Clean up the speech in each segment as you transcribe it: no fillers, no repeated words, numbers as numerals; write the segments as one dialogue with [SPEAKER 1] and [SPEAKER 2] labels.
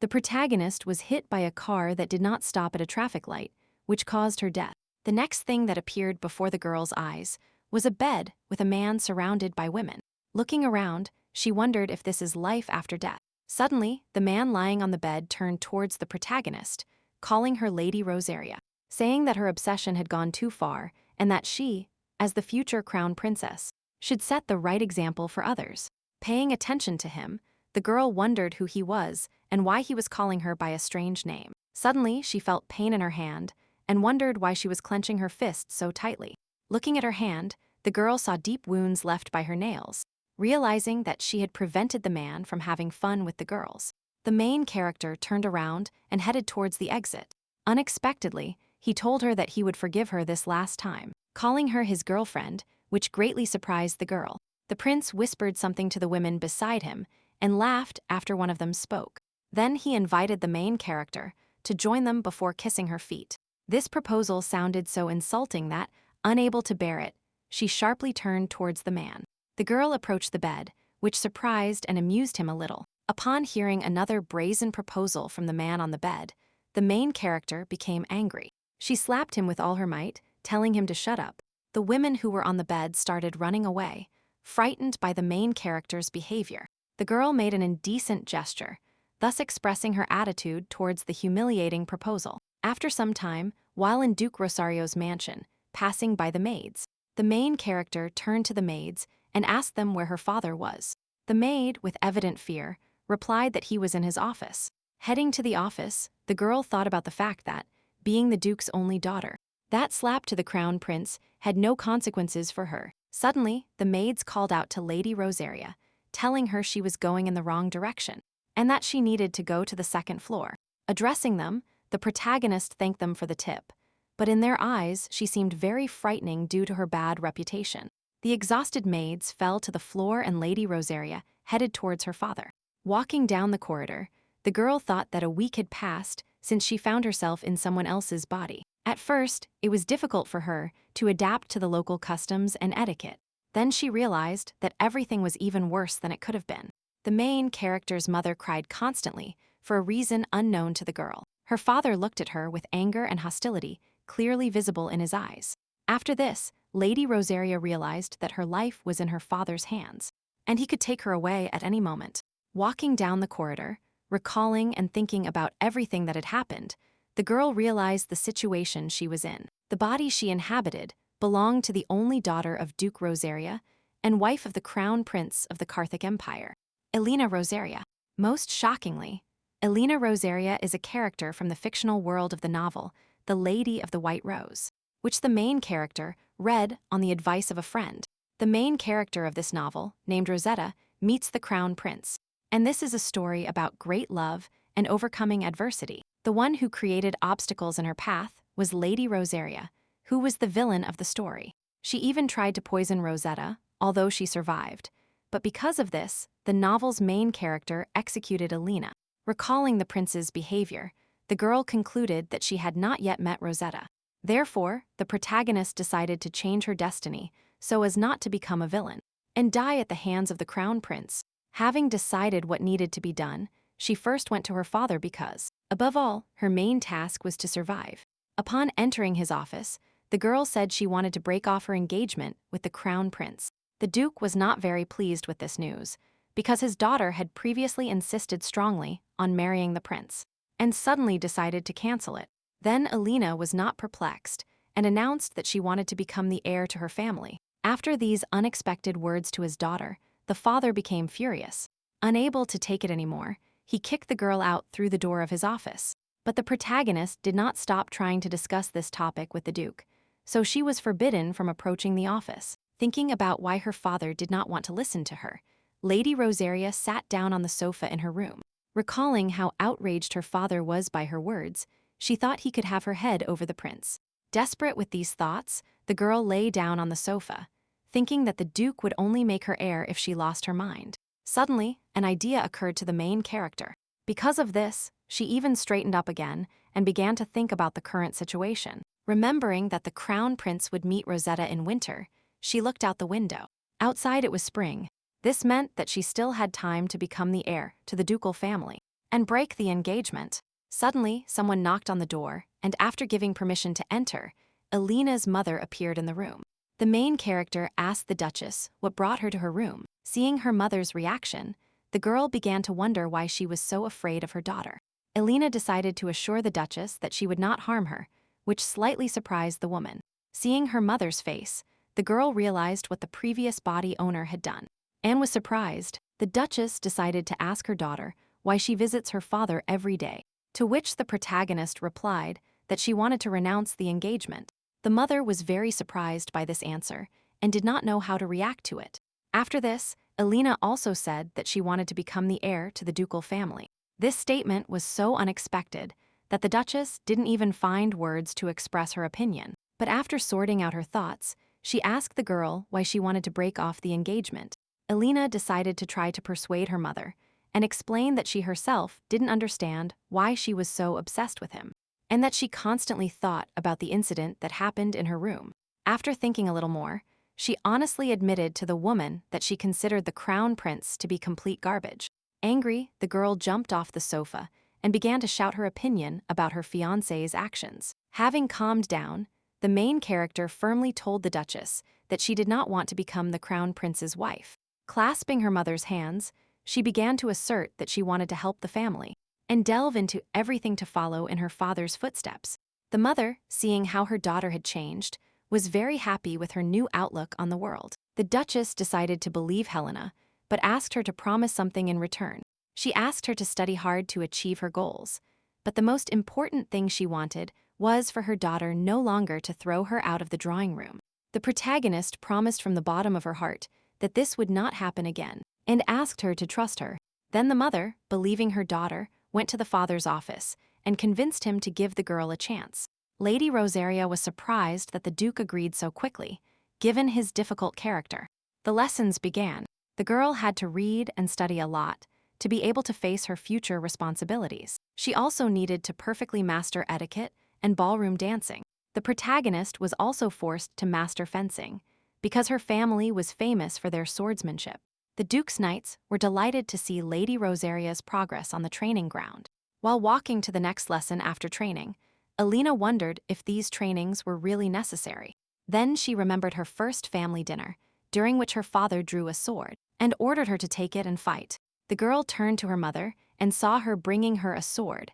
[SPEAKER 1] The protagonist was hit by a car that did not stop at a traffic light, which caused her death. The next thing that appeared before the girl's eyes was a bed with a man surrounded by women. Looking around, she wondered if this is life after death. Suddenly, the man lying on the bed turned towards the protagonist, calling her Lady Rosaria, saying that her obsession had gone too far and that she, as the future crown princess, should set the right example for others. Paying attention to him, the girl wondered who he was and why he was calling her by a strange name. Suddenly, she felt pain in her hand and wondered why she was clenching her fist so tightly. Looking at her hand, the girl saw deep wounds left by her nails, realizing that she had prevented the man from having fun with the girls. The main character turned around and headed towards the exit. Unexpectedly, he told her that he would forgive her this last time, calling her his girlfriend, which greatly surprised the girl. The prince whispered something to the women beside him and laughed after one of them spoke. Then he invited the main character to join them before kissing her feet. This proposal sounded so insulting that, unable to bear it, she sharply turned towards the man. The girl approached the bed, which surprised and amused him a little. Upon hearing another brazen proposal from the man on the bed, the main character became angry. She slapped him with all her might, telling him to shut up. The women who were on the bed started running away, frightened by the main character's behavior. The girl made an indecent gesture, thus expressing her attitude towards the humiliating proposal. After some time, while in Duke Rosario's mansion, passing by the maids, the main character turned to the maids and asked them where her father was. The maid, with evident fear, replied that he was in his office. Heading to the office, the girl thought about the fact that, being the Duke's only daughter, that slap to the crown prince had no consequences for her. Suddenly, the maids called out to Lady Rosaria, telling her she was going in the wrong direction, and that she needed to go to the second floor. Addressing them, the protagonist thanked them for the tip, but in their eyes she seemed very frightening due to her bad reputation. The exhausted maids fell to the floor and Lady Rosaria headed towards her father. Walking down the corridor, the girl thought that a week had passed since she found herself in someone else's body. At first, it was difficult for her to adapt to the local customs and etiquette. Then she realized that everything was even worse than it could have been. The main character's mother cried constantly for a reason unknown to the girl. Her father looked at her with anger and hostility, clearly visible in his eyes. After this, Lady Rosaria realized that her life was in her father's hands, and he could take her away at any moment. Walking down the corridor, recalling and thinking about everything that had happened, the girl realized the situation she was in. The body she inhabited belonged to the only daughter of Duke Rosaria and wife of the crown prince of the Karthik Empire, Elena Rosaria. Most shockingly, Elena Rosaria is a character from the fictional world of the novel, The Lady of the White Rose, which the main character read on the advice of a friend. The main character of this novel, named Rosetta, meets the crown prince, and this is a story about great love and overcoming adversity. The one who created obstacles in her path was Lady Rosaria, who was the villain of the story. She even tried to poison Rosetta, although she survived. But because of this, the novel's main character executed Elena. Recalling the prince's behavior, the girl concluded that she had not yet met Rosetta. Therefore, the protagonist decided to change her destiny so as not to become a villain and die at the hands of the crown prince. Having decided what needed to be done, she first went to her father because, above all, her main task was to survive. Upon entering his office, the girl said she wanted to break off her engagement with the crown prince. The Duke was not very pleased with this news, because his daughter had previously insisted strongly on marrying the prince, and suddenly decided to cancel it. Then Elena was not perplexed and announced that she wanted to become the heir to her family. After these unexpected words to his daughter, the father became furious. Unable to take it anymore, he kicked the girl out through the door of his office. But the protagonist did not stop trying to discuss this topic with the Duke, so she was forbidden from approaching the office. Thinking about why her father did not want to listen to her, Lady Rosaria sat down on the sofa in her room. Recalling how outraged her father was by her words, she thought he could have her head over the prince. Desperate with these thoughts, the girl lay down on the sofa, thinking that the Duke would only make her heir if she lost her mind. Suddenly, an idea occurred to the main character. Because of this, she even straightened up again and began to think about the current situation. Remembering that the crown prince would meet Rosetta in winter, she looked out the window. Outside it was spring. This meant that she still had time to become the heir to the ducal family. and break the engagement. Suddenly, someone knocked on the door, and after giving permission to enter, Elena's mother appeared in the room. The main character asked the Duchess what brought her to her room. Seeing her mother's reaction, the girl began to wonder why she was so afraid of her daughter. Elena decided to assure the Duchess that she would not harm her, which slightly surprised the woman. Seeing her mother's face, the girl realized what the previous body owner had done. Anne was surprised. The Duchess decided to ask her daughter why she visits her father every day, to which the protagonist replied that she wanted to renounce the engagement. The mother was very surprised by this answer and did not know how to react to it. After this, Elena also said that she wanted to become the heir to the ducal family. This statement was so unexpected that the Duchess didn't even find words to express her opinion. But after sorting out her thoughts, she asked the girl why she wanted to break off the engagement. Elena decided to try to persuade her mother and explain that she herself didn't understand why she was so obsessed with him, and that she constantly thought about the incident that happened in her room. After thinking a little more, she honestly admitted to the woman that she considered the crown prince to be complete garbage. Angry, the girl jumped off the sofa and began to shout her opinion about her fiancé's actions. Having calmed down, the main character firmly told the Duchess that she did not want to become the crown prince's wife. Clasping her mother's hands, she began to assert that she wanted to help the family and delve into everything to follow in her father's footsteps. The mother, seeing how her daughter had changed, was very happy with her new outlook on the world. The Duchess decided to believe Helena, but asked her to promise something in return. She asked her to study hard to achieve her goals, but the most important thing she wanted was for her daughter no longer to throw her out of the drawing room. The protagonist promised from the bottom of her heart that this would not happen again, and asked her to trust her. Then the mother, believing her daughter, went to the father's office and convinced him to give the girl a chance. Lady Rosaria was surprised that the Duke agreed so quickly, given his difficult character. The lessons began. The girl had to read and study a lot to be able to face her future responsibilities. She also needed to perfectly master etiquette and ballroom dancing. The protagonist was also forced to master fencing, because her family was famous for their swordsmanship. The Duke's knights were delighted to see Lady Rosaria's progress on the training ground. While walking to the next lesson after training, Elena wondered if these trainings were really necessary. Then she remembered her first family dinner, during which her father drew a sword and ordered her to take it and fight. The girl turned to her mother and saw her bringing her a sword,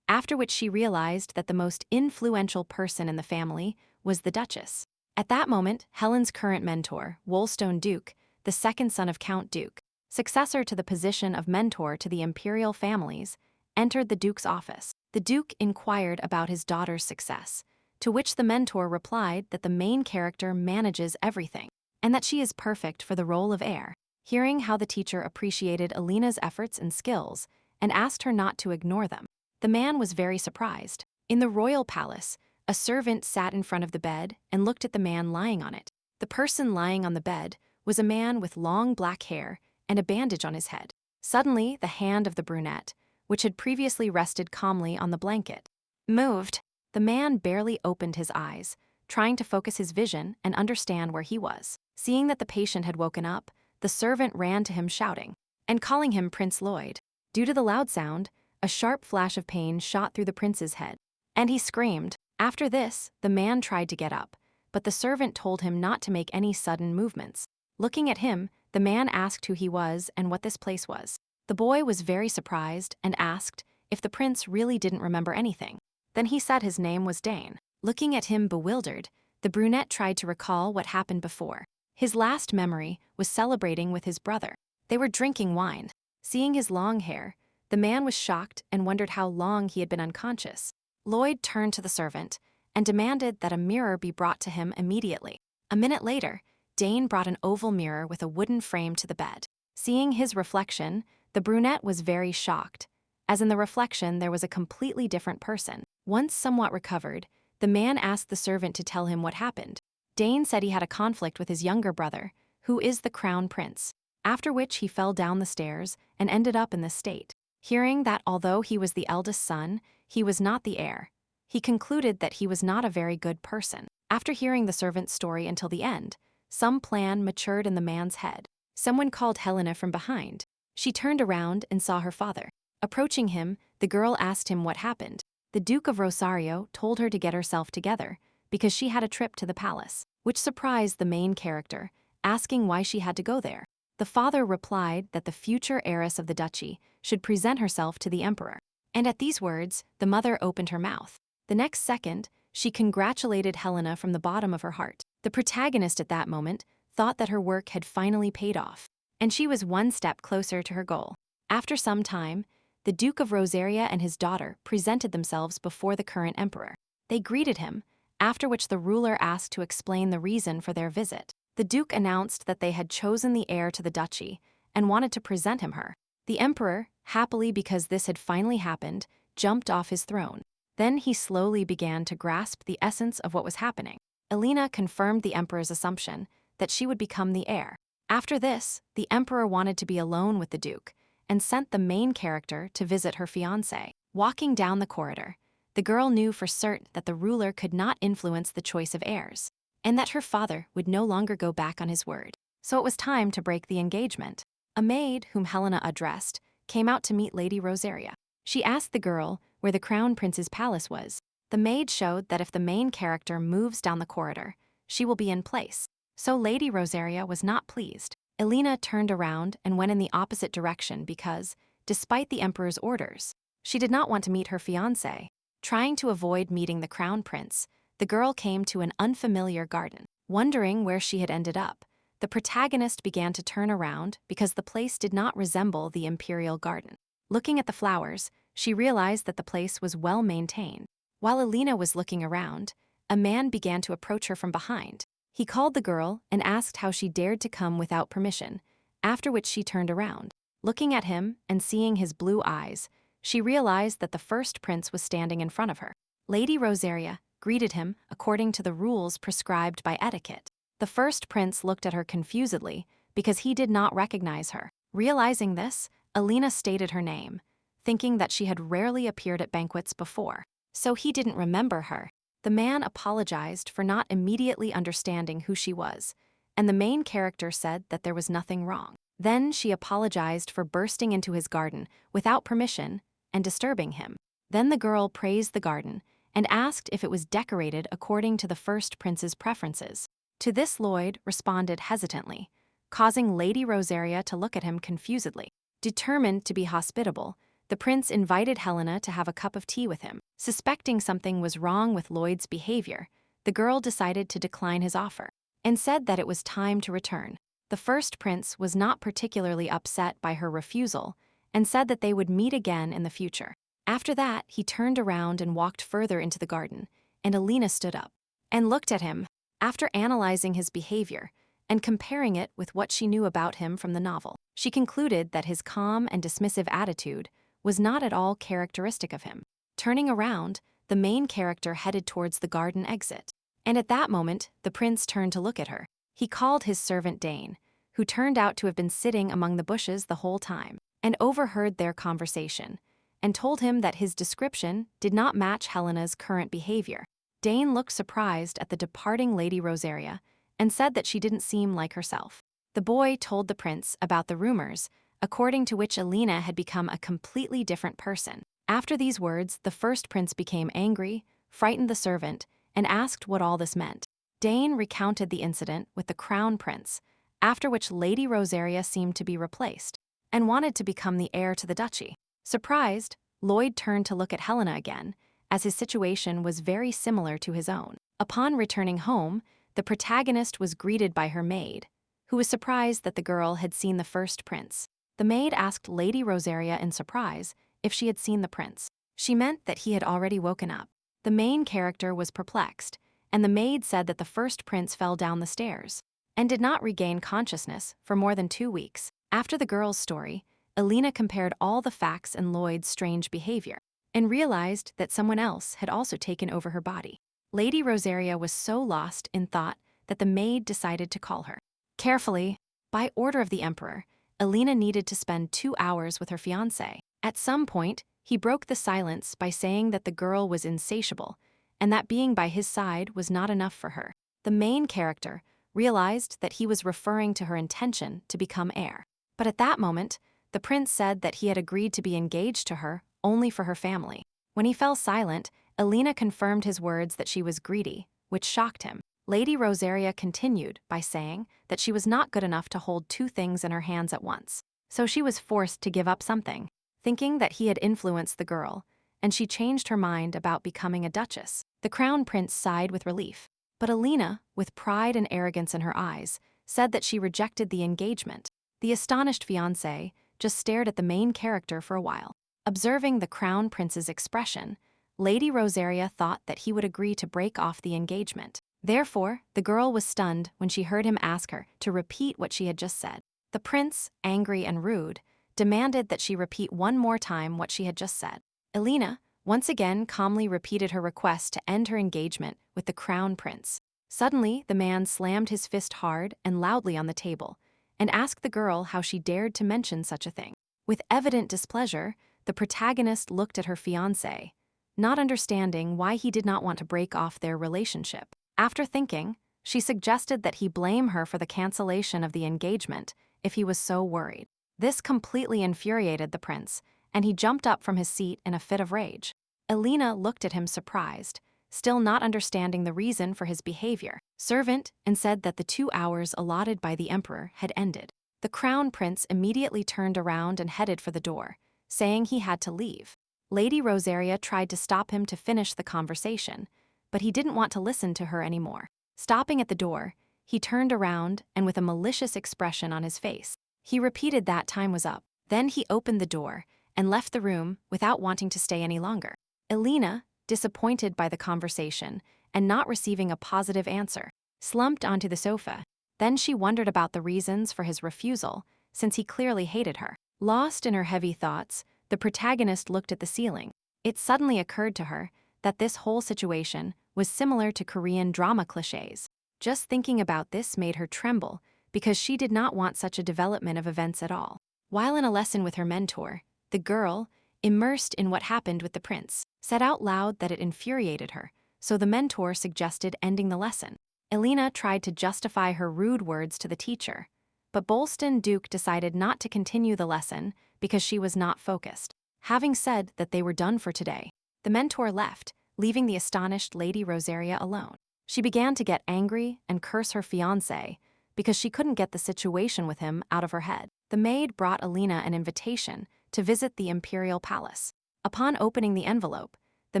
[SPEAKER 1] after which she realized that the most influential person in the family was the Duchess. At that moment, Helen's current mentor, Wolstone Duke, the second son of Count Duke, successor to the position of mentor to the imperial families, entered the Duke's office. The Duke inquired about his daughter's success, to which the mentor replied that the main character manages everything, and that she is perfect for the role of heir. Hearing how the teacher appreciated Elena's efforts and skills and asked her not to ignore them, the man was very surprised. In the royal palace, a servant sat in front of the bed and looked at the man lying on it. The person lying on the bed was a man with long black hair and a bandage on his head. Suddenly, the hand of the brunette, which had previously rested calmly on the blanket, moved. The man barely opened his eyes, trying to focus his vision and understand where he was. Seeing that the patient had woken up, the servant ran to him shouting and calling him Prince Lloyd. Due to the loud sound, a sharp flash of pain shot through the prince's head, and he screamed. After this, the man tried to get up, but the servant told him not to make any sudden movements. Looking at him, the man asked who he was and what this place was. The boy was very surprised and asked if the prince really didn't remember anything. Then he said his name was Dane. Looking at him bewildered, the brunette tried to recall what happened before. His last memory was celebrating with his brother. They were drinking wine. Seeing his long hair, the man was shocked and wondered how long he had been unconscious. Lloyd turned to the servant and demanded that a mirror be brought to him immediately. A minute later, Dane brought an oval mirror with a wooden frame to the bed. Seeing his reflection, the brunette was very shocked, as in the reflection there was a completely different person. Once somewhat recovered, the man asked the servant to tell him what happened. Dane said he had a conflict with his younger brother, who is the crown prince, after which he fell down the stairs and ended up in this state. Hearing that although he was the eldest son, he was not the heir, he concluded that he was not a very good person. After hearing the servant's story until the end, some plan matured in the man's head. Someone called Helena from behind. She turned around and saw her father. Approaching him, the girl asked him what happened. The Duke of Rosario told her to get herself together because she had a trip to the palace, which surprised the main character, asking why she had to go there. The father replied that the future heiress of the duchy should present herself to the emperor. And at these words, the mother opened her mouth. The next second, she congratulated Helena from the bottom of her heart. The protagonist at that moment thought that her work had finally paid off, and she was one step closer to her goal. After some time, the Duke of Rosaria and his daughter presented themselves before the current emperor. They greeted him, after which the ruler asked to explain the reason for their visit. The Duke announced that they had chosen the heir to the duchy and wanted to present him her. The emperor, happily because this had finally happened, jumped off his throne. Then he slowly began to grasp the essence of what was happening. Elena confirmed the emperor's assumption that she would become the heir. After this, the emperor wanted to be alone with the duke and sent the main character to visit her fiancé. Walking down the corridor, the girl knew for certain that the ruler could not influence the choice of heirs, and that her father would no longer go back on his word. So it was time to break the engagement. A maid, whom Helena addressed, came out to meet Lady Rosaria. She asked the girl where the crown prince's palace was. The maid showed that if the main character moves down the corridor, she will be in place. So Lady Rosaria was not pleased. Elena turned around and went in the opposite direction because, despite the emperor's orders, she did not want to meet her fiancé. Trying to avoid meeting the crown prince, the girl came to an unfamiliar garden. Wondering where she had ended up, the protagonist began to turn around because the place did not resemble the imperial garden. Looking at the flowers, she realized that the place was well maintained. While Elena was looking around, a man began to approach her from behind. He called the girl and asked how she dared to come without permission, after which she turned around. Looking at him and seeing his blue eyes, she realized that the first prince was standing in front of her. Lady Rosaria greeted him according to the rules prescribed by etiquette. The first prince looked at her confusedly because he did not recognize her. Realizing this, Elena stated her name, thinking that she had rarely appeared at banquets before, so he didn't remember her. The man apologized for not immediately understanding who she was, and the main character said that there was nothing wrong. Then she apologized for bursting into his garden without permission and disturbing him. Then the girl praised the garden and asked if it was decorated according to the first prince's preferences. To this Lloyd responded hesitantly, causing Lady Rosaria to look at him confusedly. Determined to be hospitable, the prince invited Helena to have a cup of tea with him. Suspecting something was wrong with Lloyd's behavior, the girl decided to decline his offer and said that it was time to return. The first prince was not particularly upset by her refusal and said that they would meet again in the future. After that, he turned around and walked further into the garden, and Elena stood up and looked at him. After analyzing his behavior and comparing it with what she knew about him from the novel, she concluded that his calm and dismissive attitude was not at all characteristic of him. Turning around, the main character headed towards the garden exit. And at that moment, the prince turned to look at her. He called his servant Dane, who turned out to have been sitting among the bushes the whole time, and overheard their conversation, and told him that his description did not match Helena's current behavior. Dane looked surprised at the departing Lady Rosaria and said that she didn't seem like herself. The boy told the prince about the rumors, according to which Elena had become a completely different person. After these words, the first prince became angry, frightened the servant, and asked what all this meant. Dane recounted the incident with the crown prince, after which Lady Rosaria seemed to be replaced, and wanted to become the heir to the duchy. Surprised, Lloyd turned to look at Helena again, as his situation was very similar to his own. Upon returning home, the protagonist was greeted by her maid, who was surprised that the girl had seen the first prince. The maid asked Lady Rosaria in surprise if she had seen the prince. She meant that he had already woken up. The main character was perplexed, and the maid said that the first prince fell down the stairs and did not regain consciousness for more than 2 weeks. After the girl's story, Elena compared all the facts and Lloyd's strange behavior and realized that someone else had also taken over her body. Lady Rosaria was so lost in thought that the maid decided to call her. Carefully, by order of the emperor, Elena needed to spend 2 hours with her fiancé. At some point, he broke the silence by saying that the girl was insatiable and that being by his side was not enough for her. The main character realized that he was referring to her intention to become heir. But at that moment, The prince said that he had agreed to be engaged to her only for her family. When he fell silent, Elena confirmed his words that she was greedy, which shocked him. Lady Rosaria continued by saying that she was not good enough to hold two things in her hands at once, so she was forced to give up something, thinking that he had influenced the girl, and she changed her mind about becoming a duchess. The crown prince sighed with relief, but Elena, with pride and arrogance in her eyes, said that she rejected the engagement. The astonished fiancé just stared at the main character for a while. Observing the crown prince's expression, Lady Rosaria thought that he would agree to break off the engagement. Therefore, the girl was stunned when she heard him ask her to repeat what she had just said. The prince, angry and rude, demanded that she repeat one more time what she had just said. Elena, once again, calmly repeated her request to end her engagement with the crown prince. Suddenly, the man slammed his fist hard and loudly on the table and asked the girl how she dared to mention such a thing. With evident displeasure, the protagonist looked at her fiancé, not understanding why he did not want to break off their relationship. After thinking, she suggested that he blame her for the cancellation of the engagement if he was so worried. This completely infuriated the prince, and he jumped up from his seat in a fit of rage. Elena looked at him surprised, still not understanding the reason for his behavior. Servant and said that the 2 hours allotted by the emperor had ended. The crown prince immediately turned around and headed for the door, saying he had to leave. Lady Rosaria tried to stop him to finish the conversation, but he didn't want to listen to her anymore. Stopping at the door, he turned around and with a malicious expression on his face, he repeated that time was up. Then he opened the door and left the room without wanting to stay any longer. Elena, disappointed by the conversation and not receiving a positive answer, slumped onto the sofa. Then she wondered about the reasons for his refusal, since he clearly hated her. Lost in her heavy thoughts, the protagonist looked at the ceiling. It suddenly occurred to her that this whole situation was similar to Korean drama clichés. Just thinking about this made her tremble, because she did not want such a development of events at all. While in a lesson with her mentor, the girl, immersed in what happened with the prince, said out loud that it infuriated her, so the mentor suggested ending the lesson. Elena tried to justify her rude words to the teacher, but Bolston Duke decided not to continue the lesson because she was not focused. Having said that they were done for today, the mentor left, leaving the astonished Lady Rosaria alone. She began to get angry and curse her fiancé because she couldn't get the situation with him out of her head. The maid brought Elena an invitation to visit the imperial palace. Upon opening the envelope, the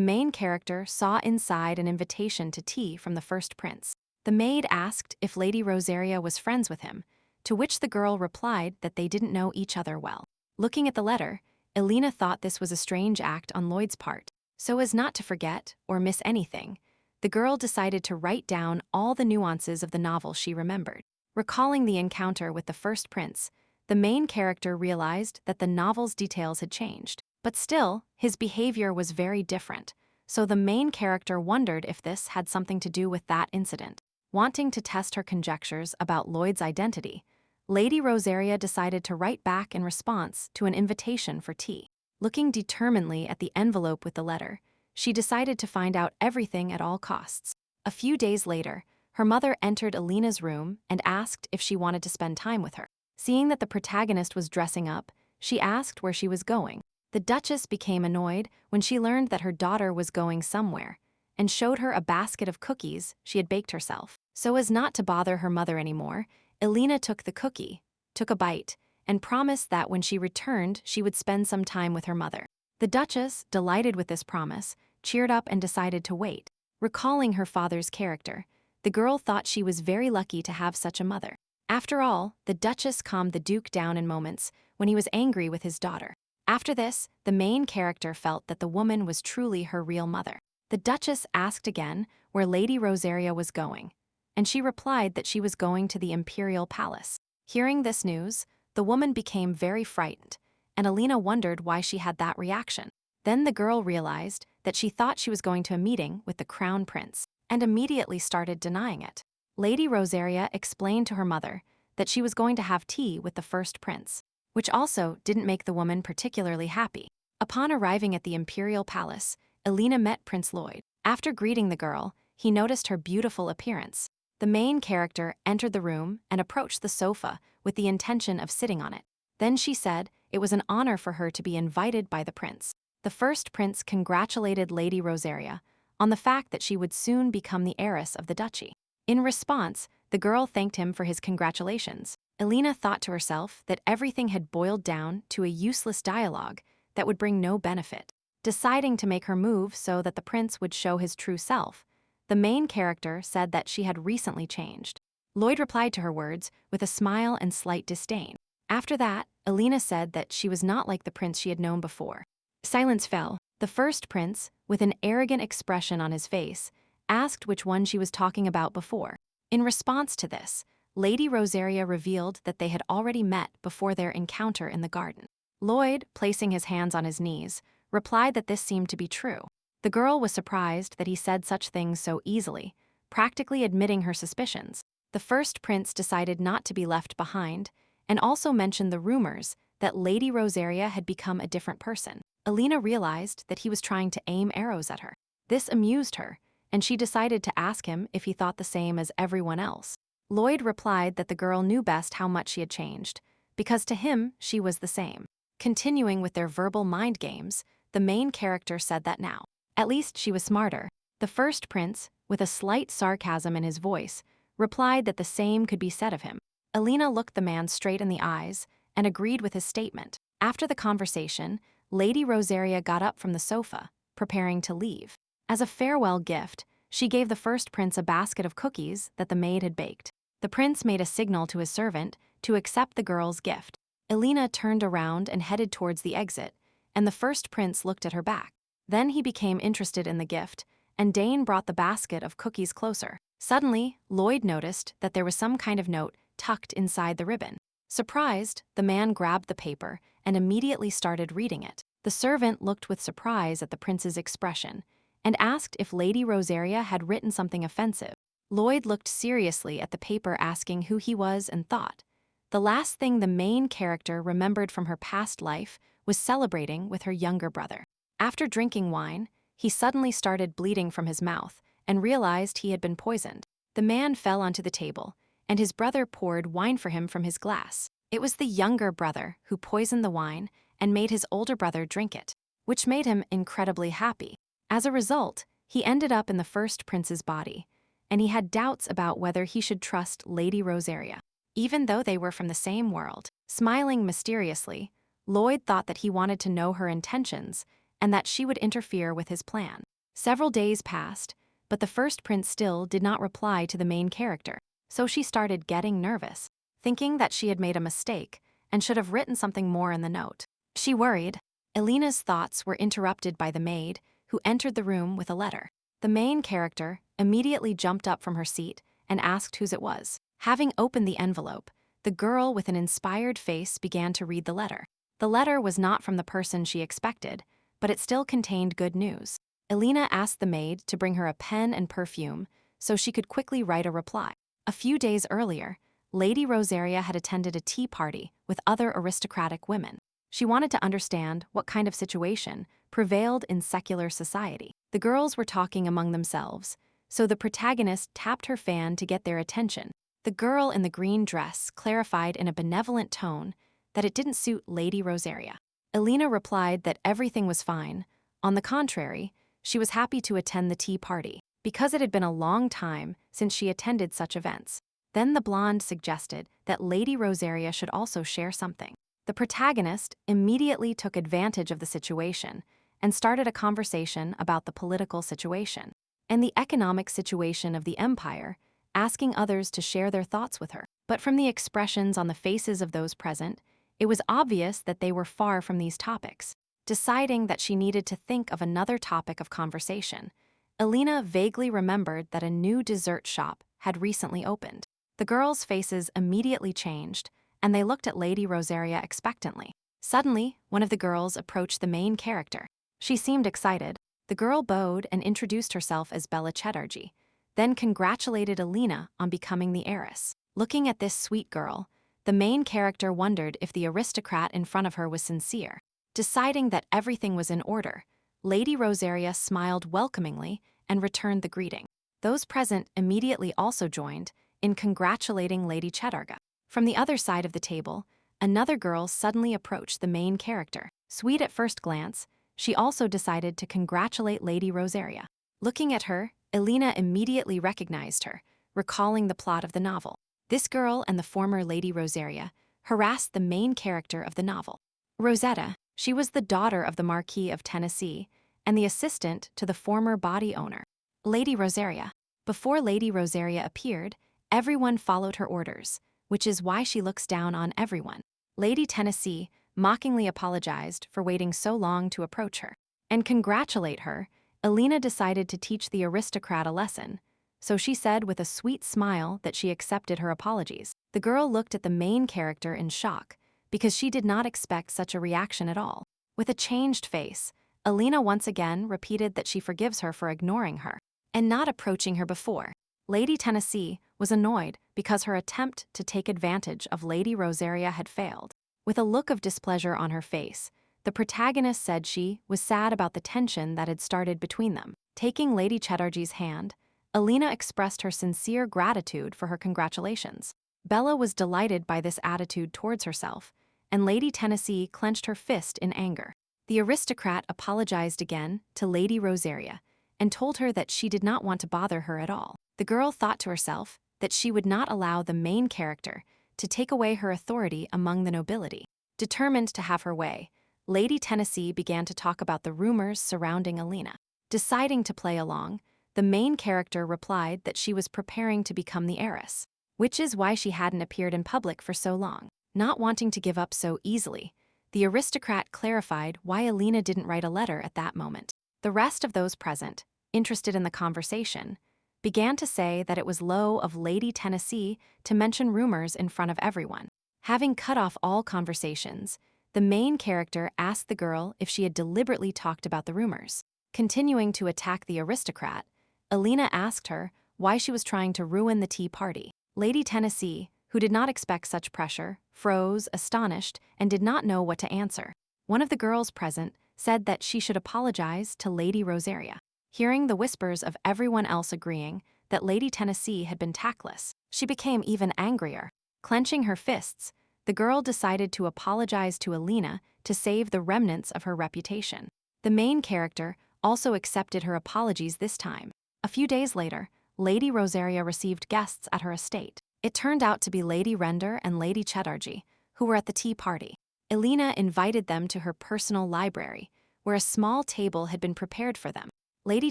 [SPEAKER 1] main character saw inside an invitation to tea from the first prince. The maid asked if Lady Rosaria was friends with him, to which the girl replied that they didn't know each other well. Looking at the letter, Elena thought this was a strange act on Lloyd's part. So as not to forget or miss anything, the girl decided to write down all the nuances of the novel she remembered. Recalling the encounter with the first prince, the main character realized that the novel's details had changed. But still, his behavior was very different, so the main character wondered if this had something to do with that incident. Wanting to test her conjectures about Lloyd's identity, Lady Rosaria decided to write back in response to an invitation for tea. Looking determinedly at the envelope with the letter, she decided to find out everything at all costs. A few days later, her mother entered Elena's room and asked if she wanted to spend time with her. Seeing that the protagonist was dressing up, she asked where she was going. The Duchess became annoyed when she learned that her daughter was going somewhere, and showed her a basket of cookies she had baked herself. So as not to bother her mother anymore, Elena took the cookie, took a bite, and promised that when she returned she would spend some time with her mother. The Duchess, delighted with this promise, cheered up and decided to wait. Recalling her father's character, the girl thought she was very lucky to have such a mother. After all, the Duchess calmed the Duke down in moments when he was angry with his daughter. After this, the main character felt that the woman was truly her real mother. The Duchess asked again where Lady Rosaria was going, and she replied that she was going to the imperial palace. Hearing this news, the woman became very frightened, and Elena wondered why she had that reaction. Then the girl realized that she thought she was going to a meeting with the crown prince, and immediately started denying it. Lady Rosaria explained to her mother that she was going to have tea with the first prince, which also didn't make the woman particularly happy. Upon arriving at the imperial palace, Elena met Prince Lloyd. After greeting the girl, he noticed her beautiful appearance. The main character entered the room and approached the sofa with the intention of sitting on it. Then she said it was an honor for her to be invited by the prince. The first prince congratulated Lady Rosaria on the fact that she would soon become the heiress of the duchy. In response, the girl thanked him for his congratulations. Elena thought to herself that everything had boiled down to a useless dialogue that would bring no benefit. Deciding to make her move so that the prince would show his true self, the main character said that she had recently changed. Lloyd replied to her words with a smile and slight disdain. After that, Elena said that she was not like the prince she had known before. Silence fell. The first prince, with an arrogant expression on his face, asked which one she was talking about before. In response to this, Lady Rosaria revealed that they had already met before their encounter in the garden. Lloyd, placing his hands on his knees, replied that this seemed to be true. The girl was surprised that he said such things so easily, practically admitting her suspicions. The first prince decided not to be left behind, and also mentioned the rumors that Lady Rosaria had become a different person. Elena realized that he was trying to aim arrows at her. This amused her, and she decided to ask him if he thought the same as everyone else. Lloyd replied that the girl knew best how much she had changed, because to him she was the same. Continuing with their verbal mind games, the main character said that now, at least she was smarter. The first prince, with a slight sarcasm in his voice, replied that the same could be said of him. Elena looked the man straight in the eyes and agreed with his statement. After the conversation, Lady Rosaria got up from the sofa, preparing to leave. As a farewell gift, she gave the first prince a basket of cookies that the maid had baked. The prince made a signal to his servant to accept the girl's gift. Elena turned around and headed towards the exit, and the first prince looked at her back. Then he became interested in the gift, and Dane brought the basket of cookies closer. Suddenly, Lloyd noticed that there was some kind of note tucked inside the ribbon. Surprised, the man grabbed the paper and immediately started reading it. The servant looked with surprise at the prince's expression and asked if Lady Rosaria had written something offensive. Lloyd looked seriously at the paper, asking who he was, and thought. The last thing the main character remembered from her past life was celebrating with her younger brother. After drinking wine, he suddenly started bleeding from his mouth and realized he had been poisoned. The man fell onto the table, and his brother poured wine for him from his glass. It was the younger brother who poisoned the wine and made his older brother drink it, which made him incredibly happy. As a result, he ended up in the first prince's body, and he had doubts about whether he should trust Lady Rosaria, even though they were from the same world. Smiling mysteriously, Lloyd thought that he wanted to know her intentions and that she would interfere with his plan. Several days passed, but the first prince still did not reply to the main character, so she started getting nervous, thinking that she had made a mistake and should have written something more in the note. She worried. Elena's thoughts were interrupted by the maid, who entered the room with a letter. The main character immediately jumped up from her seat and asked whose it was. Having opened the envelope, the girl with an inspired face began to read the letter. The letter was not from the person she expected, but it still contained good news. Elena asked the maid to bring her a pen and perfume so she could quickly write a reply. A few days earlier, Lady Rosaria had attended a tea party with other aristocratic women. She wanted to understand what kind of situation prevailed in secular society. The girls were talking among themselves, so the protagonist tapped her fan to get their attention. The girl in the green dress clarified in a benevolent tone that it didn't suit Lady Rosaria. Elena replied that everything was fine. On the contrary, she was happy to attend the tea party, because it had been a long time since she attended such events. Then the blonde suggested that Lady Rosaria should also share something. The protagonist immediately took advantage of the situation and started a conversation about the political situation and the economic situation of the empire, asking others to share their thoughts with her. But from the expressions on the faces of those present, it was obvious that they were far from these topics. Deciding that she needed to think of another topic of conversation, Elena vaguely remembered that a new dessert shop had recently opened. The girls' faces immediately changed, and they looked at Lady Rosaria expectantly. Suddenly, one of the girls approached the main character. She seemed excited. The girl bowed and introduced herself as Bella Chatterjee, then congratulated Elena on becoming the heiress. Looking at this sweet girl, the main character wondered if the aristocrat in front of her was sincere. Deciding that everything was in order, Lady Rosaria smiled welcomingly and returned the greeting. Those present immediately also joined in congratulating Lady Chatterjee. From the other side of the table, another girl suddenly approached the main character. Sweet at first glance, she also decided to congratulate Lady Rosaria. Looking at her, Elena immediately recognized her, recalling the plot of the novel. This girl and the former Lady Rosaria harassed the main character of the novel. Rosetta, she was the daughter of the Marquis of Tennessee and the assistant to the former body owner. Lady Rosaria. Before Lady Rosaria appeared, everyone followed her orders, which is why she looks down on everyone. Lady Tennessee mockingly apologized for waiting so long to approach her. And congratulate her, Elena decided to teach the aristocrat a lesson, so she said with a sweet smile that she accepted her apologies. The girl looked at the main character in shock, because she did not expect such a reaction at all. With a changed face, Elena once again repeated that she forgives her for ignoring her and not approaching her before. Lady Tennessee was annoyed because her attempt to take advantage of Lady Rosaria had failed. With a look of displeasure on her face, the protagonist said she was sad about the tension that had started between them. Taking Lady Chatterjee's hand, Elena expressed her sincere gratitude for her congratulations. Bella was delighted by this attitude towards herself, and Lady Tennessee clenched her fist in anger. The aristocrat apologized again to Lady Rosaria and told her that she did not want to bother her at all. The girl thought to herself that she would not allow the main character to take away her authority among the nobility. Determined to have her way, Lady Tennessee began to talk about the rumors surrounding Elena. Deciding to play along, the main character replied that she was preparing to become the heiress, which is why she hadn't appeared in public for so long. Not wanting to give up so easily, the aristocrat clarified why Elena didn't write a letter at that moment. The rest of those present, interested in the conversation, began to say that it was low of Lady Tennessee to mention rumors in front of everyone. Having cut off all conversations, the main character asked the girl if she had deliberately talked about the rumors. Continuing to attack the aristocrat, Elena asked her why she was trying to ruin the tea party. Lady Tennessee, who did not expect such pressure, froze, astonished, and did not know what to answer. One of the girls present said that she should apologize to Lady Rosaria. Hearing the whispers of everyone else agreeing that Lady Tennessee had been tactless, she became even angrier. Clenching her fists, the girl decided to apologize to Elena to save the remnants of her reputation. The main character also accepted her apologies this time. A few days later, Lady Rosaria received guests at her estate. It turned out to be Lady Render and Lady Chatterjee, who were at the tea party. Elena invited them to her personal library, where a small table had been prepared for them. Lady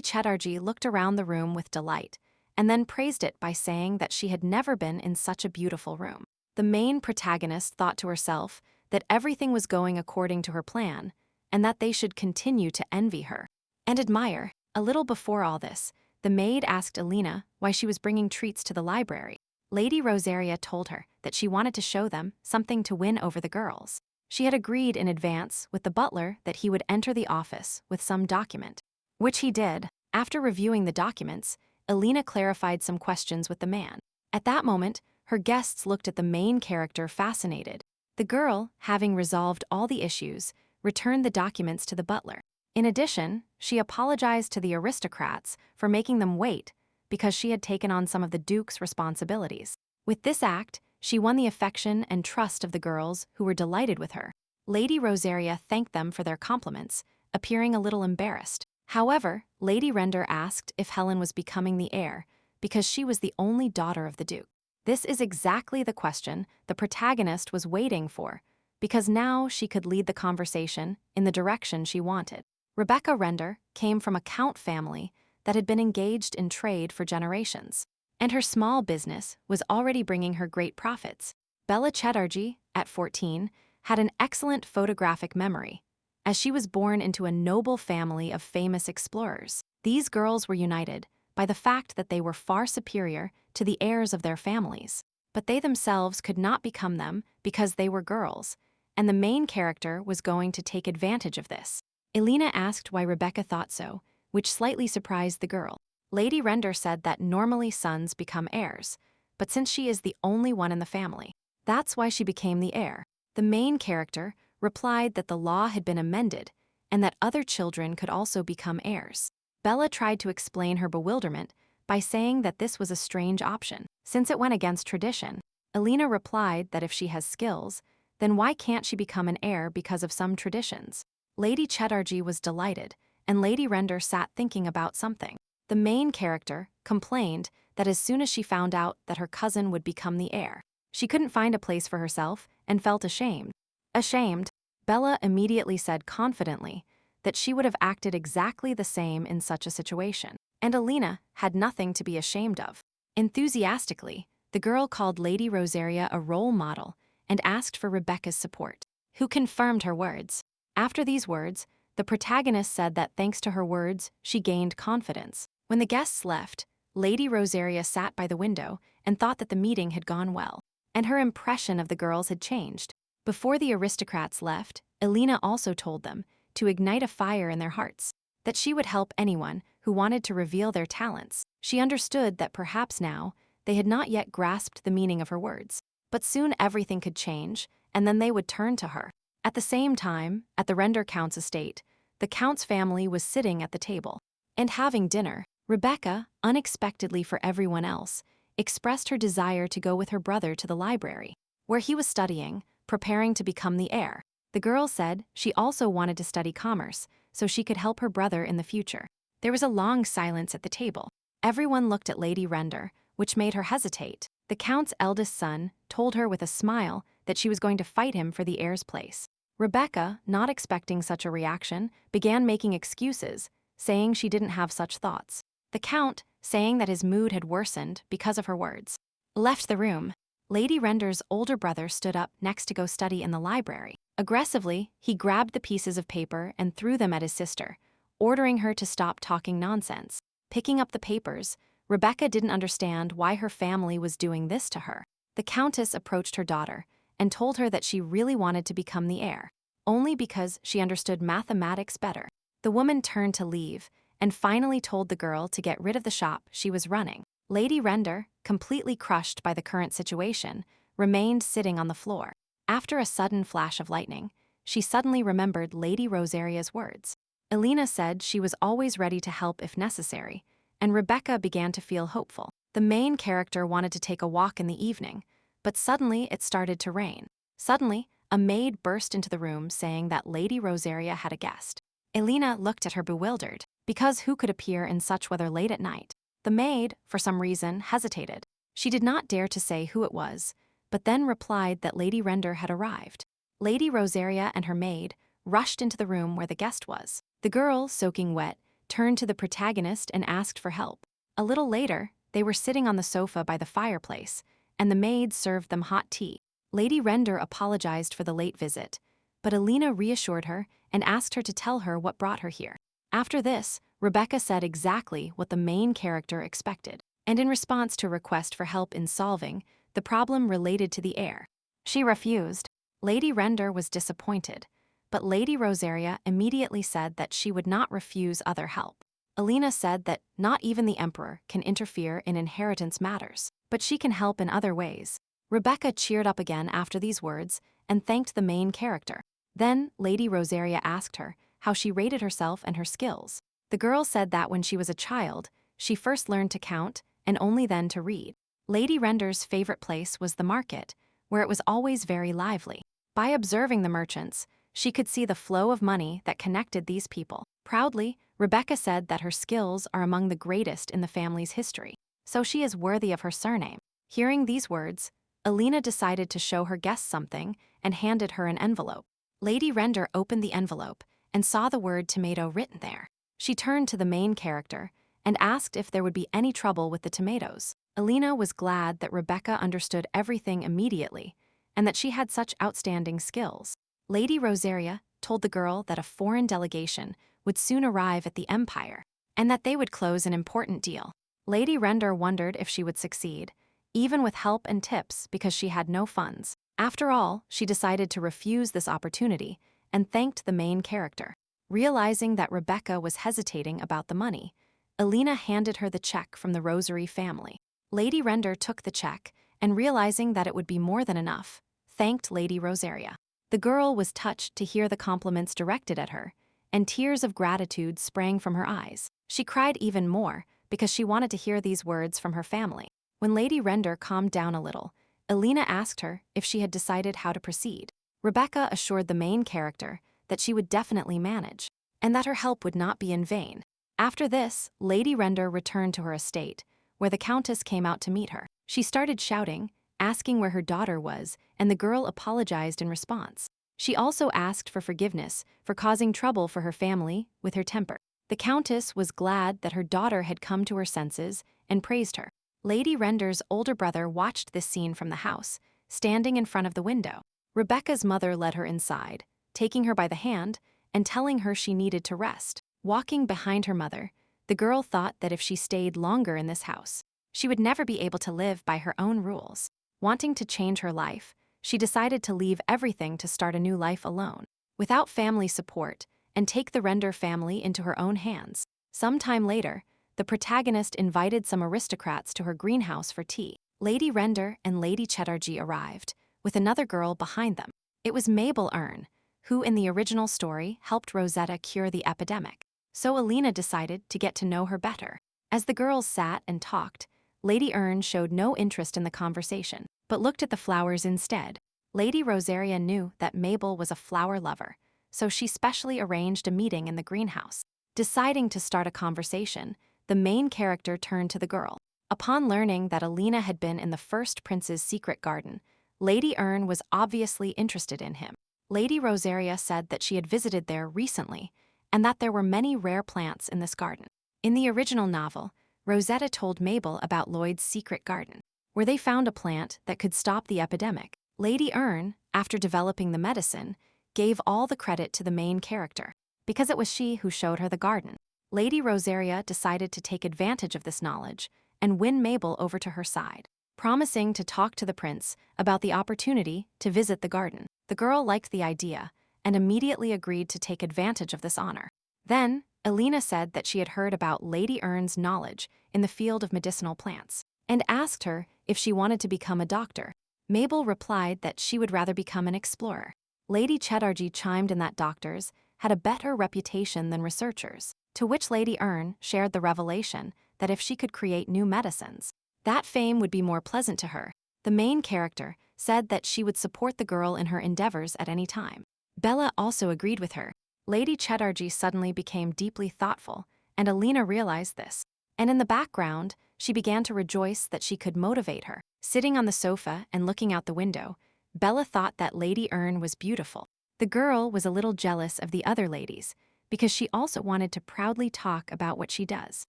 [SPEAKER 1] Chatterjee looked around the room with delight, and then praised it by saying that she had never been in such a beautiful room. The main protagonist thought to herself that everything was going according to her plan, and that they should continue to envy her and admire. A little before all this, the maid asked Elena why she was bringing treats to the library. Lady Rosaria told her that she wanted to show them something to win over the girls. She had agreed in advance with the butler that he would enter the office with some document, which he did. After reviewing the documents, Elena clarified some questions with the man. At that moment, her guests looked at the main character fascinated. The girl, having resolved all the issues, returned the documents to the butler. In addition, she apologized to the aristocrats for making them wait because she had taken on some of the Duke's responsibilities. With this act, she won the affection and trust of the girls who were delighted with her. Lady Rosaria thanked them for their compliments, appearing a little embarrassed. However, Lady Render asked if Helen was becoming the heir because she was the only daughter of the Duke. This is exactly the question the protagonist was waiting for, because now she could lead the conversation in the direction she wanted. Rebecca Render came from a count family that had been engaged in trade for generations, and her small business was already bringing her great profits. Bella Chatterjee, at 14, had an excellent photographic memory, as she was born into a noble family of famous explorers. These girls were united by the fact that they were far superior to the heirs of their families, but they themselves could not become them because they were girls, and the main character was going to take advantage of this. Elena asked why Rebecca thought so, which slightly surprised the girl. Lady Render said that normally sons become heirs, but since she is the only one in the family, that's why she became the heir. The main character replied that the law had been amended and that other children could also become heirs. Bella tried to explain her bewilderment by saying that this was a strange option, since it went against tradition. Elena replied that if she has skills, then why can't she become an heir because of some traditions? Lady Chatterjee was delighted, and Lady Render sat thinking about something. The main character complained that as soon as she found out that her cousin would become the heir, she couldn't find a place for herself and felt ashamed. Ashamed, Bella immediately said confidently that she would have acted exactly the same in such a situation, and Alina had nothing to be ashamed of. Enthusiastically, the girl called Lady Rosaria a role model and asked for Rebecca's support, who confirmed her words. After these words, the protagonist said that thanks to her words, she gained confidence. When the guests left, Lady Rosaria sat by the window and thought that the meeting had gone well, and her impression of the girls had changed. Before the aristocrats left, Alina also told them to ignite a fire in their hearts, that she would help anyone who wanted to reveal their talents. She understood that perhaps now they had not yet grasped the meaning of her words, but soon everything could change, and then they would turn to her. At the same time, at the Render Count's estate, the Count's family was sitting at the table and having dinner. Rebecca, unexpectedly for everyone else, expressed her desire to go with her brother to the library, where he was studying, preparing to become the heir. The girl said she also wanted to study commerce, so she could help her brother in the future. There was a long silence at the table. Everyone looked at Lady Render, which made her hesitate. The Count's eldest son told her with a smile that she was going to fight him for the heir's place. Rebecca, not expecting such a reaction, began making excuses, saying she didn't have such thoughts. The Count, saying that his mood had worsened because of her words, left the room. Lady Render's older brother stood up next to go study in the library. Aggressively, he grabbed the pieces of paper and threw them at his sister, ordering her to stop talking nonsense. Picking up the papers, Rebecca didn't understand why her family was doing this to her. The Countess approached her daughter and told her that she really wanted to become the heir, only because she understood mathematics better. The woman turned to leave and finally told the girl to get rid of the shop she was running. Lady Render, completely crushed by the current situation, remained sitting on the floor. After a sudden flash of lightning, she suddenly remembered Lady Rosaria's words. Alina said she was always ready to help if necessary, and Rebecca began to feel hopeful. The main character wanted to take a walk in the evening, but suddenly it started to rain. Suddenly, a maid burst into the room saying that Lady Rosaria had a guest. Alina looked at her bewildered, because who could appear in such weather late at night? The maid, for some reason, hesitated. She did not dare to say who it was, but then replied that Lady Render had arrived. Lady Rosaria and her maid rushed into the room where the guest was. The girl, soaking wet, turned to the protagonist and asked for help. A little later, they were sitting on the sofa by the fireplace, and the maid served them hot tea. Lady Render apologized for the late visit, but Alina reassured her and asked her to tell her what brought her here. After this, Rebecca said exactly what the main character expected, and in response to a request for help in solving the problem related to the heir, she refused. Lady Render was disappointed, but Lady Rosaria immediately said that she would not refuse other help. Alina said that not even the emperor can interfere in inheritance matters, but she can help in other ways. Rebecca cheered up again after these words and thanked the main character. Then Lady Rosaria asked her how she rated herself and her skills. The girl said that when she was a child, she first learned to count and only then to read. Lady Render's favorite place was the market, where it was always very lively. By observing the merchants, she could see the flow of money that connected these people. Proudly, Rebecca said that her skills are among the greatest in the family's history, so she is worthy of her surname. Hearing these words, Alina decided to show her guest something and handed her an envelope. Lady Render opened the envelope and saw the word tomato written there. She turned to the main character and asked if there would be any trouble with the tomatoes. Alina was glad that Rebecca understood everything immediately and that she had such outstanding skills. Lady Rosaria told the girl that a foreign delegation would soon arrive at the Empire and that they would close an important deal. Lady Render wondered if she would succeed, even with help and tips, because she had no funds. After all, she decided to refuse this opportunity and thanked the main character. Realizing that Rebecca was hesitating about the money, Alina handed her the check from the Rosary family. Lady Render took the check and, realizing that it would be more than enough, thanked Lady Rosaria. The girl was touched to hear the compliments directed at her, and tears of gratitude sprang from her eyes. She cried even more because she wanted to hear these words from her family. When Lady Render calmed down a little, Alina asked her if she had decided how to proceed. Rebecca assured the main character that she would definitely manage, and that her help would not be in vain. After this, Lady Render returned to her estate, where the Countess came out to meet her. She started shouting, asking where her daughter was, and the girl apologized in response. She also asked for forgiveness for causing trouble for her family with her temper. The Countess was glad that her daughter had come to her senses and praised her. Lady Render's older brother watched this scene from the house, standing in front of the window. Rebecca's mother led her inside, taking her by the hand and telling her she needed to rest. Walking behind her mother, the girl thought that if she stayed longer in this house, she would never be able to live by her own rules. Wanting to change her life, she decided to leave everything to start a new life alone, without family support, and take the Render family into her own hands. Some time later, the protagonist invited some aristocrats to her greenhouse for tea. Lady Render and Lady Chatterjee arrived, with another girl behind them. It was Mabel Earn, who in the original story helped Rosetta cure the epidemic. So Alina decided to get to know her better. As the girls sat and talked, Lady Earn showed no interest in the conversation, but looked at the flowers instead. Lady Rosaria knew that Mabel was a flower lover, so she specially arranged a meeting in the greenhouse. Deciding to start a conversation, the main character turned to the girl. Upon learning that Alina had been in the first prince's secret garden, Lady Earn was obviously interested in him. Lady Rosaria said that she had visited there recently, and that there were many rare plants in this garden. In the original novel, Rosetta told Mabel about Lloyd's secret garden, where they found a plant that could stop the epidemic. Lady Earn, after developing the medicine, gave all the credit to the main character, because it was she who showed her the garden. Lady Rosaria decided to take advantage of this knowledge and win Mabel over to her side, promising to talk to the prince about the opportunity to visit the garden. The girl liked the idea and immediately agreed to take advantage of this honor. Then, Alina said that she had heard about Lady Earn's knowledge in the field of medicinal plants, and asked her if she wanted to become a doctor. Mabel replied that she would rather become an explorer. Lady Chatterjee chimed in that doctors had a better reputation than researchers, to which Lady Earn shared the revelation that if she could create new medicines, that fame would be more pleasant to her. The main character said that she would support the girl in her endeavors at any time. Bella also agreed with her. Lady Chatterjee suddenly became deeply thoughtful, and Alina realized this. And in the background, she began to rejoice that she could motivate her. Sitting on the sofa and looking out the window, Bella thought that Lady Earn was beautiful. The girl was a little jealous of the other ladies, because she also wanted to proudly talk about what she does.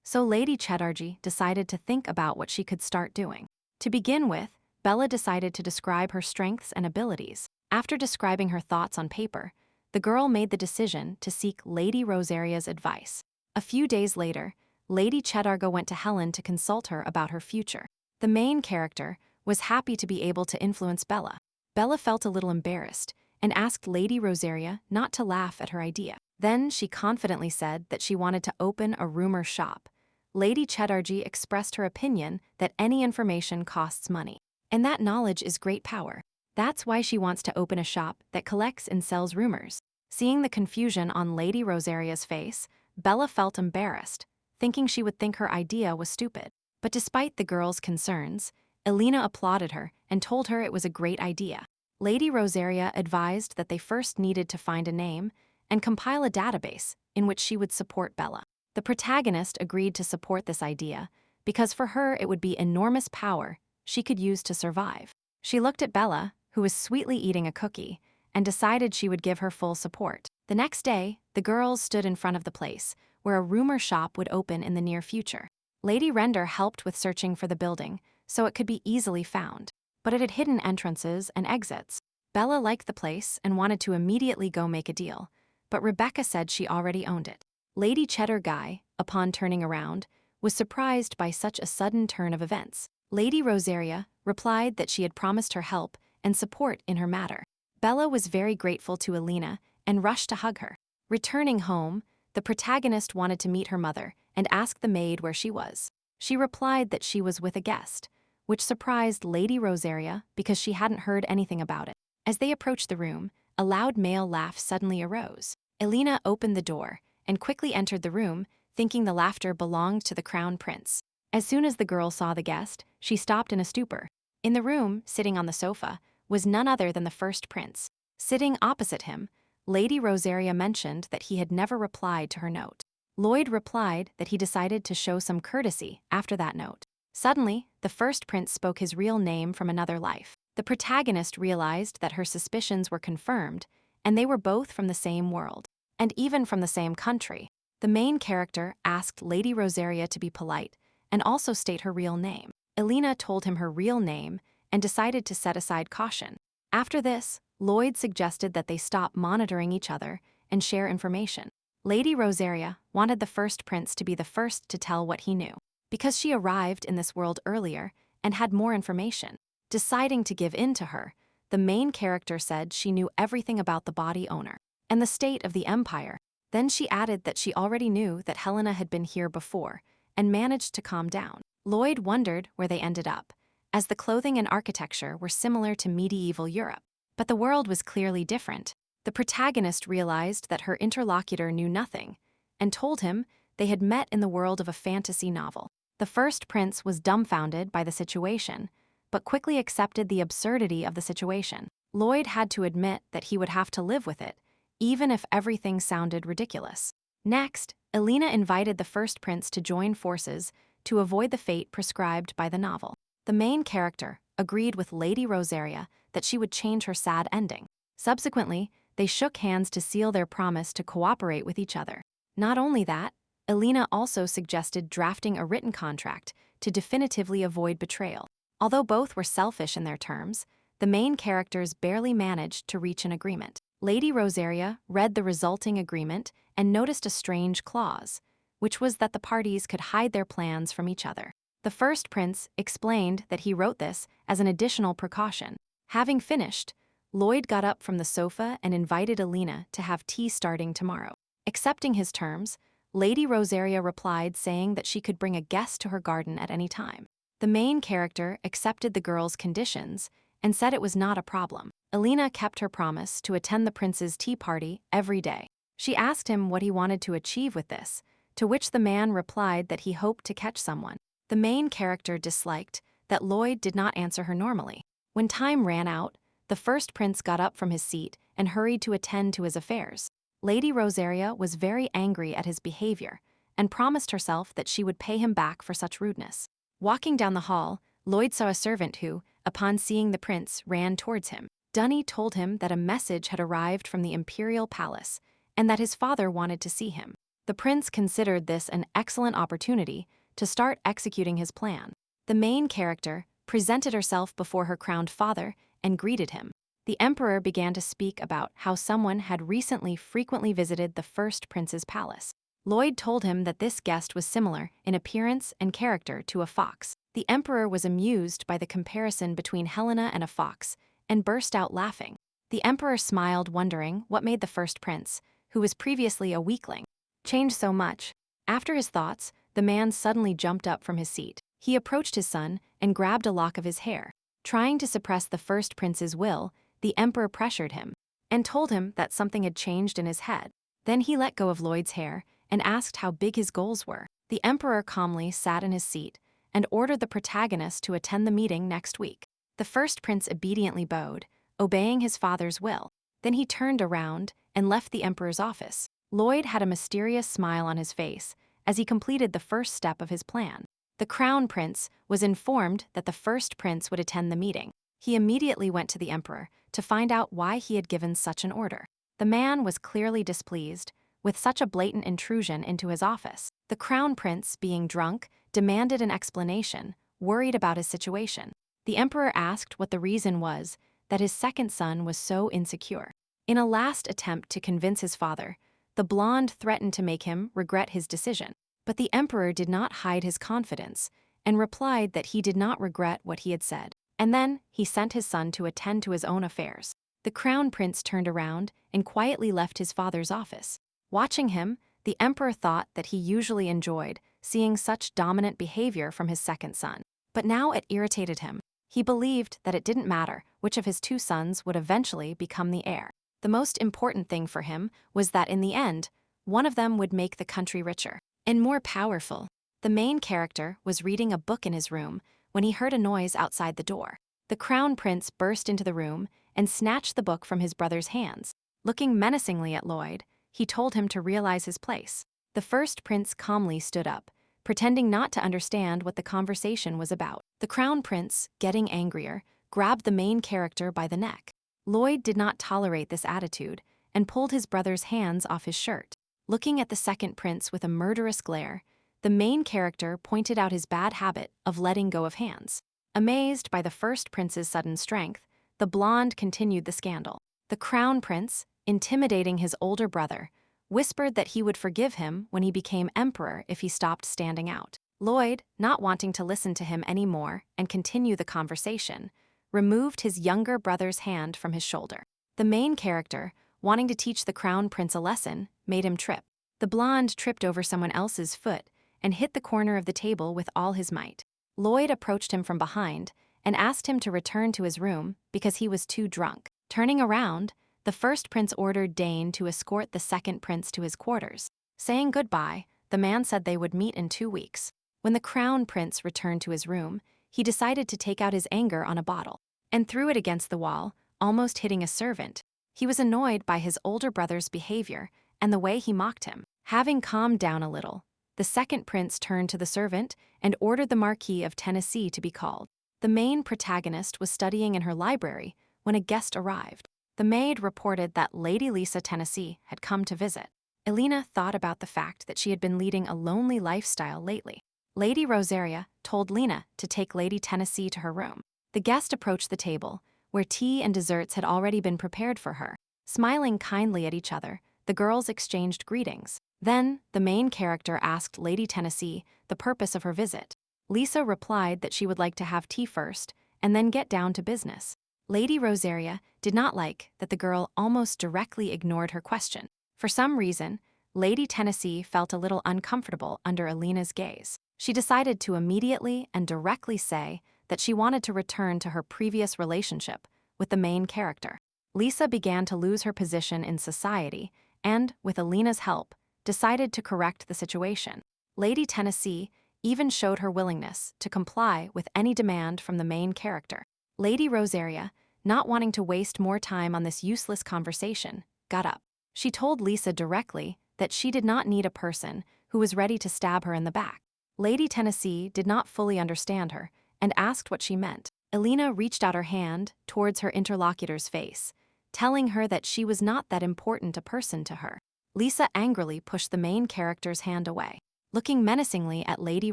[SPEAKER 1] So Lady Chatterjee decided to think about what she could start doing. To begin with, Bella decided to describe her strengths and abilities. After describing her thoughts on paper, the girl made the decision to seek Lady Rosaria's advice. A few days later, Lady Chatterjee went to Helen to consult her about her future. The main character was happy to be able to influence Bella. Bella felt a little embarrassed and asked Lady Rosaria not to laugh at her idea. Then she confidently said that she wanted to open a rumor shop. Lady Chatterjee expressed her opinion that any information costs money, and that knowledge is great power. That's why she wants to open a shop that collects and sells rumors. Seeing the confusion on Lady Rosaria's face, Bella felt embarrassed, thinking she would think her idea was stupid. But despite the girl's concerns, Alina applauded her and told her it was a great idea. Lady Rosaria advised that they first needed to find a name and compile a database in which she would support Bella. The protagonist agreed to support this idea because for her it would be enormous power she could use to survive. She looked at Bella, who was sweetly eating a cookie, and decided she would give her full support. The next day, the girls stood in front of the place where a rumor shop would open in the near future. Lady Render helped with searching for the building so it could be easily found, but it had hidden entrances and exits. Bella liked the place and wanted to immediately go make a deal, but Rebecca said she already owned it. Lady Chatterjee, upon turning around, was surprised by such a sudden turn of events. Lady Rosaria replied that she had promised her help and support in her matter. Bella was very grateful to Alina and rushed to hug her. Returning home, the protagonist wanted to meet her mother and asked the maid where she was. She replied that she was with a guest, which surprised Lady Rosaria because she hadn't heard anything about it. As they approached the room, a loud male laugh suddenly arose. Alina opened the door and quickly entered the room, thinking the laughter belonged to the crown prince. As soon as the girl saw the guest, she stopped in a stupor. In the room, sitting on the sofa, was none other than the first prince. Sitting opposite him, Lady Rosaria mentioned that he had never replied to her note. Lloyd replied that he decided to show some courtesy after that note. Suddenly, the first prince spoke his real name from another life. The protagonist realized that her suspicions were confirmed, and they were both from the same world, and even from the same country. The main character asked Lady Rosaria to be polite and also state her real name. Elena told him her real name and decided to set aside caution. After this, Lloyd suggested that they stop monitoring each other and share information. Lady Rosaria wanted the first prince to be the first to tell what he knew, because she arrived in this world earlier and had more information. Deciding to give in to her, the main character said she knew everything about the body owner and the state of the empire. Then she added that she already knew that Helena had been here before and managed to calm down. Lloyd wondered where they ended up, as the clothing and architecture were similar to medieval Europe. But the world was clearly different. The protagonist realized that her interlocutor knew nothing and told him they had met in the world of a fantasy novel. The first prince was dumbfounded by the situation, but quickly accepted the absurdity of the situation. Lloyd had to admit that he would have to live with it, even if everything sounded ridiculous. Next, Elena invited the first prince to join forces to avoid the fate prescribed by the novel. The main character agreed with Lady Rosaria that she would change her sad ending. Subsequently, they shook hands to seal their promise to cooperate with each other. Not only that, Elena also suggested drafting a written contract to definitively avoid betrayal. Although both were selfish in their terms, the main characters barely managed to reach an agreement. Lady Rosaria read the resulting agreement and noticed a strange clause, which was that the parties could hide their plans from each other. The first prince explained that he wrote this as an additional precaution. Having finished, Lloyd got up from the sofa and invited Elena to have tea starting tomorrow. Accepting his terms, Lady Rosaria replied saying that she could bring a guest to her garden at any time. The main character accepted the girl's conditions and said it was not a problem. Elena kept her promise to attend the prince's tea party every day. She asked him what he wanted to achieve with this, to which the man replied that he hoped to catch someone. The main character disliked that Lloyd did not answer her normally. When time ran out, the first prince got up from his seat and hurried to attend to his affairs. Lady Rosaria was very angry at his behavior and promised herself that she would pay him back for such rudeness. Walking down the hall, Lloyd saw a servant who, upon seeing the prince, ran towards him. Dunny told him that a message had arrived from the imperial palace and that his father wanted to see him. The prince considered this an excellent opportunity to start executing his plan. The main character presented herself before her crowned father and greeted him. The emperor began to speak about how someone had recently frequently visited the first prince's palace. Lloyd told him that this guest was similar in appearance and character to a fox. The emperor was amused by the comparison between Helena and a fox and burst out laughing. The emperor smiled, wondering what made the first prince, who was previously a weakling, change so much. After his thoughts, the man suddenly jumped up from his seat. He approached his son and grabbed a lock of his hair. Trying to suppress the first prince's will, the emperor pressured him and told him that something had changed in his head. Then he let go of Lloyd's hair and asked how big his goals were. The emperor calmly sat in his seat and ordered the protagonist to attend the meeting next week. The first prince obediently bowed, obeying his father's will. Then he turned around and left the emperor's office. Lloyd had a mysterious smile on his face as he completed the first step of his plan. The crown prince was informed that the first prince would attend the meeting. He immediately went to the emperor to find out why he had given such an order. The man was clearly displeased with such a blatant intrusion into his office. The crown prince, being drunk, demanded an explanation, worried about his situation. The emperor asked what the reason was that his second son was so insecure. In a last attempt to convince his father, the blonde threatened to make him regret his decision. But the emperor did not hide his confidence and replied that he did not regret what he had said. And then he sent his son to attend to his own affairs. The crown prince turned around and quietly left his father's office. Watching him, the emperor thought that he usually enjoyed seeing such dominant behavior from his second son. But now it irritated him. He believed that it didn't matter which of his two sons would eventually become the heir. The most important thing for him was that in the end, one of them would make the country richer and more powerful. The main character was reading a book in his room when he heard a noise outside the door. The crown prince burst into the room and snatched the book from his brother's hands. Looking menacingly at Lloyd, he told him to realize his place. The first prince calmly stood up, pretending not to understand what the conversation was about. The crown prince, getting angrier, grabbed the main character by the neck. Lloyd did not tolerate this attitude and pulled his brother's hands off his shirt. Looking at the second prince with a murderous glare, the main character pointed out his bad habit of letting go of hands. Amazed by the first prince's sudden strength, the blonde continued the scandal. The crown prince, intimidating his older brother, whispered that he would forgive him when he became emperor if he stopped standing out. Lloyd, not wanting to listen to him anymore and continue the conversation, removed his younger brother's hand from his shoulder. The main character, wanting to teach the crown prince a lesson, made him trip. The blonde tripped over someone else's foot and hit the corner of the table with all his might. Lloyd approached him from behind and asked him to return to his room because he was too drunk. Turning around, the first prince ordered Dane to escort the second prince to his quarters. Saying goodbye, the man said they would meet in 2 weeks. When the crown prince returned to his room, he decided to take out his anger on a bottle and threw it against the wall, almost hitting a servant. He was annoyed by his older brother's behavior and the way he mocked him. Having calmed down a little, the second prince turned to the servant and ordered the Marquis of Tennessee to be called. The main protagonist was studying in her library when a guest arrived. The maid reported that Lady Lisa Tennessee had come to visit. Elena thought about the fact that she had been leading a lonely lifestyle lately. Lady Rosaria told Lena to take Lady Tennessee to her room. The guest approached the table, where tea and desserts had already been prepared for her. Smiling kindly at each other, the girls exchanged greetings. Then, the main character asked Lady Tennessee the purpose of her visit. Lisa replied that she would like to have tea first and then get down to business. Lady Rosaria did not like that the girl almost directly ignored her question. For some reason, Lady Tennessee felt a little uncomfortable under Elena's gaze. She decided to immediately and directly say that she wanted to return to her previous relationship with the main character. Lisa began to lose her position in society and, with Elena's help, decided to correct the situation. Lady Tennessee even showed her willingness to comply with any demand from the main character. Lady Rosaria, not wanting to waste more time on this useless conversation, got up. She told Lisa directly that she did not need a person who was ready to stab her in the back. Lady Tennessee did not fully understand her and asked what she meant. Elena reached out her hand towards her interlocutor's face, telling her that she was not that important a person to her. Lisa angrily pushed the main character's hand away. Looking menacingly at Lady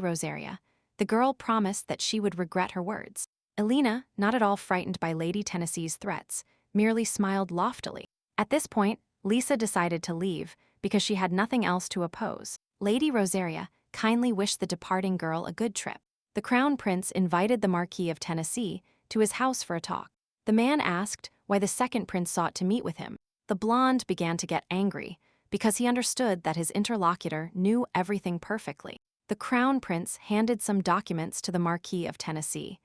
[SPEAKER 1] Rosaria, the girl promised that she would regret her words. Elena, not at all frightened by Lady Tennessee's threats, merely smiled loftily. At this point, Lisa decided to leave because she had nothing else to oppose. Lady Rosaria kindly wished the departing girl a good trip. The crown prince invited the Marquis of Tennessee to his house for a talk. The man asked why the second prince sought to meet with him. The blonde began to get angry because he understood that his interlocutor knew everything perfectly. The crown prince handed some documents to the Marquis of Tennessee,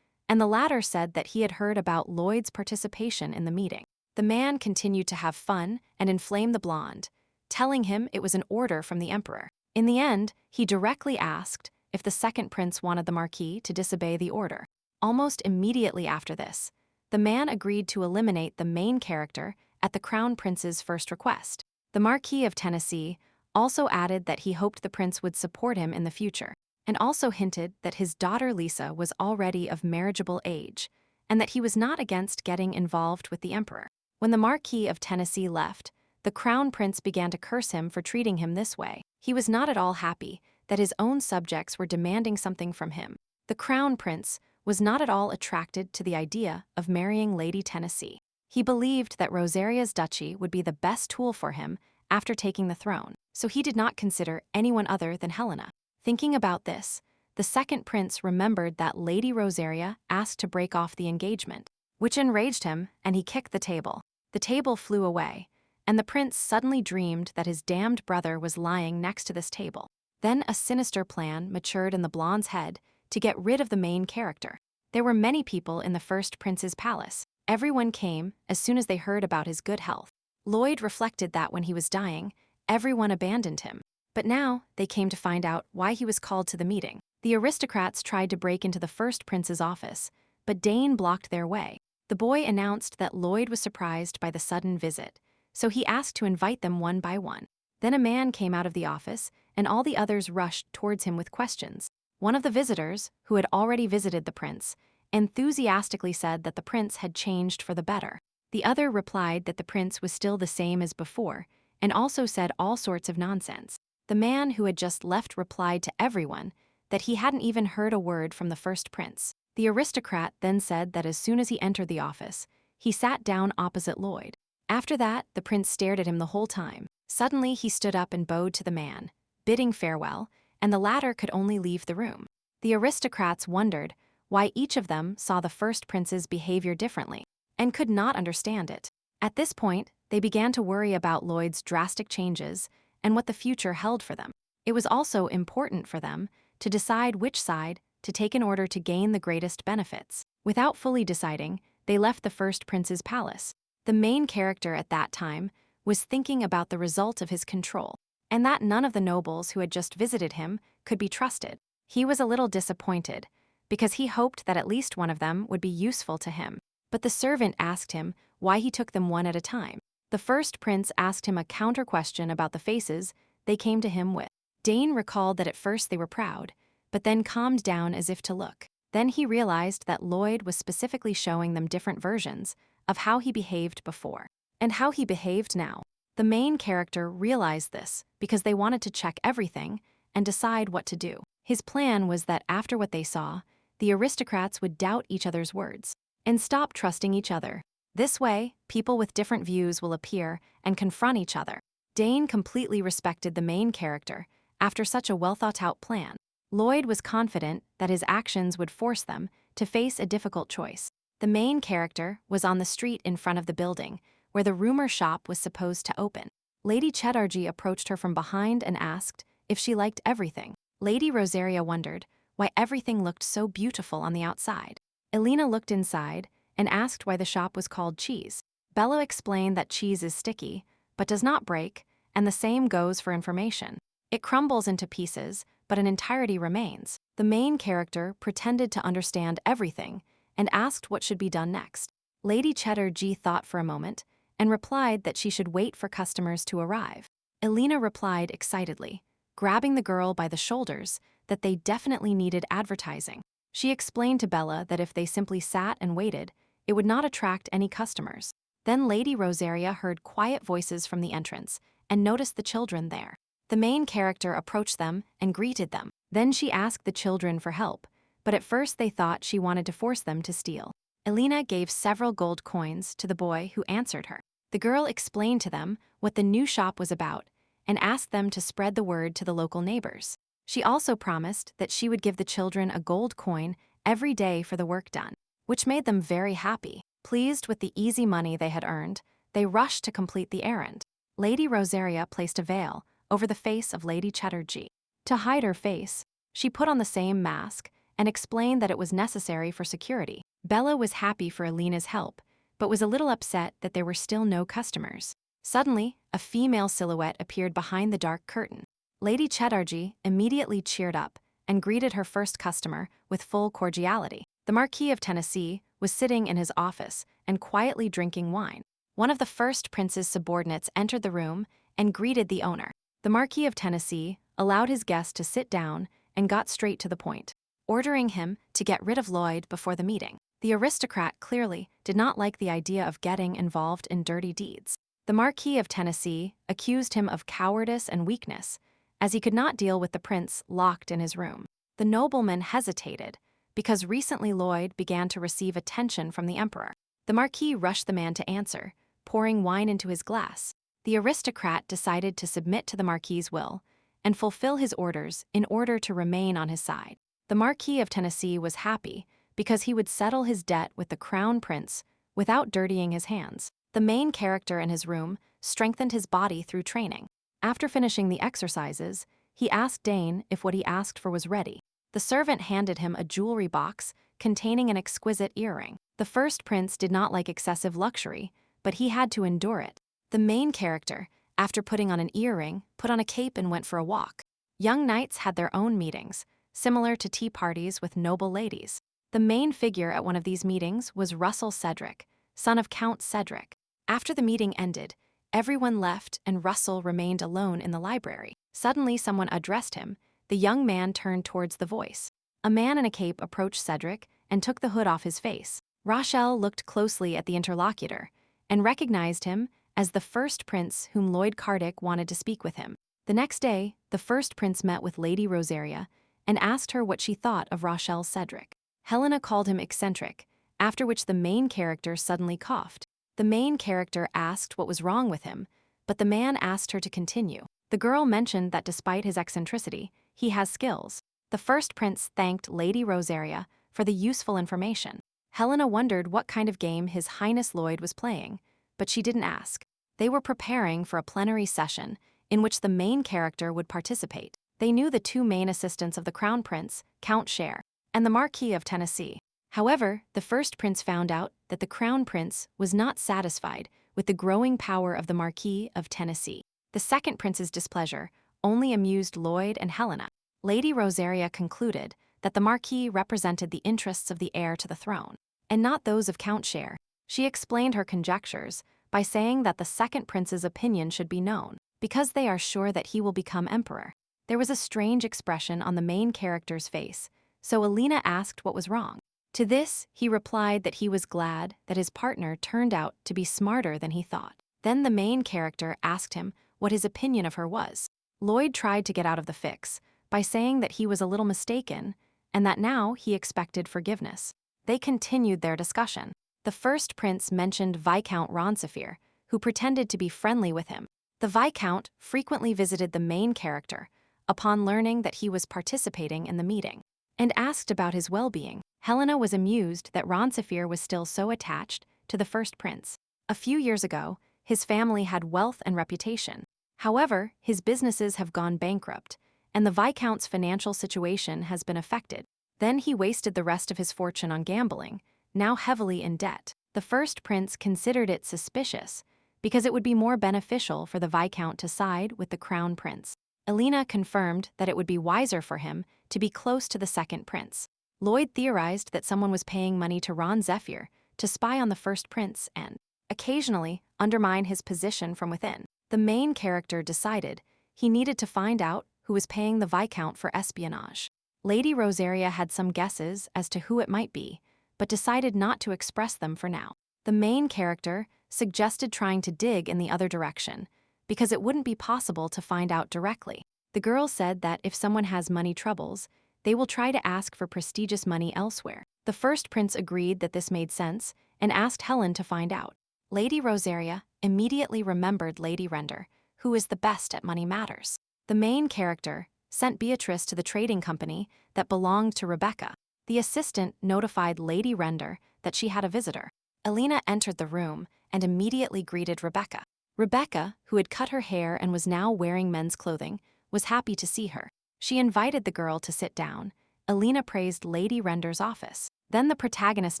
[SPEAKER 1] and the latter said that he had heard about Lloyd's participation in the meeting. The man continued to have fun and inflame the blonde, telling him it was an order from the emperor. In the end, he directly asked if the second prince wanted the Marquis to disobey the order. Almost immediately after this, the man agreed to eliminate the main character at the crown prince's first request. The Marquis of Tennessee also added that he hoped the prince would support him in the future, and also hinted that his daughter Lisa was already of marriageable age, and that he was not against getting involved with the emperor. When the Marquis of Tennessee left, the crown prince began to curse him for treating him this way. He was not at all happy that his own subjects were demanding something from him. The crown prince was not at all attracted to the idea of marrying Lady Tennessee. He believed that Rosaria's duchy would be the best tool for him after taking the throne, so he did not consider anyone other than Helena. Thinking about this, the second prince remembered that Lady Rosaria asked to break off the engagement, which enraged him, and he kicked the table. The table flew away, and the prince suddenly dreamed that his damned brother was lying next to this table. Then a sinister plan matured in the blonde's head to get rid of the main character. There were many people in the first prince's palace. Everyone came as soon as they heard about his good health. Lloyd reflected that when he was dying, everyone abandoned him. But now they came to find out why he was called to the meeting. The aristocrats tried to break into the first prince's office, but Dane blocked their way. The boy announced that Lloyd was surprised by the sudden visit, so he asked to invite them one by one. Then a man came out of the office, and all the others rushed towards him with questions. One of the visitors, who had already visited the prince, enthusiastically said that the prince had changed for the better. The other replied that the prince was still the same as before, and also said all sorts of nonsense. The man who had just left replied to everyone that he hadn't even heard a word from the first prince. The aristocrat then said that as soon as he entered the office, he sat down opposite Lloyd. After that, the prince stared at him the whole time. Suddenly, he stood up and bowed to the man, bidding farewell, and the latter could only leave the room. The aristocrats wondered why each of them saw the first prince's behavior differently, and could not understand it. At this point, they began to worry about Lloyd's drastic changes and what the future held for them. It was also important for them to decide which side to take in order to gain the greatest benefits. Without fully deciding, they left the first prince's palace. The main character at that time was thinking about the result of his control, and that none of the nobles who had just visited him could be trusted. He was a little disappointed, because he hoped that at least one of them would be useful to him. But the servant asked him why he took them one at a time. The first prince asked him a counter-question about the faces they came to him with. Dane recalled that at first they were proud, but then calmed down as if to look. Then he realized that Lloyd was specifically showing them different versions of how he behaved before and how he behaved now. The main character realized this because they wanted to check everything and decide what to do. His plan was that after what they saw, the aristocrats would doubt each other's words and stop trusting each other. This way, people with different views will appear and confront each other. Dane completely respected the main character after such a well-thought-out plan. Lloyd was confident that his actions would force them to face a difficult choice. The main character was on the street in front of the building, where the rumor shop was supposed to open. Lady Chatterjee approached her from behind and asked if she liked everything. Lady Rosaria wondered why everything looked so beautiful on the outside. Elena looked inside and asked why the shop was called Cheese. Bella explained that cheese is sticky, but does not break, and the same goes for information. It crumbles into pieces, but an entirety remains. The main character pretended to understand everything and asked what should be done next. Lady Chatterjee thought for a moment and replied that she should wait for customers to arrive. Elena replied excitedly, grabbing the girl by the shoulders, that they definitely needed advertising. She explained to Bella that if they simply sat and waited, it would not attract any customers. Then Lady Rosaria heard quiet voices from the entrance and noticed the children there. The main character approached them and greeted them. Then she asked the children for help, but at first they thought she wanted to force them to steal. Elena gave several gold coins to the boy who answered her. The girl explained to them what the new shop was about and asked them to spread the word to the local neighbors. She also promised that she would give the children a gold coin every day for the work done, which made them very happy. Pleased with the easy money they had earned, they rushed to complete the errand. Lady Rosaria placed a veil over the face of Lady Chatterjee. To hide her face, she put on the same mask and explained that it was necessary for security. Bella was happy for Elena's help, but was a little upset that there were still no customers. Suddenly, a female silhouette appeared behind the dark curtain. Lady Chatterjee immediately cheered up and greeted her first customer with full cordiality. The Marquis of Tennessee was sitting in his office and quietly drinking wine. One of the first prince's subordinates entered the room and greeted the owner. The Marquis of Tennessee allowed his guest to sit down and got straight to the point, ordering him to get rid of Lloyd before the meeting. The aristocrat clearly did not like the idea of getting involved in dirty deeds. The Marquis of Tennessee accused him of cowardice and weakness, as he could not deal with the prince locked in his room. The nobleman hesitated, because recently Lloyd began to receive attention from the emperor. The Marquis rushed the man to answer, pouring wine into his glass. The aristocrat decided to submit to the Marquis's will and fulfill his orders in order to remain on his side. The Marquis of Tennessee was happy because he would settle his debt with the crown prince without dirtying his hands. The main character in his room strengthened his body through training. After finishing the exercises, he asked Dane if what he asked for was ready. The servant handed him a jewelry box containing an exquisite earring. The first prince did not like excessive luxury, but he had to endure it. The main character, after putting on an earring, put on a cape and went for a walk. Young knights had their own meetings, similar to tea parties with noble ladies. The main figure at one of these meetings was Russell Cedric, son of Count Cedric. After the meeting ended, everyone left and Russell remained alone in the library. Suddenly, someone addressed him. The young man turned towards the voice. A man in a cape approached Cedric and took the hood off his face. Rochelle looked closely at the interlocutor and recognized him as the first prince whom Lloyd Cardick wanted to speak with him. The next day, the first prince met with Lady Rosaria and asked her what she thought of Rochelle Cedric. Helena called him eccentric, after which the main character suddenly coughed. The main character asked what was wrong with him, but the man asked her to continue. The girl mentioned that despite his eccentricity, he has skills. The first prince thanked Lady Rosaria for the useful information. Helena wondered what kind of game His Highness Lloyd was playing, but she didn't ask. They were preparing for a plenary session in which the main character would participate. They knew the two main assistants of the Crown Prince, Count Share, and the Marquis of Tennessee. However, the first prince found out that the Crown Prince was not satisfied with the growing power of the Marquis of Tennessee. The second prince's displeasure only amused Lloyd and Helena. Lady Rosaria concluded that the Marquis represented the interests of the heir to the throne, and not those of Count Share. She explained her conjectures by saying that the second prince's opinion should be known, because they are sure that he will become emperor. There was a strange expression on the main character's face, so Alina asked what was wrong. To this, he replied that he was glad that his partner turned out to be smarter than he thought. Then the main character asked him what his opinion of her was. Lloyd tried to get out of the fix by saying that he was a little mistaken and that now he expected forgiveness. They continued their discussion. The first prince mentioned Viscount Roncesvalles, who pretended to be friendly with him. The Viscount frequently visited the main character upon learning that he was participating in the meeting, and asked about his well-being. Helena was amused that Roncesvalles was still so attached to the first prince. A few years ago, his family had wealth and reputation. However, his businesses have gone bankrupt, and the Viscount's financial situation has been affected. Then he wasted the rest of his fortune on gambling, now heavily in debt. The first prince considered it suspicious because it would be more beneficial for the Viscount to side with the Crown Prince. Alina confirmed that it would be wiser for him to be close to the second prince. Lloyd theorized that someone was paying money to Roncesvalles to spy on the first prince and, occasionally, undermine his position from within. The main character decided he needed to find out who was paying the Viscount for espionage. Lady Rosaria had some guesses as to who it might be, but decided not to express them for now. The main character suggested trying to dig in the other direction, because it wouldn't be possible to find out directly. The girl said that if someone has money troubles, they will try to ask for prestigious money elsewhere. The first prince agreed that this made sense and asked Helen to find out. Lady Rosaria immediately remembered Lady Render, who is the best at money matters. The main character sent Beatrice to the trading company that belonged to Rebecca. The assistant notified Lady Render that she had a visitor. Alina entered the room and immediately greeted Rebecca. Rebecca, who had cut her hair and was now wearing men's clothing, was happy to see her. She invited the girl to sit down. Alina praised Lady Render's office. Then the protagonist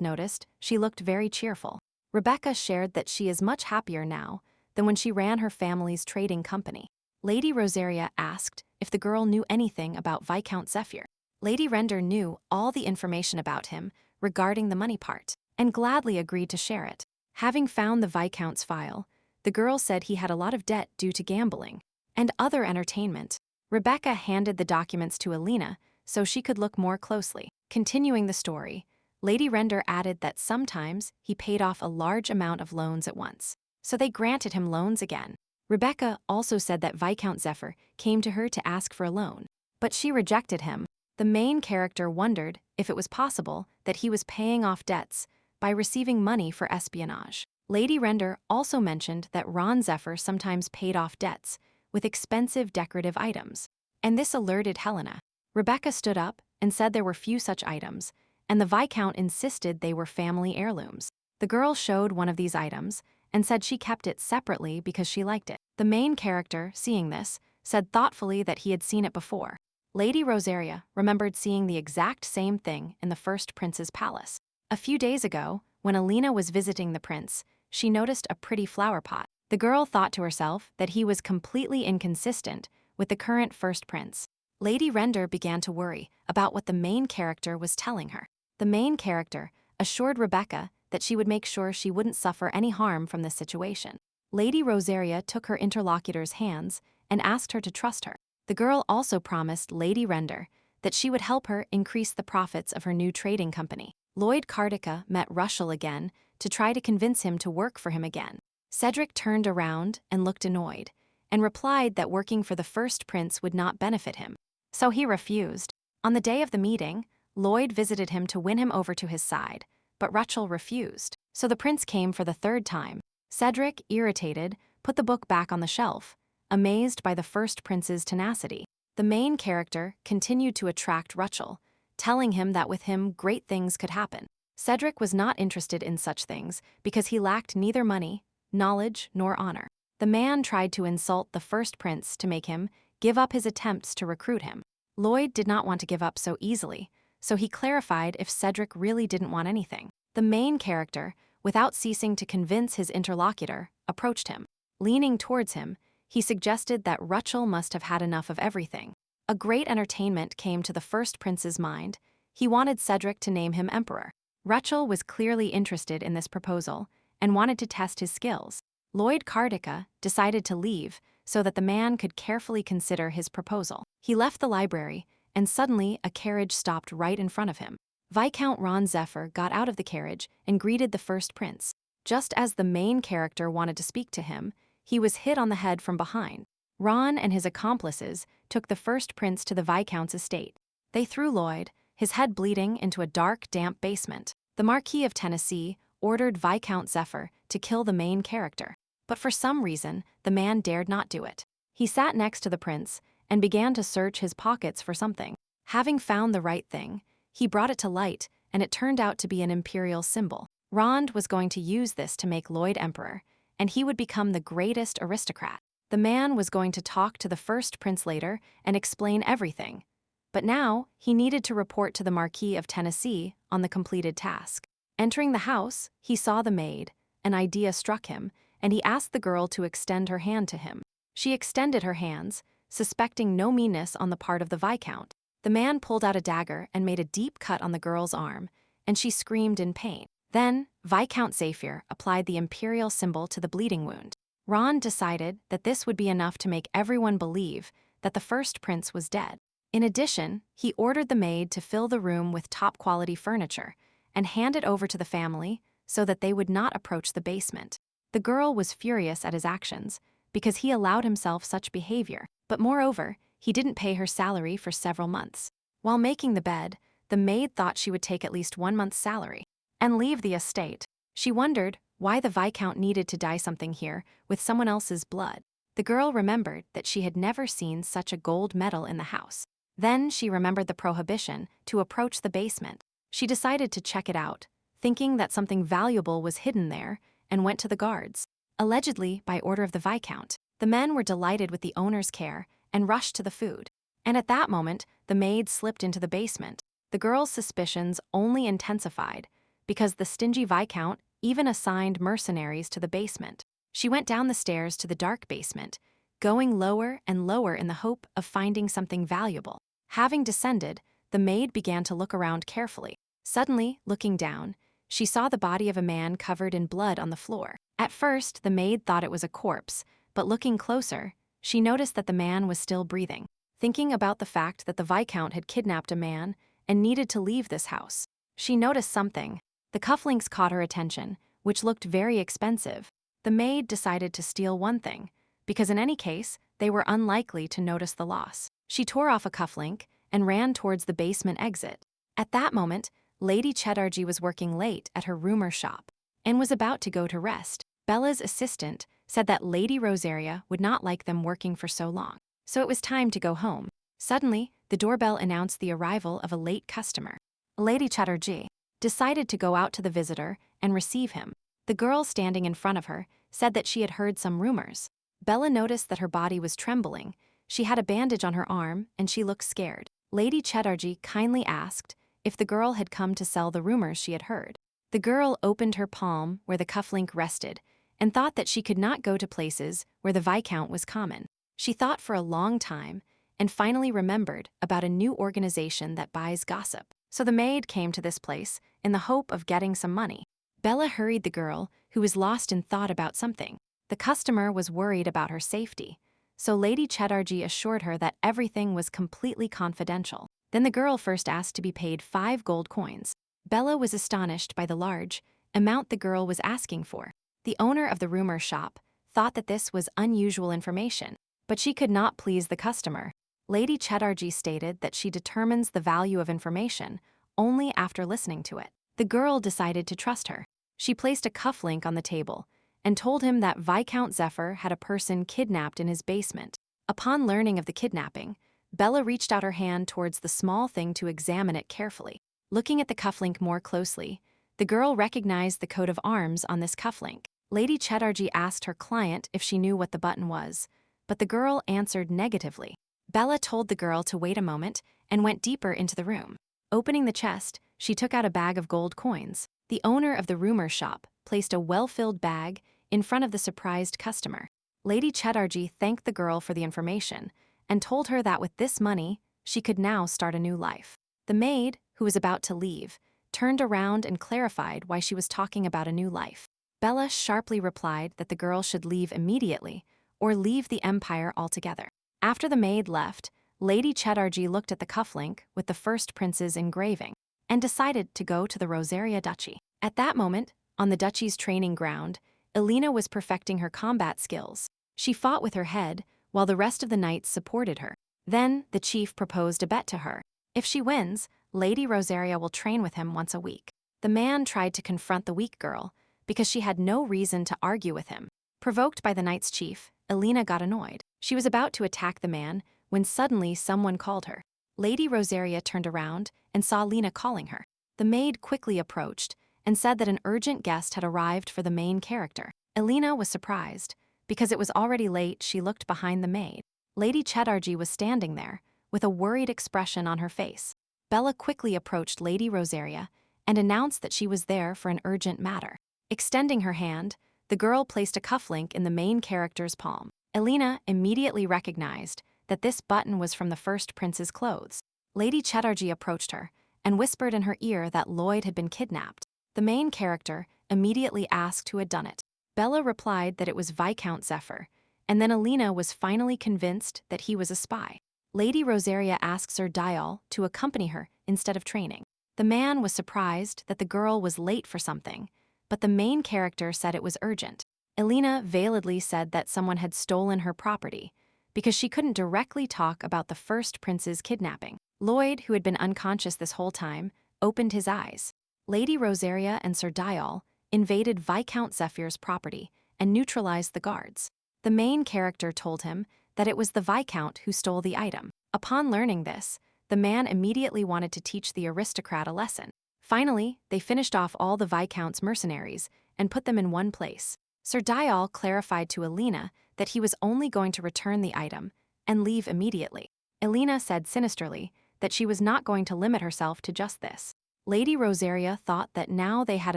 [SPEAKER 1] noticed she looked very cheerful. Rebecca shared that she is much happier now than when she ran her family's trading company. Lady Rosaria asked if the girl knew anything about Viscount Zephyr. Lady Render knew all the information about him regarding the money part, and gladly agreed to share it. Having found the Viscount's file, the girl said he had a lot of debt due to gambling and other entertainment. Rebecca handed the documents to Alina so she could look more closely. Continuing the story, Lady Render added that sometimes he paid off a large amount of loans at once, so they granted him loans again. Rebecca also said that Viscount Zephyr came to her to ask for a loan, but she rejected him. The main character wondered if it was possible that he was paying off debts by receiving money for espionage. Lady Render also mentioned that Ron Zephyr sometimes paid off debts with expensive decorative items, and this alerted Helena. Rebecca stood up and said there were few such items, and the Viscount insisted they were family heirlooms. The girl showed one of these items and said she kept it separately because she liked it. The main character, seeing this, said thoughtfully that he had seen it before. Lady Rosaria remembered seeing the exact same thing in the first prince's palace. A few days ago, when Alina was visiting the prince, she noticed a pretty flower pot. The girl thought to herself that he was completely inconsistent with the current first prince. Lady Render began to worry about what the main character was telling her. The main character assured Rebecca that she would make sure she wouldn't suffer any harm from this situation. Lady Rosaria took her interlocutor's hands and asked her to trust her. The girl also promised Lady Render that she would help her increase the profits of her new trading company. Lloyd Cardica met Russell again to try to convince him to work for him again. Cedric turned around and looked annoyed, and replied that working for the first prince would not benefit him. So he refused. On the day of the meeting, Lloyd visited him to win him over to his side, but Russell refused. So the prince came for the third time. Cedric, irritated, put the book back on the shelf, amazed by the first prince's tenacity. The main character continued to attract Russell, telling him that with him great things could happen. Cedric was not interested in such things because he lacked neither money, knowledge, nor honor. The man tried to insult the first prince to make him give up his attempts to recruit him. Lloyd did not want to give up so easily, so he clarified if Cedric really didn't want anything. The main character, without ceasing to convince his interlocutor, approached him. Leaning towards him, he suggested that Russell must have had enough of everything. A great entertainment came to the first prince's mind. He wanted Cedric to name him emperor. Russell was clearly interested in this proposal and wanted to test his skills. Lloyd Cardica decided to leave so that the man could carefully consider his proposal. He left the library, and suddenly a carriage stopped right in front of him. Viscount Ron Zephyr got out of the carriage and greeted the first prince. Just as the main character wanted to speak to him, he was hit on the head from behind. Ron and his accomplices took the first prince to the Viscount's estate. They threw Lloyd, his head bleeding, into a dark, damp basement. The Marquis of Tennessee ordered Viscount Zephyr to kill the main character, but for some reason, the man dared not do it. He sat next to the prince and began to search his pockets for something. Having found the right thing, he brought it to light, and it turned out to be an imperial symbol. Rond was going to use this to make Lloyd emperor, and he would become the greatest aristocrat. The man was going to talk to the first prince later and explain everything. But now, he needed to report to the Marquis of Tennessee on the completed task. Entering the house, he saw the maid. An idea struck him, and he asked the girl to extend her hand to him. She extended her hands, suspecting no meanness on the part of the Viscount. The man pulled out a dagger and made a deep cut on the girl's arm, and she screamed in pain. Then, Viscount Zephyr applied the imperial symbol to the bleeding wound. Ron decided that this would be enough to make everyone believe that the first prince was dead. In addition, he ordered the maid to fill the room with top-quality furniture and hand it over to the family so that they would not approach the basement. The girl was furious at his actions because he allowed himself such behavior, but moreover, he didn't pay her salary for several months. While making the bed, the maid thought she would take at least 1 month's salary and leave the estate. She wondered why the Viscount needed to dye something here with someone else's blood. The girl remembered that she had never seen such a gold medal in the house. Then she remembered the prohibition to approach the basement. She decided to check it out, thinking that something valuable was hidden there, and went to the guards. Allegedly, by order of the Viscount, the men were delighted with the owner's care and rushed to the food. And at that moment, the maid slipped into the basement. The girl's suspicions only intensified because the stingy Viscount even assigned mercenaries to the basement. She went down the stairs to the dark basement, going lower and lower in the hope of finding something valuable. Having descended, the maid began to look around carefully. Suddenly, looking down, she saw the body of a man covered in blood on the floor. At first, the maid thought it was a corpse, but looking closer, she noticed that the man was still breathing. Thinking about the fact that the Viscount had kidnapped a man and needed to leave this house, she noticed something. The cufflinks caught her attention, which looked very expensive. The maid decided to steal one thing, because in any case, they were unlikely to notice the loss. She tore off a cufflink and ran towards the basement exit. At that moment, Lady Cheddarji was working late at her rumor shop and was about to go to rest. Bella's assistant said that Lady Rosaria would not like them working for so long, so it was time to go home. Suddenly, the doorbell announced the arrival of a late customer. Lady Chatterjee decided to go out to the visitor and receive him. The girl standing in front of her said that she had heard some rumors. Bella noticed that her body was trembling. She had a bandage on her arm, and she looked scared. Lady Chatterjee kindly asked if the girl had come to sell the rumors she had heard. The girl opened her palm where the cufflink rested and thought that she could not go to places where the Viscount was common. She thought for a long time and finally remembered about a new organization that buys gossip. so the maid came to this place in the hope of getting some money. Bella hurried the girl, who was lost in thought about something. The customer was worried about her safety, so Lady Chatterjee assured her that everything was completely confidential. Then the girl first asked to be paid 5 gold coins. Bella was astonished by the large amount the girl was asking for. The owner of the rumor shop thought that this was unusual information, but she could not please the customer. Lady Chatterjee stated that she determines the value of information only after listening to it. The girl decided to trust her. She placed a cufflink on the table and told him that Viscount Zephyr had a person kidnapped in his basement. Upon learning of the kidnapping, Bella reached out her hand towards the small thing to examine it carefully. Looking at the cufflink more closely, the girl recognized the coat of arms on this cufflink. Lady Chatterjee asked her client if she knew what the button was, but the girl answered negatively. Bella told the girl to wait a moment and went deeper into the room. Opening the chest, she took out a bag of gold coins. The owner of the rumor shop placed a well-filled bag in front of the surprised customer. Lady Chatterjee thanked the girl for the information and told her that with this money, she could now start a new life. The maid, who was about to leave, turned around and clarified why she was talking about a new life. Bella sharply replied that the girl should leave immediately or leave the empire altogether. After the maid left, Lady Chatterjee looked at the cufflink with the first prince's engraving and decided to go to the Rosaria Duchy. At that moment, on the duchy's training ground, Elena was perfecting her combat skills. She fought with her head, while the rest of the knights supported her. Then, the chief proposed a bet to her. If she wins, Lady Rosaria will train with him once a week. The man tried to confront the weak girl, because she had no reason to argue with him. Provoked by the knight's chief, Elena got annoyed. She was about to attack the man when suddenly someone called her. Lady Rosaria turned around and saw Lena calling her. The maid quickly approached and said that an urgent guest had arrived for the main character. Elena was surprised. Because it was already late, she looked behind the maid. Lady Chatterjee was standing there, with a worried expression on her face. Bella quickly approached Lady Rosaria and announced that she was there for an urgent matter. Extending her hand, the girl placed a cufflink in the main character's palm. Elena immediately recognized that this button was from the first prince's clothes. Lady Chatterjee approached her and whispered in her ear that Lloyd had been kidnapped. The main character immediately asked who had done it. Bella replied that it was Viscount Zephyr, and then Elena was finally convinced that he was a spy. Lady Rosaria asked Sir Dial to accompany her instead of training. The man was surprised that the girl was late for something, but the main character said it was urgent. Elena veiledly said that someone had stolen her property, because she couldn't directly talk about the first prince's kidnapping. Lloyd, who had been unconscious this whole time, opened his eyes. Lady Rosaria and Sir Dial invaded Viscount Zephyr's property and neutralized the guards. The main character told him that it was the Viscount who stole the item. Upon learning this, the man immediately wanted to teach the aristocrat a lesson. Finally, they finished off all the Viscount's mercenaries and put them in one place. Sir Dial clarified to Elena that he was only going to return the item and leave immediately. Elena said sinisterly that she was not going to limit herself to just this. Lady Rosaria thought that now they had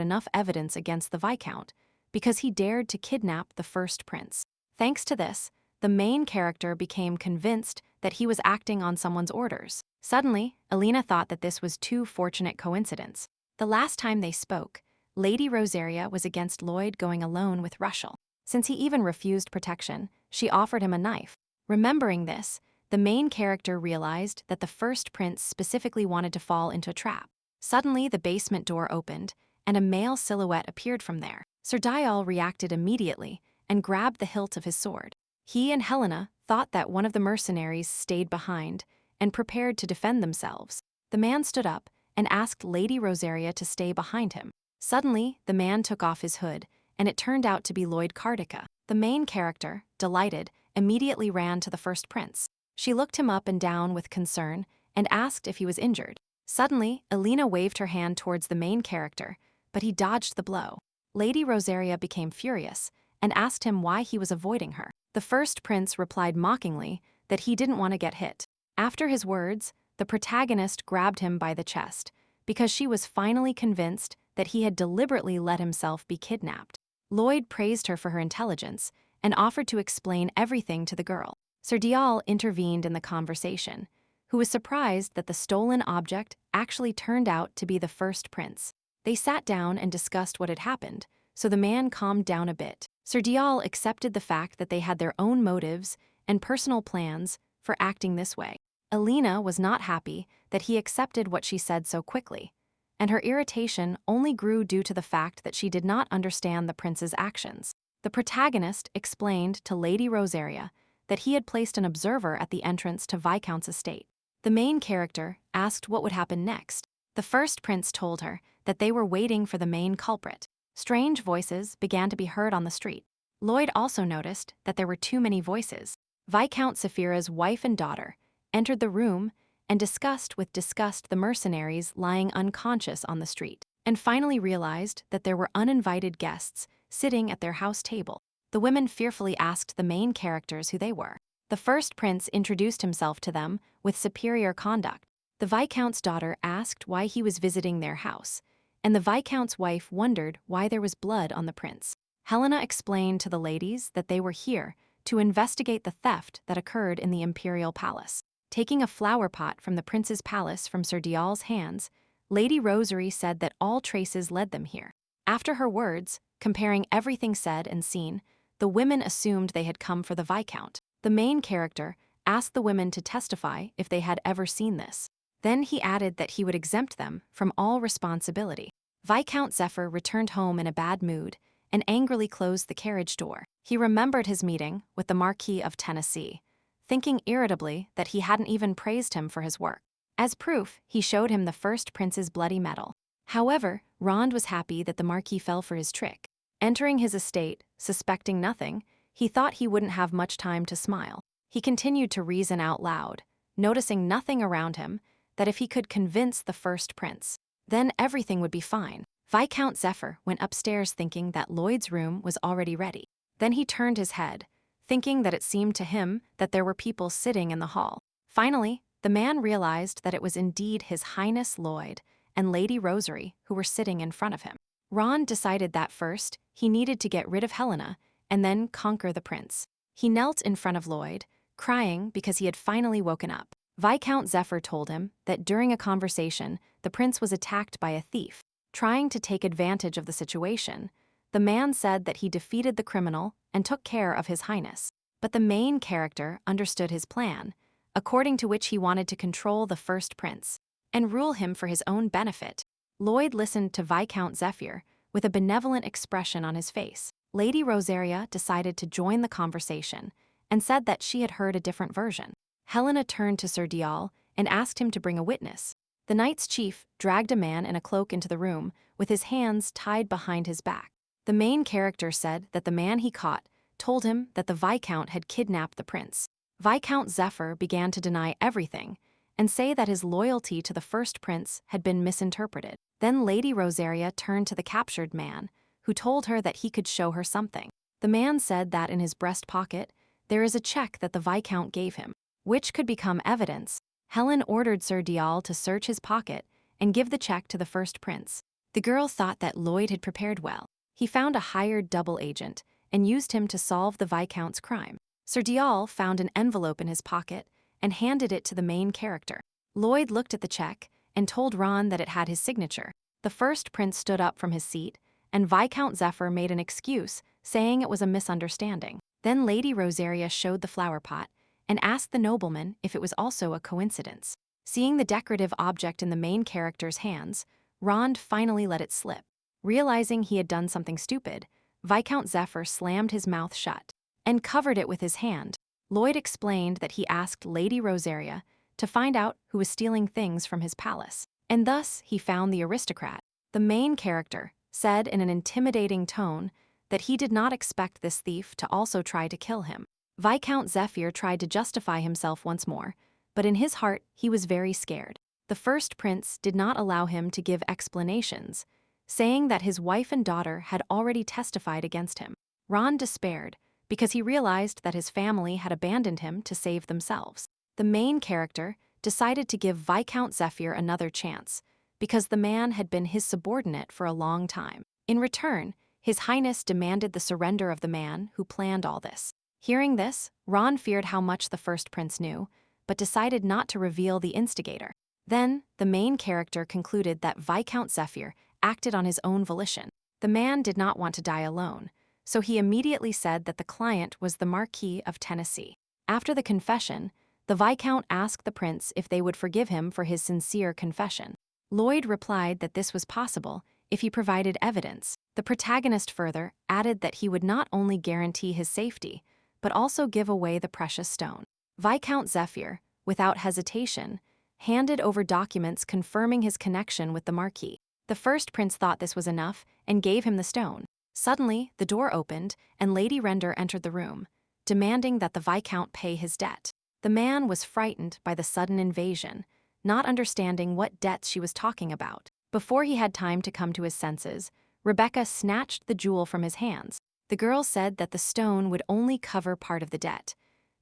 [SPEAKER 1] enough evidence against the Viscount because he dared to kidnap the first prince. Thanks to this, the main character became convinced that he was acting on someone's orders. Suddenly, Elena thought that this was too fortunate coincidence. The last time they spoke, Lady Rosaria was against Lloyd going alone with Russell. Since he even refused protection, she offered him a knife. Remembering this, the main character realized that the first prince specifically wanted to fall into a trap. Suddenly, the basement door opened, and a male silhouette appeared from there. Sir Dial reacted immediately and grabbed the hilt of his sword. He and Helena thought that one of the mercenaries stayed behind and prepared to defend themselves. The man stood up and asked Lady Rosaria to stay behind him. Suddenly, the man took off his hood, and it turned out to be Lloyd Cardica. The main character, delighted, immediately ran to the first prince. She looked him up and down with concern and asked if he was injured. Suddenly, Elena waved her hand towards the main character, but he dodged the blow. Lady Rosaria became furious and asked him why he was avoiding her. The first prince replied mockingly that he didn't want to get hit. After his words, the protagonist grabbed him by the chest because she was finally convinced that he had deliberately let himself be kidnapped. Lloyd praised her for her intelligence and offered to explain everything to the girl. Sir Dial intervened in the conversation, who was surprised that the stolen object actually turned out to be the first prince. They sat down and discussed what had happened, so the man calmed down a bit. Sir Dial accepted the fact that they had their own motives and personal plans for acting this way. Alina was not happy that he accepted what she said so quickly, and her irritation only grew due to the fact that she did not understand the prince's actions. The protagonist explained to Lady Rosaria that he had placed an observer at the entrance to Viscount's estate. The main character asked what would happen next. The first prince told her that they were waiting for the main culprit. Strange voices began to be heard on the street. Lloyd also noticed that there were too many voices. Viscount Saphira's wife and daughter entered the room and discussed with disgust the mercenaries lying unconscious on the street, and finally realized that there were uninvited guests sitting at their house table. The women fearfully asked the main characters who they were. The first prince introduced himself to them with superior conduct. The Viscount's daughter asked why he was visiting their house, and the Viscount's wife wondered why there was blood on the prince. Helena explained to the ladies that they were here to investigate the theft that occurred in the imperial palace. Taking a flower pot from the prince's palace from Sir Dial's hands, Lady Rosary said that all traces led them here. After her words, comparing everything said and seen, the women assumed they had come for the Viscount. The main character asked the women to testify if they had ever seen this. Then he added that he would exempt them from all responsibility. Viscount Zephyr returned home in a bad mood and angrily closed the carriage door. He remembered his meeting with the Marquis of Tennessee, thinking irritably that he hadn't even praised him for his work. As proof, he showed him the first prince's bloody medal. However, Rond was happy that the Marquis fell for his trick. Entering his estate, suspecting nothing, he thought he wouldn't have much time to smile. He continued to reason out loud, noticing nothing around him, that if he could convince the first prince, then everything would be fine. Viscount Zephyr went upstairs thinking that Lloyd's room was already ready. Then he turned his head, thinking that it seemed to him that there were people sitting in the hall. Finally, the man realized that it was indeed His Highness Lloyd and Lady Rosary who were sitting in front of him. Ron decided that first, he needed to get rid of Helena and then conquer the prince. He knelt in front of Lloyd, crying because he had finally woken up. Viscount Zephyr told him that during a conversation, the prince was attacked by a thief. Trying to take advantage of the situation, the man said that he defeated the criminal and took care of His Highness. But the main character understood his plan, according to which he wanted to control the first prince and rule him for his own benefit. Lloyd listened to Viscount Zephyr with a benevolent expression on his face. Lady Rosaria decided to join the conversation and said that she had heard a different version. Helena turned to Sir Dial and asked him to bring a witness. The Knights Chief dragged a man in a cloak into the room with his hands tied behind his back. The main character said that the man he caught told him that the Viscount had kidnapped the prince. Viscount Zephyr began to deny everything and say that his loyalty to the first prince had been misinterpreted. Then Lady Rosaria turned to the captured man, who told her that he could show her something. The man said that in his breast pocket there is a check that the Viscount gave him, which could become evidence. Helen ordered Sir Dial to search his pocket and give the check to the first prince. The girl thought that Lloyd had prepared well. He found a hired double agent and used him to solve the Viscount's crime. Sir Dial found an envelope in his pocket and handed it to the main character. Lloyd looked at the check and told Ron that it had his signature. The first prince stood up from his seat, and Viscount Zephyr made an excuse, saying it was a misunderstanding. Then Lady Rosaria showed the flower pot and asked the nobleman if it was also a coincidence. Seeing the decorative object in the main character's hands, Rond finally let it slip. Realizing he had done something stupid, Viscount Zephyr slammed his mouth shut and covered it with his hand. Lloyd explained that he asked Lady Rosaria to find out who was stealing things from his palace, and thus he found the aristocrat. The main character said in an intimidating tone that he did not expect this thief to also try to kill him. Viscount Zephyr tried to justify himself once more, but in his heart he was very scared. The first prince did not allow him to give explanations, saying that his wife and daughter had already testified against him. Ron despaired because he realized that his family had abandoned him to save themselves. The main character decided to give Viscount Zephyr another chance because the man had been his subordinate for a long time. In return, His Highness demanded the surrender of the man who planned all this. Hearing this, Ron feared how much the first prince knew, but decided not to reveal the instigator. Then, the main character concluded that Viscount Zephyr acted on his own volition. The man did not want to die alone, so he immediately said that the client was the Marquis of Tennessee. After the confession, the Viscount asked the prince if they would forgive him for his sincere confession. Lloyd replied that this was possible if he provided evidence. The protagonist further added that he would not only guarantee his safety, but also give away the precious stone. Viscount Zephyr, without hesitation, handed over documents confirming his connection with the Marquis. The first prince thought this was enough and gave him the stone. Suddenly, the door opened and Lady Render entered the room, demanding that the Viscount pay his debt. The man was frightened by the sudden invasion, not understanding what debts she was talking about. Before he had time to come to his senses, Rebecca snatched the jewel from his hands. The girl said that the stone would only cover part of the debt,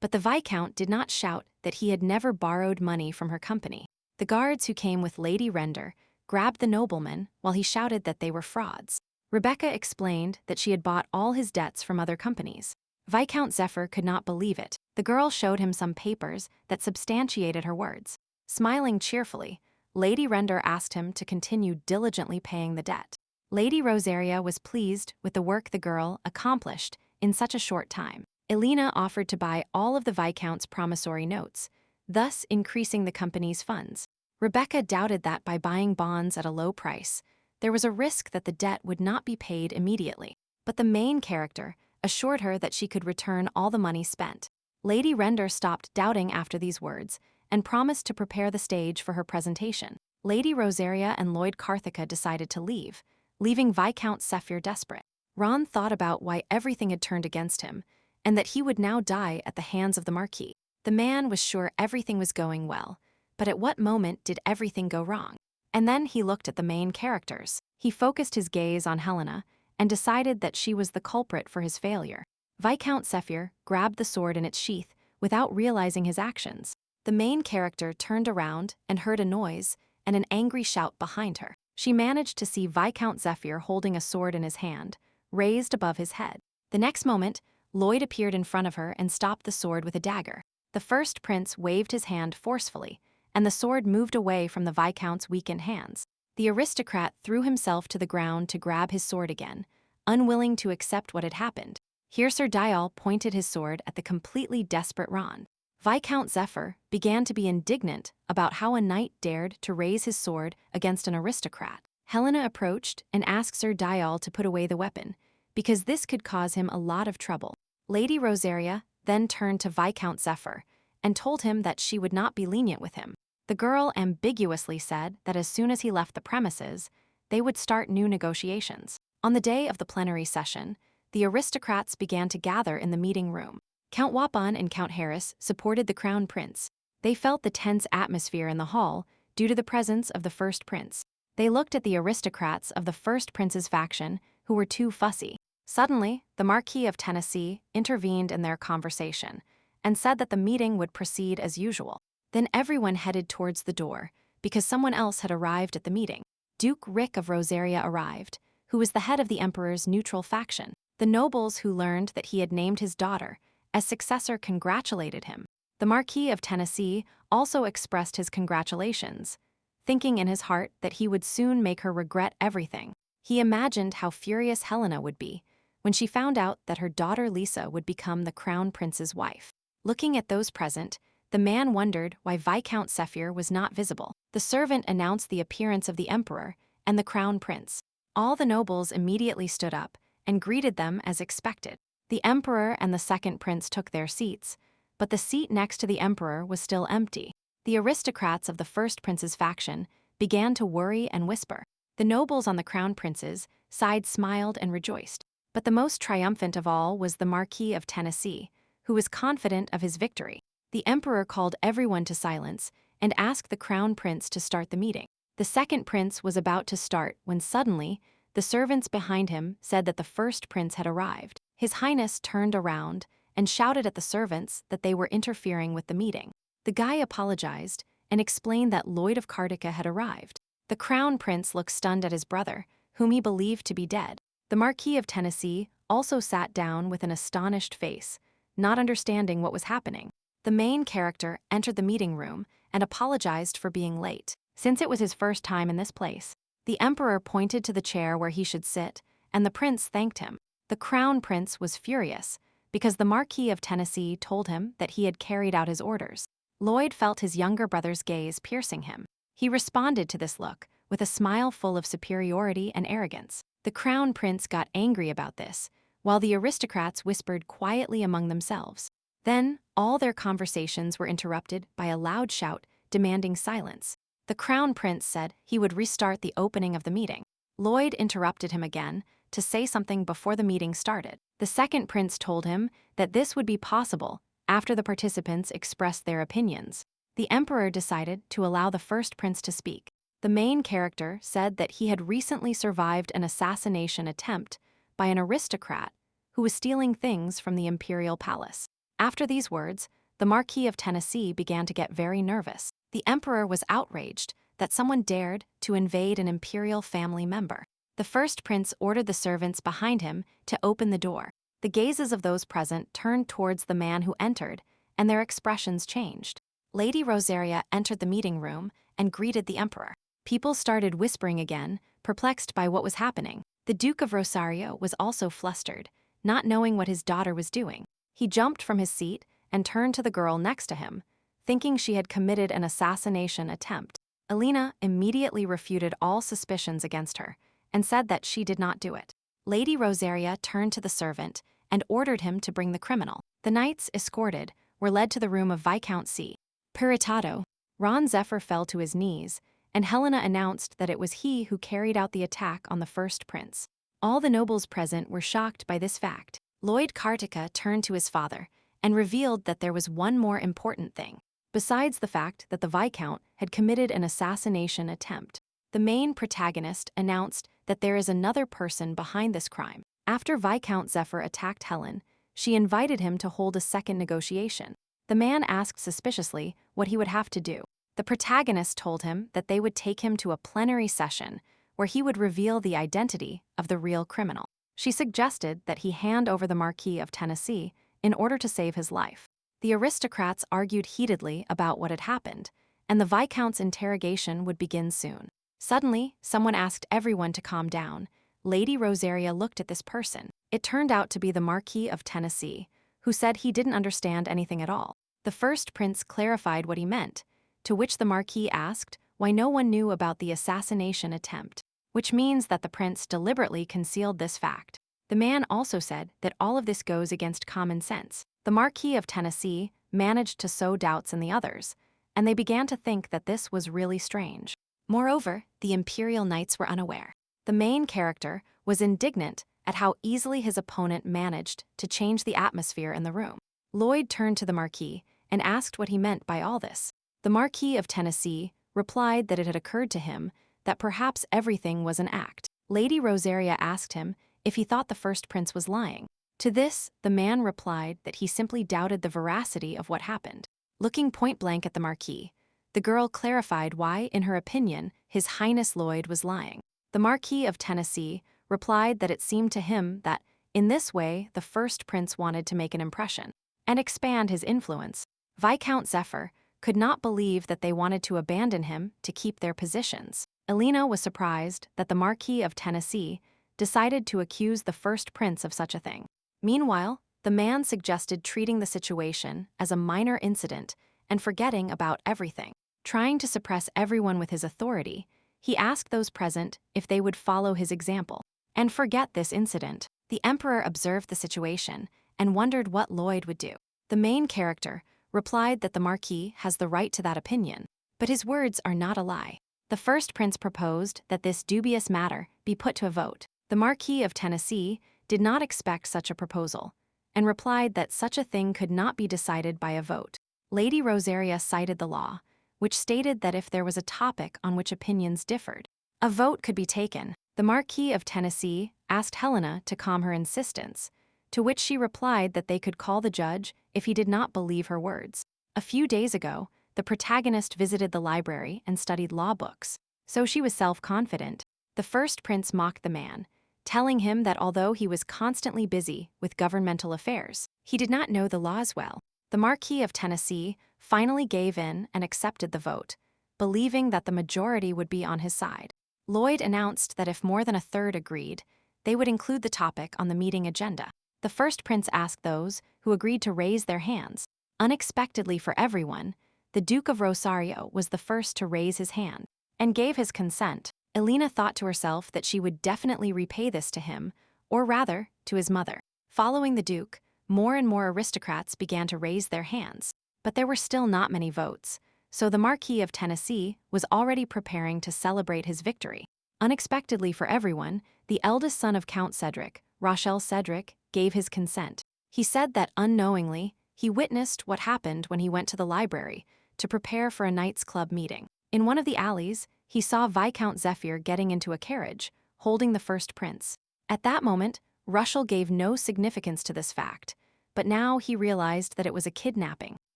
[SPEAKER 1] but the Viscount did not shout that he had never borrowed money from her company. The guards who came with Lady Render grabbed the nobleman while he shouted that they were frauds. Rebecca explained that she had bought all his debts from other companies. Viscount Zephyr could not believe it. The girl showed him some papers that substantiated her words. Smiling cheerfully, Lady Render asked him to continue diligently paying the debt. Lady Rosaria was pleased with the work the girl accomplished in such a short time. Elena offered to buy all of the Viscount's promissory notes, thus increasing the company's funds. Rebecca doubted that by buying bonds at a low price, there was a risk that the debt would not be paid immediately. But the main character assured her that she could return all the money spent. Lady Render stopped doubting after these words and promised to prepare the stage for her presentation. Lady Rosaria and Lloyd Karthika decided to leave, leaving Viscount Zephyr desperate. Ron thought about why everything had turned against him, and that he would now die at the hands of the Marquis. The man was sure everything was going well, but at what moment did everything go wrong? And then he looked at the main characters. He focused his gaze on Helena and decided that she was the culprit for his failure. Viscount Zephyr grabbed the sword in its sheath without realizing his actions. The main character turned around and heard a noise and an angry shout behind her. She managed to see Viscount Zephyr holding a sword in his hand, raised above his head. The next moment, Lloyd appeared in front of her and stopped the sword with a dagger. The first prince waved his hand forcefully, and the sword moved away from the Viscount's weakened hands. The aristocrat threw himself to the ground to grab his sword again, unwilling to accept what had happened. Here Sir Dial pointed his sword at the completely desperate Ron. Viscount Zephyr began to be indignant about how a knight dared to raise his sword against an aristocrat. Helena approached and asked Sir Dial to put away the weapon, because this could cause him a lot of trouble. Lady Rosaria then turned to Viscount Zephyr and told him that she would not be lenient with him. The girl ambiguously said that as soon as he left the premises, they would start new negotiations. On the day of the plenary session, the aristocrats began to gather in the meeting room. Count Wapan and Count Harris supported the Crown Prince. They felt the tense atmosphere in the hall due to the presence of the first prince. They looked at the aristocrats of the first prince's faction who were too fussy. Suddenly, the Marquis of Tennessee intervened in their conversation and said that the meeting would proceed as usual. Then everyone headed towards the door because someone else had arrived at the meeting. Duke Rick of Rosaria arrived, who was the head of the emperor's neutral faction. The nobles who learned that he had named his daughter as successor congratulated him. The Marquis of Tennessee also expressed his congratulations, thinking in his heart that he would soon make her regret everything. He imagined how furious Helena would be when she found out that her daughter Lisa would become the Crown Prince's wife. Looking at those present, the man wondered why Viscount Zephyr was not visible. The servant announced the appearance of the emperor and the Crown Prince. All the nobles immediately stood up and greeted them as expected. The emperor and the second prince took their seats, but the seat next to the emperor was still empty. The aristocrats of the first prince's faction began to worry and whisper. The nobles on the Crown Prince's side smiled and rejoiced. But the most triumphant of all was the Marquis of Tennessee, who was confident of his victory. The emperor called everyone to silence and asked the Crown Prince to start the meeting. The second prince was about to start when suddenly, the servants behind him said that the first prince had arrived. His Highness turned around and shouted at the servants that they were interfering with the meeting. The guy apologized and explained that Lloyd of Kartika had arrived. The Crown Prince looked stunned at his brother, whom he believed to be dead. The Marquis of Tennessee also sat down with an astonished face, not understanding what was happening. The main character entered the meeting room and apologized for being late. Since it was his first time in this place, the emperor pointed to the chair where he should sit, and the prince thanked him. The crown prince was furious because the Marquis of Tennessee told him that he had carried out his orders. Lloyd felt his younger brother's gaze piercing him. He responded to this look with a smile full of superiority and arrogance. The crown prince got angry about this, while the aristocrats whispered quietly among themselves. Then, all their conversations were interrupted by a loud shout demanding silence. The crown prince said he would restart the opening of the meeting. Lloyd interrupted him again to say something before the meeting started. The second prince told him that this would be possible after the participants expressed their opinions. The emperor decided to allow the first prince to speak. The main character said that he had recently survived an assassination attempt by an aristocrat who was stealing things from the imperial palace. After these words, the Marquis of Tennessee began to get very nervous. The emperor was outraged that someone dared to invade an imperial family member. The first prince ordered the servants behind him to open the door. The gazes of those present turned towards the man who entered, and their expressions changed. Lady Rosaria entered the meeting room and greeted the emperor. People started whispering again, perplexed by what was happening. The Duke of Rosario was also flustered, not knowing what his daughter was doing. He jumped from his seat and turned to the girl next to him, thinking she had committed an assassination attempt. Alina immediately refuted all suspicions against her and said that she did not do it. Lady Rosaria turned to the servant and ordered him to bring the criminal. The knights, escorted, were led to the room of Viscount C. Piritato. Ron Zephyr fell to his knees, and Helena announced that it was he who carried out the attack on the first prince. All the nobles present were shocked by this fact. Lloyd Kartika turned to his father and revealed that there was one more important thing. Besides the fact that the Viscount had committed an assassination attempt, the main protagonist announced that there is another person behind this crime. After Viscount Zephyr attacked Helen, she invited him to hold a second negotiation. The man asked suspiciously what he would have to do. The protagonist told him that they would take him to a plenary session where he would reveal the identity of the real criminal. She suggested that he hand over the Marquis of Tennessee in order to save his life. The aristocrats argued heatedly about what had happened, and the Viscount's interrogation would begin soon. Suddenly, someone asked everyone to calm down. Lady Rosaria looked at this person. It turned out to be the Marquis of Tennessee, who said he didn't understand anything at all. The first prince clarified what he meant, to which the Marquis asked why no one knew about the assassination attempt, which means that the prince deliberately concealed this fact. The man also said that all of this goes against common sense. The Marquis of Tennessee managed to sow doubts in the others, and they began to think that this was really strange. Moreover, the imperial knights were unaware. The main character was indignant at how easily his opponent managed to change the atmosphere in the room. Lloyd turned to the Marquis and asked what he meant by all this. The Marquis of Tennessee replied that it had occurred to him that perhaps everything was an act. Lady Rosaria asked him if he thought the first prince was lying. To this, the man replied that he simply doubted the veracity of what happened. Looking point-blank at the Marquis, the girl clarified why, in her opinion, His Highness Lloyd was lying. The Marquis of Tennessee replied that it seemed to him that, in this way, the first prince wanted to make an impression and expand his influence. Viscount Zephyr could not believe that they wanted to abandon him to keep their positions. Alina was surprised that the Marquis of Tennessee decided to accuse the first prince of such a thing. Meanwhile, the man suggested treating the situation as a minor incident and forgetting about everything. Trying to suppress everyone with his authority, he asked those present if they would follow his example and forget this incident. The emperor observed the situation and wondered what Lloyd would do. The main character replied that the Marquis has the right to that opinion, but his words are not a lie. The first prince proposed that this dubious matter be put to a vote. The Marquis of Tennessee did not expect such a proposal and replied that such a thing could not be decided by a vote. Lady Rosaria cited the law, which stated that if there was a topic on which opinions differed, a vote could be taken. The Marquis of Tennessee asked Helena to calm her insistence, to which she replied that they could call the judge if he did not believe her words. A few days ago, the protagonist visited the library and studied law books, so she was self-confident. The first prince mocked the man, telling him that although he was constantly busy with governmental affairs, he did not know the laws well. The Marquis of Tennessee finally gave in and accepted the vote, believing that the majority would be on his side. Lloyd announced that if more than a third agreed, they would include the topic on the meeting agenda. The first prince asked those who agreed to raise their hands. Unexpectedly for everyone, the Duke of Rosario was the first to raise his hand and gave his consent. Elena thought to herself that she would definitely repay this to him, or rather, to his mother. Following the Duke, more and more aristocrats began to raise their hands, but there were still not many votes, so the Marquis of Tennessee was already preparing to celebrate his victory. Unexpectedly for everyone, the eldest son of Count Cedric, Rochelle Cedric, gave his consent. He said that unknowingly, he witnessed what happened when he went to the library to prepare for a Knights Club meeting. In one of the alleys, he saw Viscount Zephyr getting into a carriage, holding the first prince. At that moment, Russell gave no significance to this fact, but now he realized that it was a kidnapping.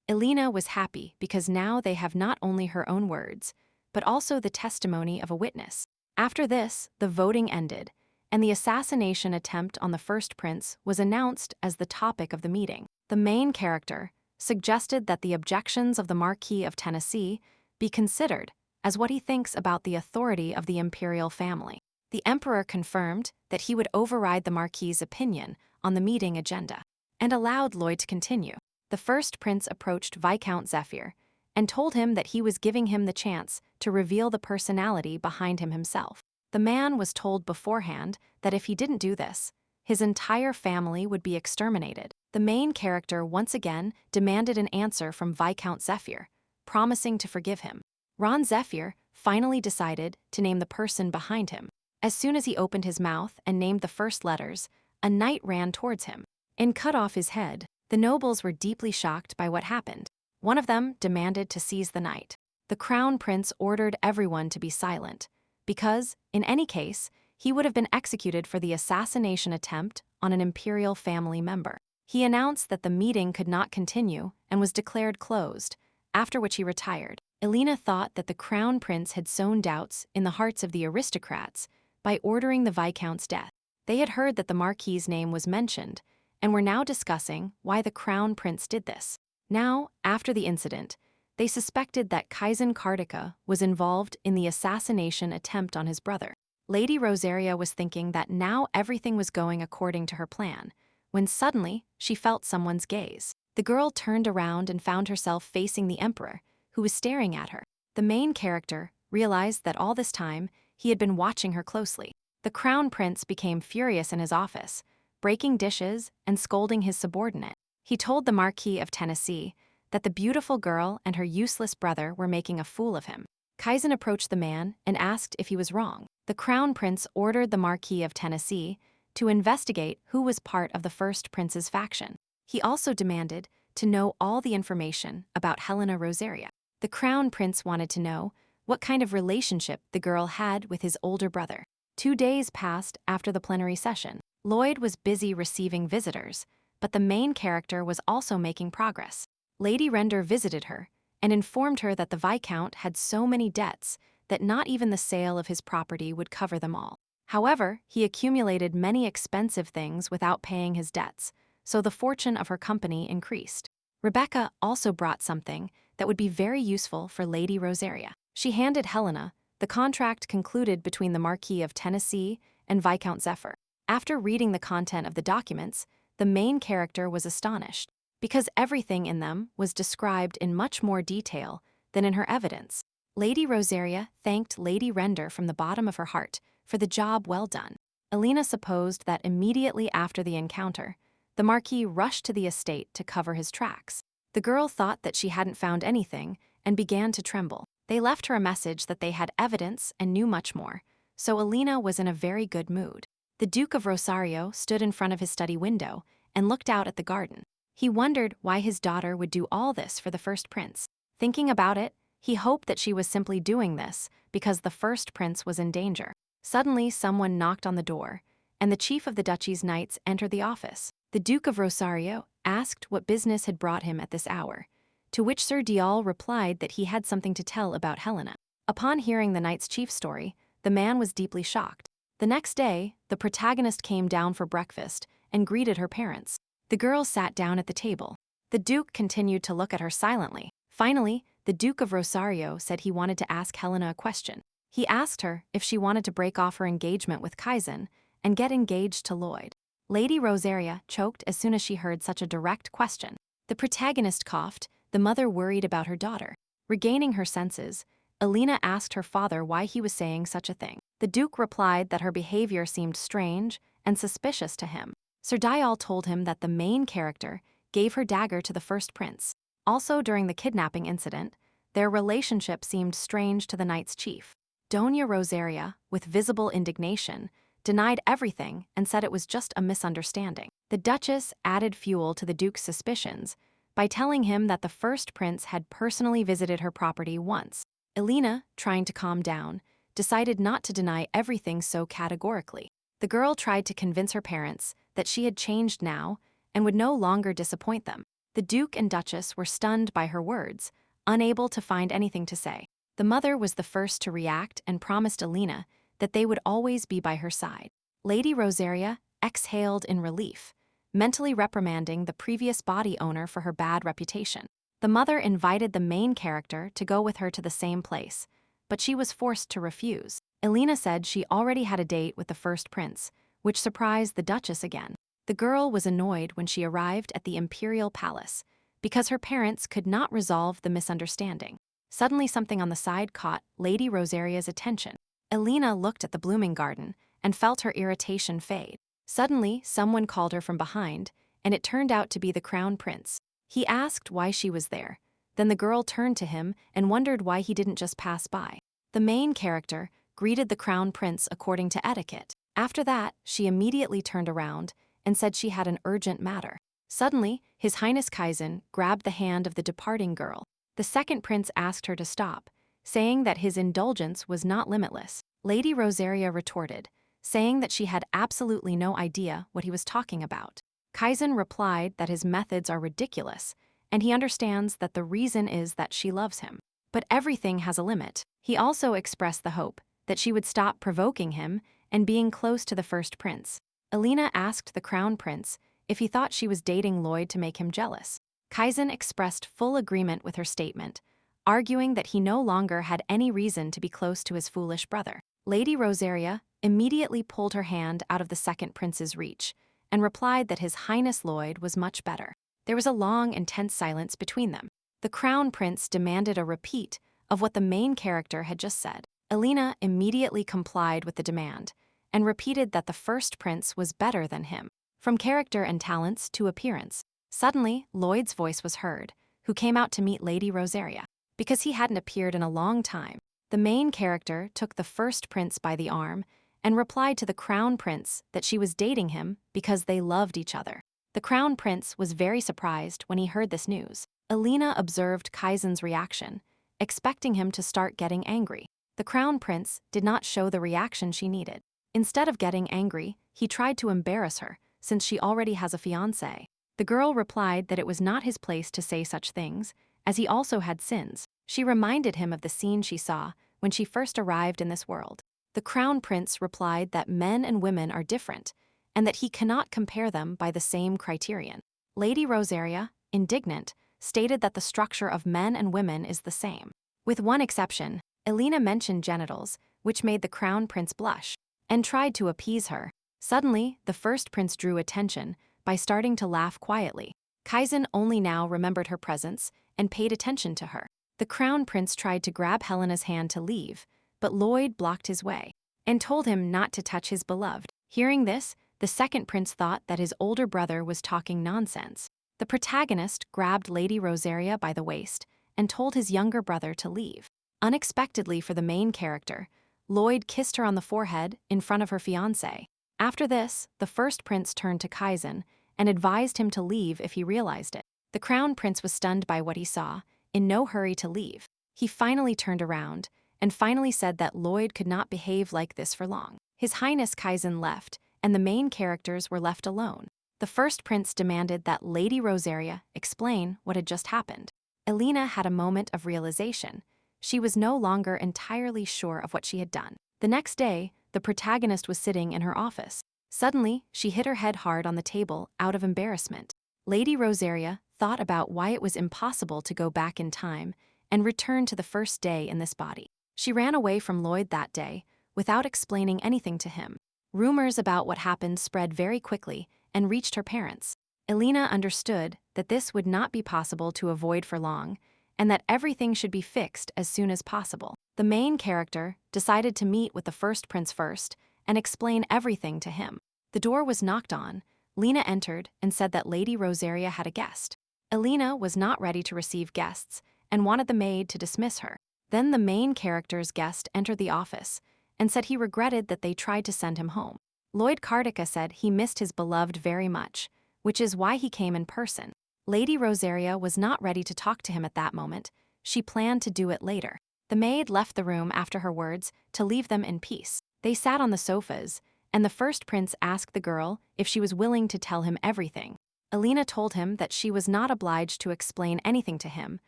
[SPEAKER 1] Elena was happy because now they have not only her own words, but also the testimony of a witness. After this, the voting ended, and the assassination attempt on the first prince was announced as the topic of the meeting. The main character suggested that the objections of the Marquis of Tennessee be considered as what he thinks about the authority of the imperial family. The emperor confirmed that he would override the Marquis's opinion on the meeting agenda and allowed Lloyd to continue. The first prince approached Viscount Zephyr and told him that he was giving him the chance to reveal the personality behind him himself. The man was told beforehand that if he didn't do this, his entire family would be exterminated. The main character once again demanded an answer from Viscount Zephyr, promising to forgive him. Ron Zephyr finally decided to name the person behind him. As soon as he opened his mouth and named the first letters, a knight ran towards him and cut off his head. The nobles were deeply shocked by what happened. One of them demanded to seize the knight. The crown prince ordered everyone to be silent, because, in any case, he would have been executed for the assassination attempt on an imperial family member. He announced that the meeting could not continue and was declared closed, after which he retired. Elena thought that the crown prince had sown doubts in the hearts of the aristocrats by ordering the Viscount's death. They had heard that the Marquis's name was mentioned, and were now discussing why the crown prince did this. Now, after the incident, they suspected that Kaizen Kartika was involved in the assassination attempt on his brother. Lady Rosaria was thinking that now everything was going according to her plan, when suddenly she felt someone's gaze. The girl turned around and found herself facing the emperor, who was staring at her. The main character realized that all this time he had been watching her closely. The crown prince became furious in his office, breaking dishes and scolding his subordinate. He told the Marquis of Tennessee that the beautiful girl and her useless brother were making a fool of him. Kaizen approached the man and asked if he was wrong. The crown prince ordered the Marquis of Tennessee to investigate who was part of the first prince's faction. He also demanded to know all the information about Helena Rosaria. The crown prince wanted to know what kind of relationship the girl had with his older brother. 2 days passed after the plenary session. Lloyd was busy receiving visitors, but the main character was also making progress. Lady Render visited her and informed her that the Viscount had so many debts that not even the sale of his property would cover them all. However, he accumulated many expensive things without paying his debts, so the fortune of her company increased. Rebecca also brought something that would be very useful for Lady Rosaria. She handed Helena the contract concluded between the Marquis of Tennessee and Viscount Zephyr. After reading the content of the documents, the main character was astonished, because everything in them was described in much more detail than in her evidence. Lady Rosaria thanked Lady Render from the bottom of her heart for the job well done. Elena supposed that immediately after the encounter, the Marquis rushed to the estate to cover his tracks. The girl thought that she hadn't found anything and began to tremble. They left her a message that they had evidence and knew much more, so Elena was in a very good mood. The Duke of Rosario stood in front of his study window and looked out at the garden. He wondered why his daughter would do all this for the first prince. Thinking about it, he hoped that she was simply doing this because the first prince was in danger. Suddenly, someone knocked on the door, and the chief of the duchy's knights entered the office. The Duke of Rosario asked what business had brought him at this hour, to which Sir Diall replied that he had something to tell about Helena. Upon hearing the knight's chief story, the man was deeply shocked. The next day, the protagonist came down for breakfast and greeted her parents. The girl sat down at the table. The Duke continued to look at her silently. Finally, the Duke of Rosario said he wanted to ask Helena a question. He asked her if she wanted to break off her engagement with Kaizen and get engaged to Lloyd. Lady Rosaria choked as soon as she heard such a direct question. The protagonist coughed, the mother worried about her daughter. Regaining her senses, Alina asked her father why he was saying such a thing. The Duke replied that her behavior seemed strange and suspicious to him. Sir Dial told him that the main character gave her dagger to the first prince. Also, during the kidnapping incident, their relationship seemed strange to the knight's chief. Doña Rosaria, with visible indignation, denied everything and said it was just a misunderstanding. The Duchess added fuel to the Duke's suspicions by telling him that the first prince had personally visited her property once. Elena, trying to calm down, decided not to deny everything so categorically. The girl tried to convince her parents that she had changed now and would no longer disappoint them. The Duke and Duchess were stunned by her words, unable to find anything to say. The mother was the first to react and promised Alina that they would always be by her side. Lady Rosaria exhaled in relief, mentally reprimanding the previous body owner for her bad reputation. The mother invited the main character to go with her to the same place, but she was forced to refuse. Alina said she already had a date with the first prince, which surprised the Duchess again. The girl was annoyed when she arrived at the imperial palace because her parents could not resolve the misunderstanding. Suddenly, something on the side caught Lady Rosaria's attention. Alina looked at the blooming garden and felt her irritation fade. Suddenly, someone called her from behind, and it turned out to be the crown prince. He asked why she was there. Then the girl turned to him and wondered why he didn't just pass by. The main character greeted the crown prince according to etiquette. After that, she immediately turned around and said she had an urgent matter. Suddenly, His Highness Kaizen grabbed the hand of the departing girl. The second prince asked her to stop, saying that his indulgence was not limitless. Lady Rosaria retorted, saying that she had absolutely no idea what he was talking about. Kaizen replied that his methods are ridiculous, and he understands that the reason is that she loves him. But everything has a limit. He also expressed the hope that she would stop provoking him and being close to the first prince. Alina asked the crown prince if he thought she was dating Lloyd to make him jealous. Kaizen expressed full agreement with her statement, arguing that he no longer had any reason to be close to his foolish brother. Lady Rosaria immediately pulled her hand out of the second prince's reach and replied that His Highness Lloyd was much better. There was a long and tense silence between them. The crown prince demanded a repeat of what the main character had just said. Alina immediately complied with the demand and repeated that the first prince was better than him, from character and talents to appearance. Suddenly, Lloyd's voice was heard, who came out to meet Lady Rosaria. Because he hadn't appeared in a long time, the main character took the first prince by the arm and replied to the crown prince that she was dating him because they loved each other. The crown prince was very surprised when he heard this news. Alina observed Kaizen's reaction, expecting him to start getting angry. The crown prince did not show the reaction she needed. Instead of getting angry, he tried to embarrass her, since she already has a fiancé. The girl replied that it was not his place to say such things, as he also had sins. She reminded him of the scene she saw when she first arrived in this world. The crown prince replied that men and women are different, and that he cannot compare them by the same criterion. Lady Rosaria, indignant, stated that the structure of men and women is the same. With one exception, Alina mentioned genitals, which made the crown prince blush, and tried to appease her. Suddenly, the first prince drew attention by starting to laugh quietly. Kaizen only now remembered her presence and paid attention to her. The crown prince tried to grab Helena's hand to leave, but Lloyd blocked his way and told him not to touch his beloved. Hearing this, the second prince thought that his older brother was talking nonsense. The protagonist grabbed Lady Rosaria by the waist and told his younger brother to leave. Unexpectedly for the main character, Lloyd kissed her on the forehead in front of her fiancé. After this, the first prince turned to Kaizen and advised him to leave if he realized it. The crown prince was stunned by what he saw, in no hurry to leave. He finally turned around and finally said that Lloyd could not behave like this for long. His Highness Kaizen left, and the main characters were left alone. The first prince demanded that Lady Rosaria explain what had just happened. Alina had a moment of realization. She was no longer entirely sure of what she had done. The next day, the protagonist was sitting in her office. Suddenly, she hit her head hard on the table out of embarrassment. Lady Rosaria thought about why it was impossible to go back in time and return to the first day in this body. She ran away from Lloyd that day without explaining anything to him. Rumors about what happened spread very quickly and reached her parents. Elena understood that this would not be possible to avoid for long, and that everything should be fixed as soon as possible. The main character decided to meet with the first prince first and explain everything to him. The door was knocked on. Lena entered and said that Lady Rosaria had a guest. Elena was not ready to receive guests and wanted the maid to dismiss her. Then the main character's guest entered the office and said he regretted that they tried to send him home. Lloyd Kartika said he missed his beloved very much, which is why he came in person. Lady Rosaria was not ready to talk to him at that moment. She planned to do it later. The maid left the room after her words to leave them in peace. They sat on the sofas, and the first prince asked the girl if she was willing to tell him everything. Elena told him that she was not obliged to explain anything to him,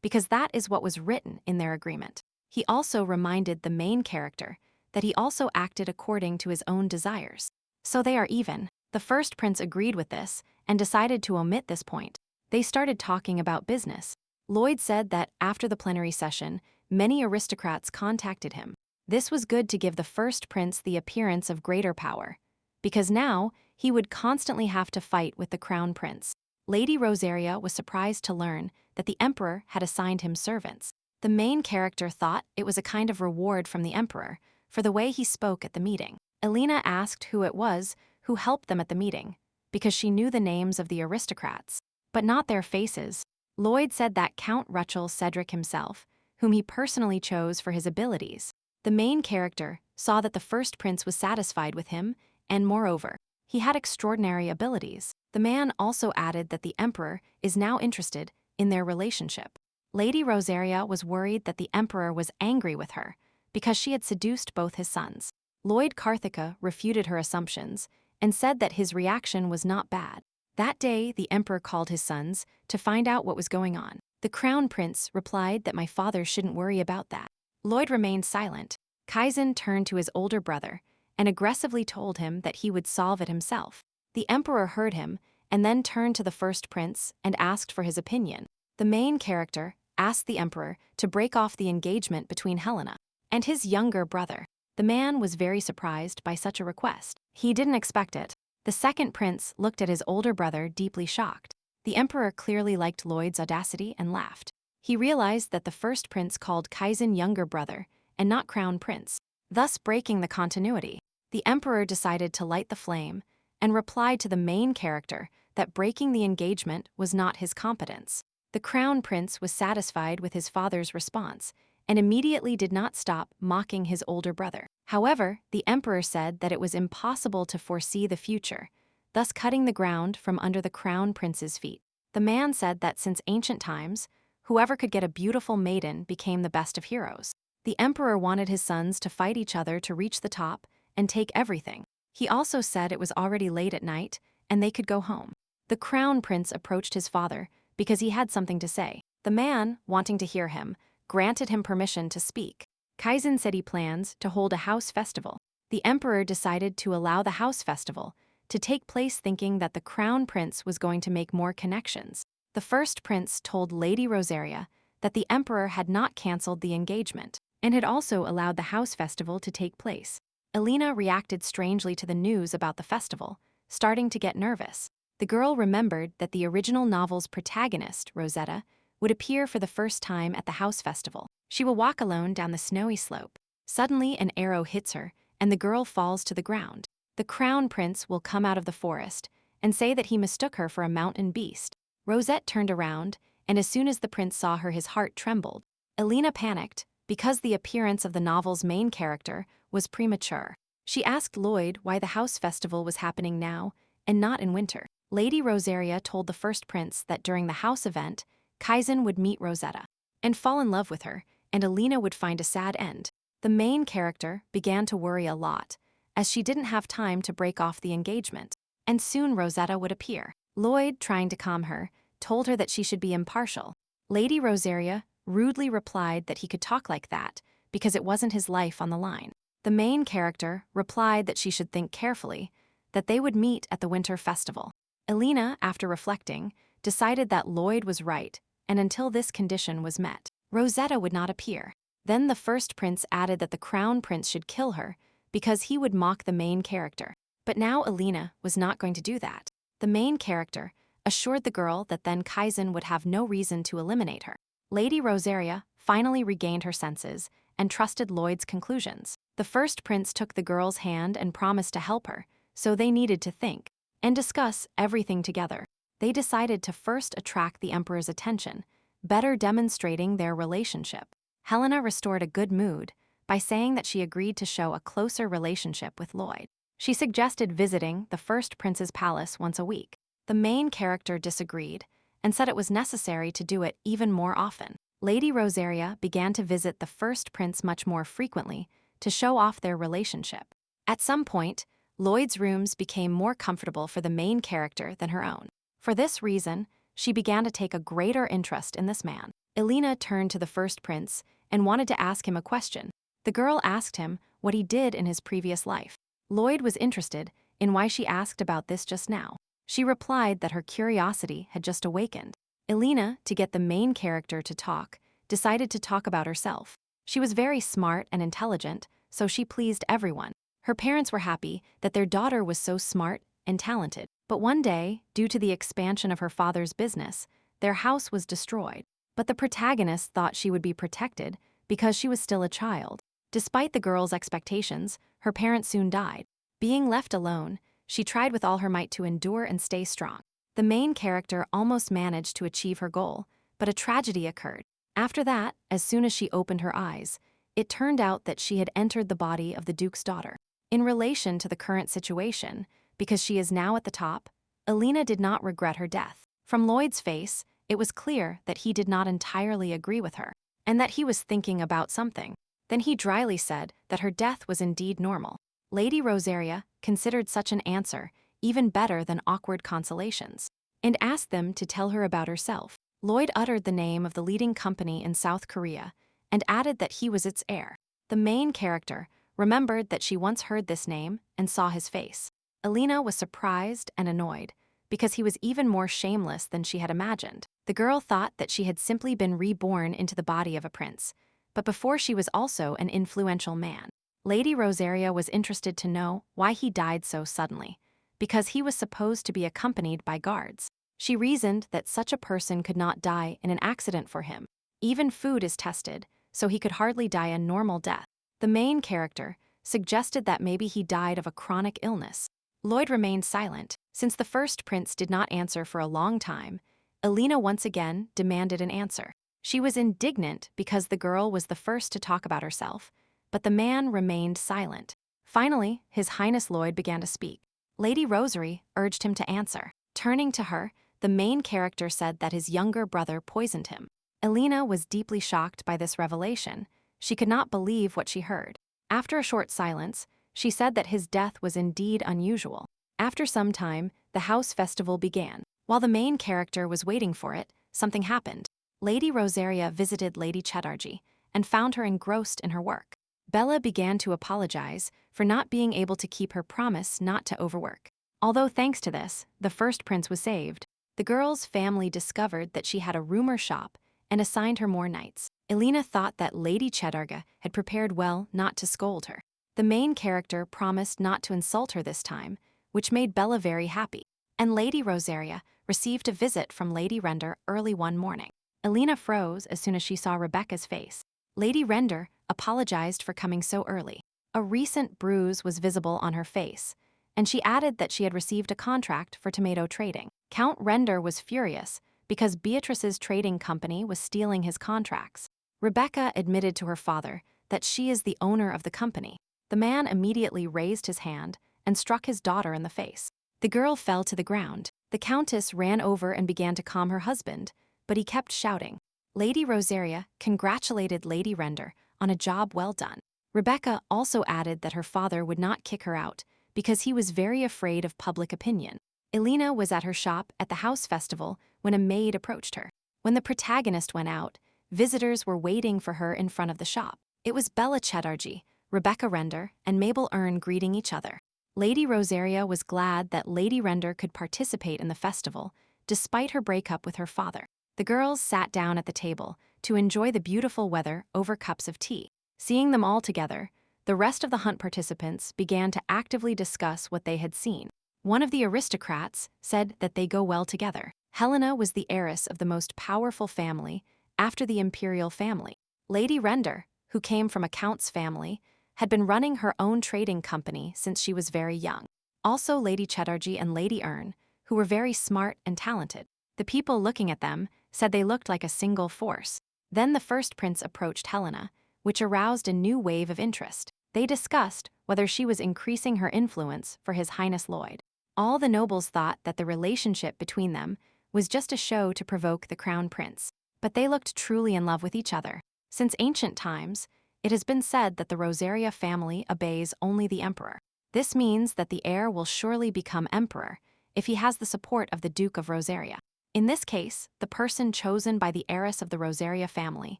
[SPEAKER 1] because that is what was written in their agreement. He also reminded the main character that he also acted according to his own desires. So they are even. The first prince agreed with this and decided to omit this point. They started talking about business. Lloyd said that after the plenary session, many aristocrats contacted him. This was good to give the first prince the appearance of greater power, because now he would constantly have to fight with the crown prince. Lady Rosaria was surprised to learn that the emperor had assigned him servants. The main character thought it was a kind of reward from the emperor for the way he spoke at the meeting. Elena asked who it was who helped them at the meeting, because she knew the names of the aristocrats, but not their faces. Lloyd said that Count Ruchel Cedric himself, whom he personally chose for his abilities. The main character saw that the first prince was satisfied with him, and moreover, he had extraordinary abilities. The man also added that the emperor is now interested in their relationship. Lady Rosaria was worried that the emperor was angry with her because she had seduced both his sons. Lloyd Karthika refuted her assumptions and said that his reaction was not bad. That day, the emperor called his sons to find out what was going on. The crown prince replied that my father shouldn't worry about that. Lloyd remained silent. Kaizen turned to his older brother and aggressively told him that he would solve it himself. The emperor heard him and then turned to the first prince and asked for his opinion. The main character asked the emperor to break off the engagement between Helena and his younger brother. The man was very surprised by such a request. He didn't expect it. The second prince looked at his older brother deeply shocked. The emperor clearly liked Lloyd's audacity and laughed. He realized that the first prince called Kaizen younger brother and not crown prince, thus breaking the continuity. The emperor decided to light the flame and replied to the main character that breaking the engagement was not his competence. The crown prince was satisfied with his father's response and immediately did not stop mocking his older brother. However, the emperor said that it was impossible to foresee the future, thus cutting the ground from under the crown prince's feet. The man said that since ancient times, whoever could get a beautiful maiden became the best of heroes. The emperor wanted his sons to fight each other to reach the top and take everything. He also said it was already late at night and they could go home. The crown prince approached his father because he had something to say. The man, wanting to hear him, granted him permission to speak. Kaizen said he plans to hold a house festival. The emperor decided to allow the house festival to take place, thinking that the crown prince was going to make more connections. The first prince told Lady Rosaria that the emperor had not cancelled the engagement and had also allowed the house festival to take place. Elena reacted strangely to the news about the festival, starting to get nervous. The girl remembered that the original novel's protagonist, Rosetta, would appear for the first time at the house festival. She will walk alone down the snowy slope. Suddenly, an arrow hits her, and the girl falls to the ground. The crown prince will come out of the forest and say that he mistook her for a mountain beast. Rosette turned around, and as soon as the prince saw her, his heart trembled. Elena panicked because the appearance of the novel's main character was premature. She asked Lloyd why the house festival was happening now and not in winter. Lady Rosaria told the first prince that during the house event, Kaizen would meet Rosetta and fall in love with her, and Elena would find a sad end. The main character began to worry a lot, as she didn't have time to break off the engagement, and soon Rosetta would appear. Lloyd, trying to calm her, told her that she should be impartial. Lady Rosaria rudely replied that he could talk like that because it wasn't his life on the line. The main character replied that she should think carefully, that they would meet at the winter festival. Elena, after reflecting, decided that Lloyd was right, and until this condition was met, Rosetta would not appear. Then the first prince added that the crown prince should kill her because he would mock the main character. But now Alina was not going to do that. The main character assured the girl that then Kaizen would have no reason to eliminate her. Lady Rosaria finally regained her senses and trusted Lloyd's conclusions. The first prince took the girl's hand and promised to help her, so they needed to think and discuss everything together. They decided to first attract the emperor's attention, better demonstrating their relationship. Helena restored a good mood by saying that she agreed to show a closer relationship with Lloyd. She suggested visiting the first prince's palace once a week. The main character disagreed and said it was necessary to do it even more often. Lady Rosaria began to visit the first prince much more frequently to show off their relationship. At some point, Lloyd's rooms became more comfortable for the main character than her own. For this reason, she began to take a greater interest in this man. Elena turned to the first prince and wanted to ask him a question. The girl asked him what he did in his previous life. Lloyd was interested in why she asked about this just now. She replied that her curiosity had just awakened. Elena, to get the main character to talk, decided to talk about herself. She was very smart and intelligent, so she pleased everyone. Her parents were happy that their daughter was so smart and talented. But one day, due to the expansion of her father's business, their house was destroyed. But the protagonist thought she would be protected because she was still a child. Despite the girl's expectations, her parents soon died. Being left alone, she tried with all her might to endure and stay strong. The main character almost managed to achieve her goal, but a tragedy occurred. After that, as soon as she opened her eyes, it turned out that she had entered the body of the Duke's daughter. In relation to the current situation, because she is now at the top, Elena did not regret her death. From Lloyd's face, it was clear that he did not entirely agree with her, and that he was thinking about something. Then he dryly said that her death was indeed normal. Lady Rosaria considered such an answer even better than awkward consolations, and asked them to tell her about herself. Lloyd uttered the name of the leading company in South Korea and added that he was its heir. The main character remembered that she once heard this name and saw his face. Elena was surprised and annoyed because he was even more shameless than she had imagined. The girl thought that she had simply been reborn into the body of a prince, but before she was also an influential man. Lady Rosaria was interested to know why he died so suddenly, because he was supposed to be accompanied by guards. She reasoned that such a person could not die in an accident for him. Even food is tested, so he could hardly die a normal death. The main character suggested that maybe he died of a chronic illness. Lloyd remained silent. Since the first prince did not answer for a long time, Elena once again demanded an answer. She was indignant because the girl was the first to talk about herself, but the man remained silent. Finally, His Highness Lloyd began to speak. Lady Rosary urged him to answer. Turning to her, the main character said that his younger brother poisoned him. Elena was deeply shocked by this revelation. She could not believe what she heard. After a short silence, she said that his death was indeed unusual. After some time, the house festival began. While the main character was waiting for it, something happened. Lady Rosaria visited Lady Chatterjee and found her engrossed in her work. Bella began to apologize for not being able to keep her promise not to overwork. Although thanks to this, the first prince was saved. The girl's family discovered that she had a rumor shop and assigned her more nights. Elena thought that Lady Chatterjee had prepared well not to scold her. The main character promised not to insult her this time, which made Bella very happy. And Lady Rosaria received a visit from Lady Render early one morning. Elena froze as soon as she saw Rebecca's face. Lady Render apologized for coming so early. A recent bruise was visible on her face, and she added that she had received a contract for tomato trading. Count Render was furious because Beatrice's trading company was stealing his contracts. Rebecca admitted to her father that she is the owner of the company. The man immediately raised his hand and struck his daughter in the face. The girl fell to the ground. The countess ran over and began to calm her husband, but he kept shouting. Lady Rosaria congratulated Lady Render on a job well done. Rebecca also added that her father would not kick her out because he was very afraid of public opinion. Elena was at her shop at the house festival when a maid approached her. When the protagonist went out, visitors were waiting for her in front of the shop. It was Bella Chatterjee, Rebecca Render, and Mabel Earn greeting each other. Lady Rosaria was glad that Lady Render could participate in the festival, despite her breakup with her father. The girls sat down at the table to enjoy the beautiful weather over cups of tea. Seeing them all together, the rest of the hunt participants began to actively discuss what they had seen. One of the aristocrats said that they go well together. Helena was the heiress of the most powerful family after the imperial family. Lady Render, who came from a count's family, had been running her own trading company since she was very young. Also Lady Chatterjee and Lady Ern, who were very smart and talented. The people looking at them said they looked like a single force. Then the first prince approached Helena, which aroused a new wave of interest. They discussed whether she was increasing her influence for His Highness Lloyd. All the nobles thought that the relationship between them was just a show to provoke the crown prince. But they looked truly in love with each other. Since ancient times, it has been said that the Rosaria family obeys only the emperor. This means that the heir will surely become emperor if he has the support of the Duke of Rosaria. In this case, the person chosen by the heiress of the Rosaria family,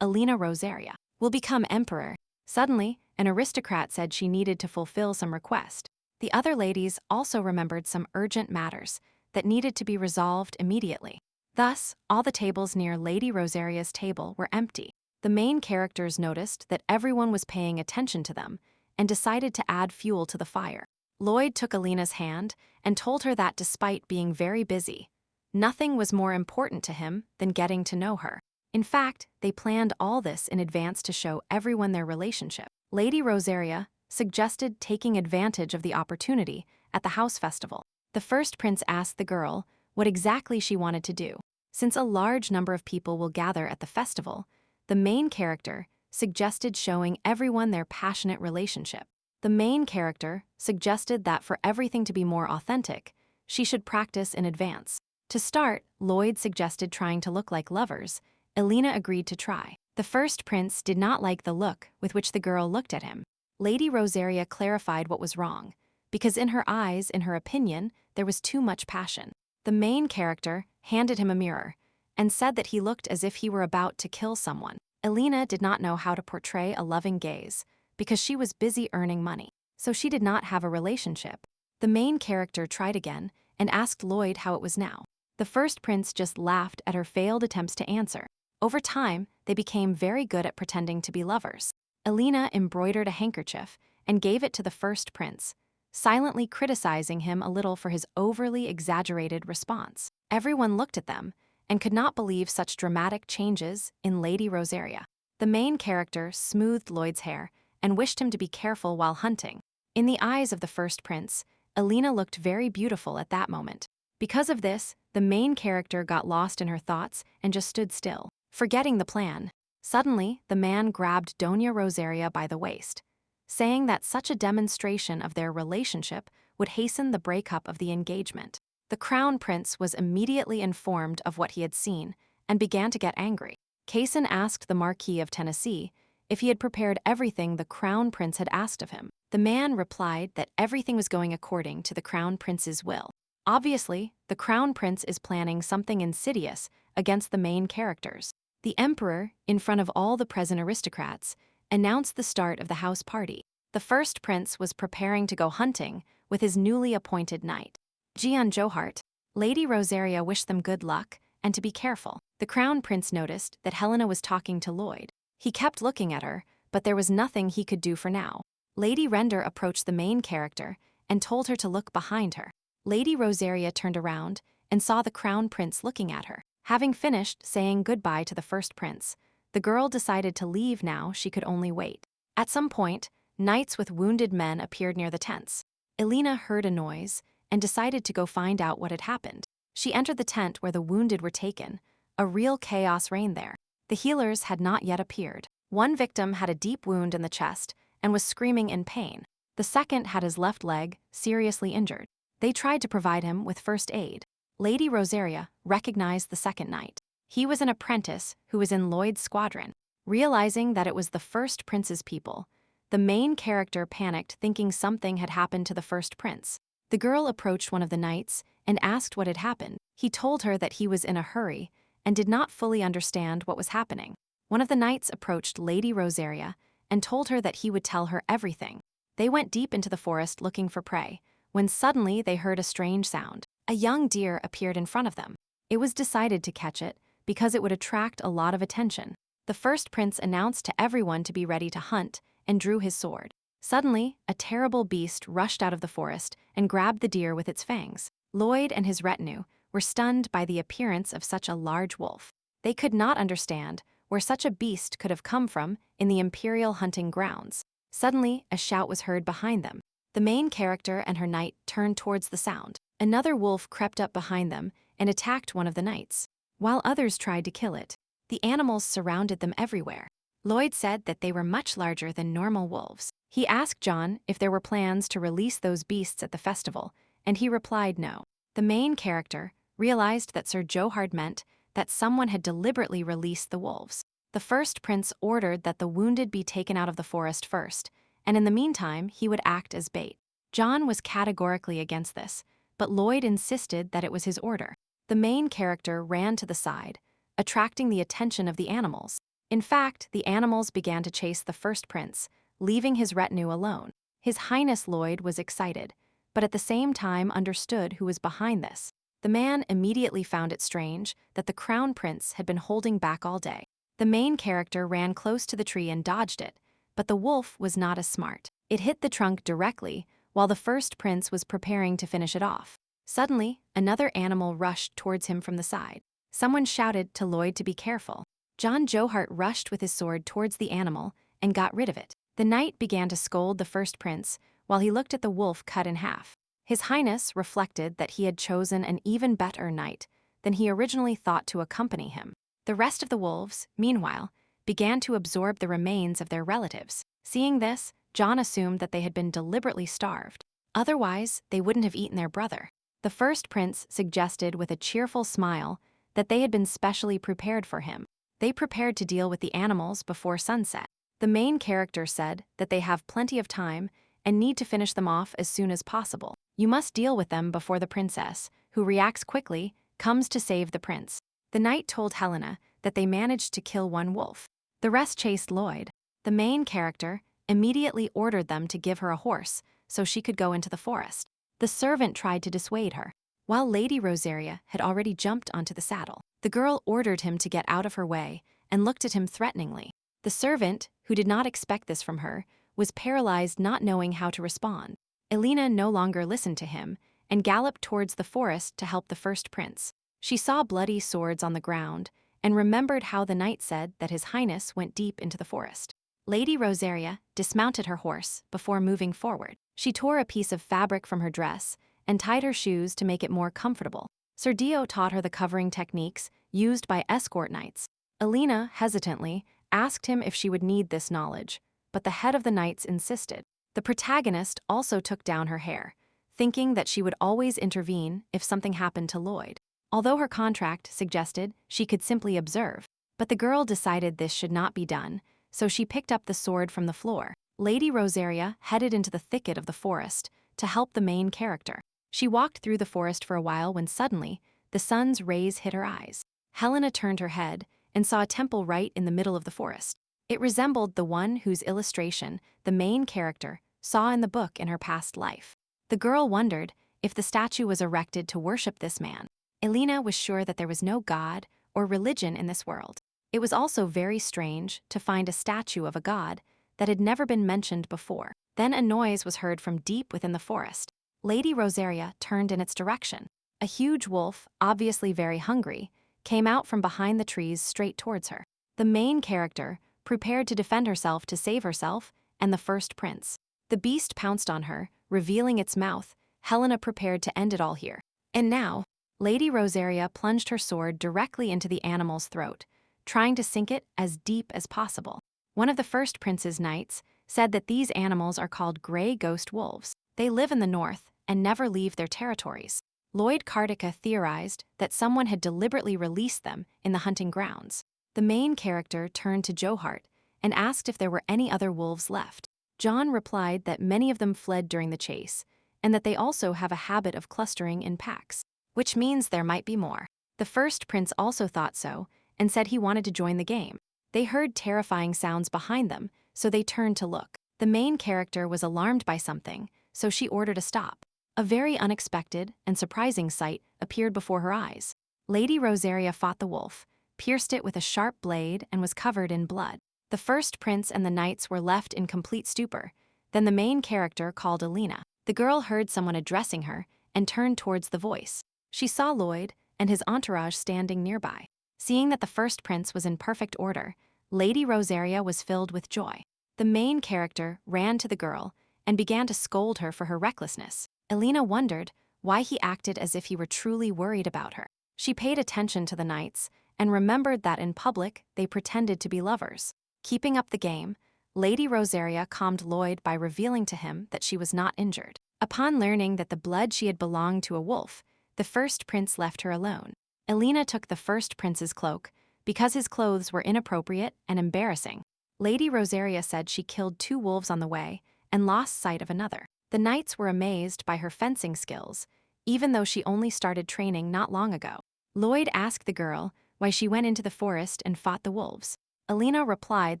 [SPEAKER 1] Elena Rosaria, will become emperor. Suddenly, an aristocrat said she needed to fulfill some request. The other ladies also remembered some urgent matters that needed to be resolved immediately. Thus, all the tables near Lady Rosaria's table were empty. The main characters noticed that everyone was paying attention to them and decided to add fuel to the fire. Lloyd took Elena's hand and told her that despite being very busy, nothing was more important to him than getting to know her. In fact, they planned all this in advance to show everyone their relationship. Lady Rosaria suggested taking advantage of the opportunity at the house festival. The first prince asked the girl what exactly she wanted to do. Since a large number of people will gather at the festival, the main character suggested showing everyone their passionate relationship. The main character suggested that for everything to be more authentic, she should practice in advance. To start, Lloyd suggested trying to look like lovers. Elena agreed to try. The first prince did not like the look with which the girl looked at him. Lady Rosaria clarified what was wrong, because in her eyes, in her opinion, there was too much passion. The main character handed him a mirror and said that he looked as if he were about to kill someone. Elena did not know how to portray a loving gaze because she was busy earning money, so she did not have a relationship. The main character tried again and asked Lloyd how it was now. The first prince just laughed at her failed attempts to answer. Over time, they became very good at pretending to be lovers. Elena embroidered a handkerchief and gave it to the first prince, silently criticizing him a little for his overly exaggerated response. Everyone looked at them and could not believe such dramatic changes in Lady Rosaria. The main character smoothed Lloyd's hair and wished him to be careful while hunting. In the eyes of the first prince, Elena looked very beautiful at that moment. Because of this, the main character got lost in her thoughts and just stood still, forgetting the plan. Suddenly, the man grabbed Doña Rosaria by the waist, saying that such a demonstration of their relationship would hasten the breakup of the engagement. The crown prince was immediately informed of what he had seen and began to get angry. Kaysen asked the Marquis of Tennessee if he had prepared everything the crown prince had asked of him. The man replied that everything was going according to the crown prince's will. Obviously, the crown prince is planning something insidious against the main characters. The emperor, in front of all the present aristocrats, announced the start of the house party. The first prince was preparing to go hunting with his newly appointed knight, Gian Johart. Lady Rosaria wished them good luck and to be careful. The crown prince noticed that Helena was talking to Lloyd. He kept looking at her, but there was nothing he could do for now. Lady Render approached the main character and told her to look behind her. Lady Rosaria turned around and saw the crown prince looking at her. Having finished saying goodbye to the first prince, the girl decided to leave now she could only wait. At some point, knights with wounded men appeared near the tents. Elena heard a noise and decided to go find out what had happened. She entered the tent where the wounded were taken. A real chaos reigned there. The healers had not yet appeared. One victim had a deep wound in the chest and was screaming in pain. The second had his left leg seriously injured. They tried to provide him with first aid. Lady Rosaria recognized the second knight. He was an apprentice who was in Lloyd's squadron. Realizing that it was the first prince's people, the main character panicked, thinking something had happened to the first prince. The girl approached one of the knights and asked what had happened. He told her that he was in a hurry and did not fully understand what was happening. One of the knights approached Lady Rosaria and told her that he would tell her everything. They went deep into the forest looking for prey, when suddenly they heard a strange sound. A young deer appeared in front of them. It was decided to catch it because it would attract a lot of attention. The first prince announced to everyone to be ready to hunt and drew his sword. Suddenly, a terrible beast rushed out of the forest and grabbed the deer with its fangs. Lloyd and his retinue were stunned by the appearance of such a large wolf. They could not understand where such a beast could have come from in the imperial hunting grounds. Suddenly, a shout was heard behind them. The main character and her knight turned towards the sound. Another wolf crept up behind them and attacked one of the knights, while others tried to kill it. The animals surrounded them everywhere. Lloyd said that they were much larger than normal wolves. He asked John if there were plans to release those beasts at the festival, and he replied no. The main character realized that Sir Johard meant that someone had deliberately released the wolves. The first prince ordered that the wounded be taken out of the forest first, and in the meantime he would act as bait. John was categorically against this, but Lloyd insisted that it was his order. The main character ran to the side, attracting the attention of the animals. In fact, the animals began to chase the first prince, leaving his retinue alone. His Highness Lloyd was excited, but at the same time understood who was behind this. The man immediately found it strange that the crown prince had been holding back all day. The main character ran close to the tree and dodged it, but the wolf was not as smart. It hit the trunk directly while the first prince was preparing to finish it off. Suddenly, another animal rushed towards him from the side. Someone shouted to Lloyd to be careful. John Johart rushed with his sword towards the animal and got rid of it. The knight began to scold the first prince while he looked at the wolf cut in half. His Highness reflected that he had chosen an even better knight than he originally thought to accompany him. The rest of the wolves, meanwhile, began to absorb the remains of their relatives. Seeing this, John assumed that they had been deliberately starved. Otherwise, they wouldn't have eaten their brother. The first prince suggested with a cheerful smile that they had been specially prepared for him. They prepared to deal with the animals before sunset. The main character said that they have plenty of time and need to finish them off as soon as possible. You must deal with them before the princess, who reacts quickly, comes to save the prince. The knight told Helena that they managed to kill one wolf. The rest chased Lloyd. The main character immediately ordered them to give her a horse so she could go into the forest. The servant tried to dissuade her, while Lady Rosaria had already jumped onto the saddle. The girl ordered him to get out of her way and looked at him threateningly. The servant, who did not expect this from her, was paralyzed, not knowing how to respond. Elena no longer listened to him and galloped towards the forest to help the first prince. She saw bloody swords on the ground and remembered how the knight said that his Highness went deep into the forest. Lady Rosaria dismounted her horse before moving forward. She tore a piece of fabric from her dress and tied her shoes to make it more comfortable. Sir Dio taught her the covering techniques used by escort knights. Elena hesitantly asked him if she would need this knowledge, but the head of the knights insisted. The protagonist also took down her hair, thinking that she would always intervene if something happened to Lloyd, although her contract suggested she could simply observe. But the girl decided this should not be done, so she picked up the sword from the floor. Lady Rosaria headed into the thicket of the forest to help the main character. She walked through the forest for a while when suddenly, the sun's rays hit her eyes. Helena turned her head and saw a temple right in the middle of the forest. It resembled the one whose illustration the main character saw in the book in her past life. The girl wondered if the statue was erected to worship this man. Elena was sure that there was no god or religion in this world. It was also very strange to find a statue of a god that had never been mentioned before. Then a noise was heard from deep within the forest. Lady Rosaria turned in its direction. A huge wolf, obviously very hungry, came out from behind the trees straight towards her. The main character prepared to defend herself to save herself and the first prince. The beast pounced on her, revealing its mouth. Helena prepared to end it all here. And now, Lady Rosaria plunged her sword directly into the animal's throat, trying to sink it as deep as possible. One of the first prince's knights said that these animals are called gray ghost wolves. They live in the north and never leave their territories. Lloyd Kartika theorized that someone had deliberately released them in the hunting grounds. The main character turned to Johart and asked if there were any other wolves left. John replied that many of them fled during the chase, and that they also have a habit of clustering in packs, which means there might be more. The first prince also thought so, and said he wanted to join the game. They heard terrifying sounds behind them, so they turned to look. The main character was alarmed by something, so she ordered a stop. A very unexpected and surprising sight appeared before her eyes. Lady Rosaria fought the wolf, pierced it with a sharp blade, and was covered in blood. The first prince and the knights were left in complete stupor. Then the main character called Alina. The girl heard someone addressing her and turned towards the voice. She saw Lloyd and his entourage standing nearby. Seeing that the first prince was in perfect order, Lady Rosaria was filled with joy. The main character ran to the girl and began to scold her for her recklessness. Alina wondered why he acted as if he were truly worried about her. She paid attention to the knights and remembered that in public they pretended to be lovers. Keeping up the game, Lady Rosaria calmed Lloyd by revealing to him that she was not injured. Upon learning that the blood she had belonged to a wolf, the first prince left her alone. Alina took the first prince's cloak because his clothes were inappropriate and embarrassing. Lady Rosaria said she killed 2 wolves on the way and lost sight of another. The knights were amazed by her fencing skills, even though she only started training not long ago. Lloyd asked the girl why she went into the forest and fought the wolves. Alina replied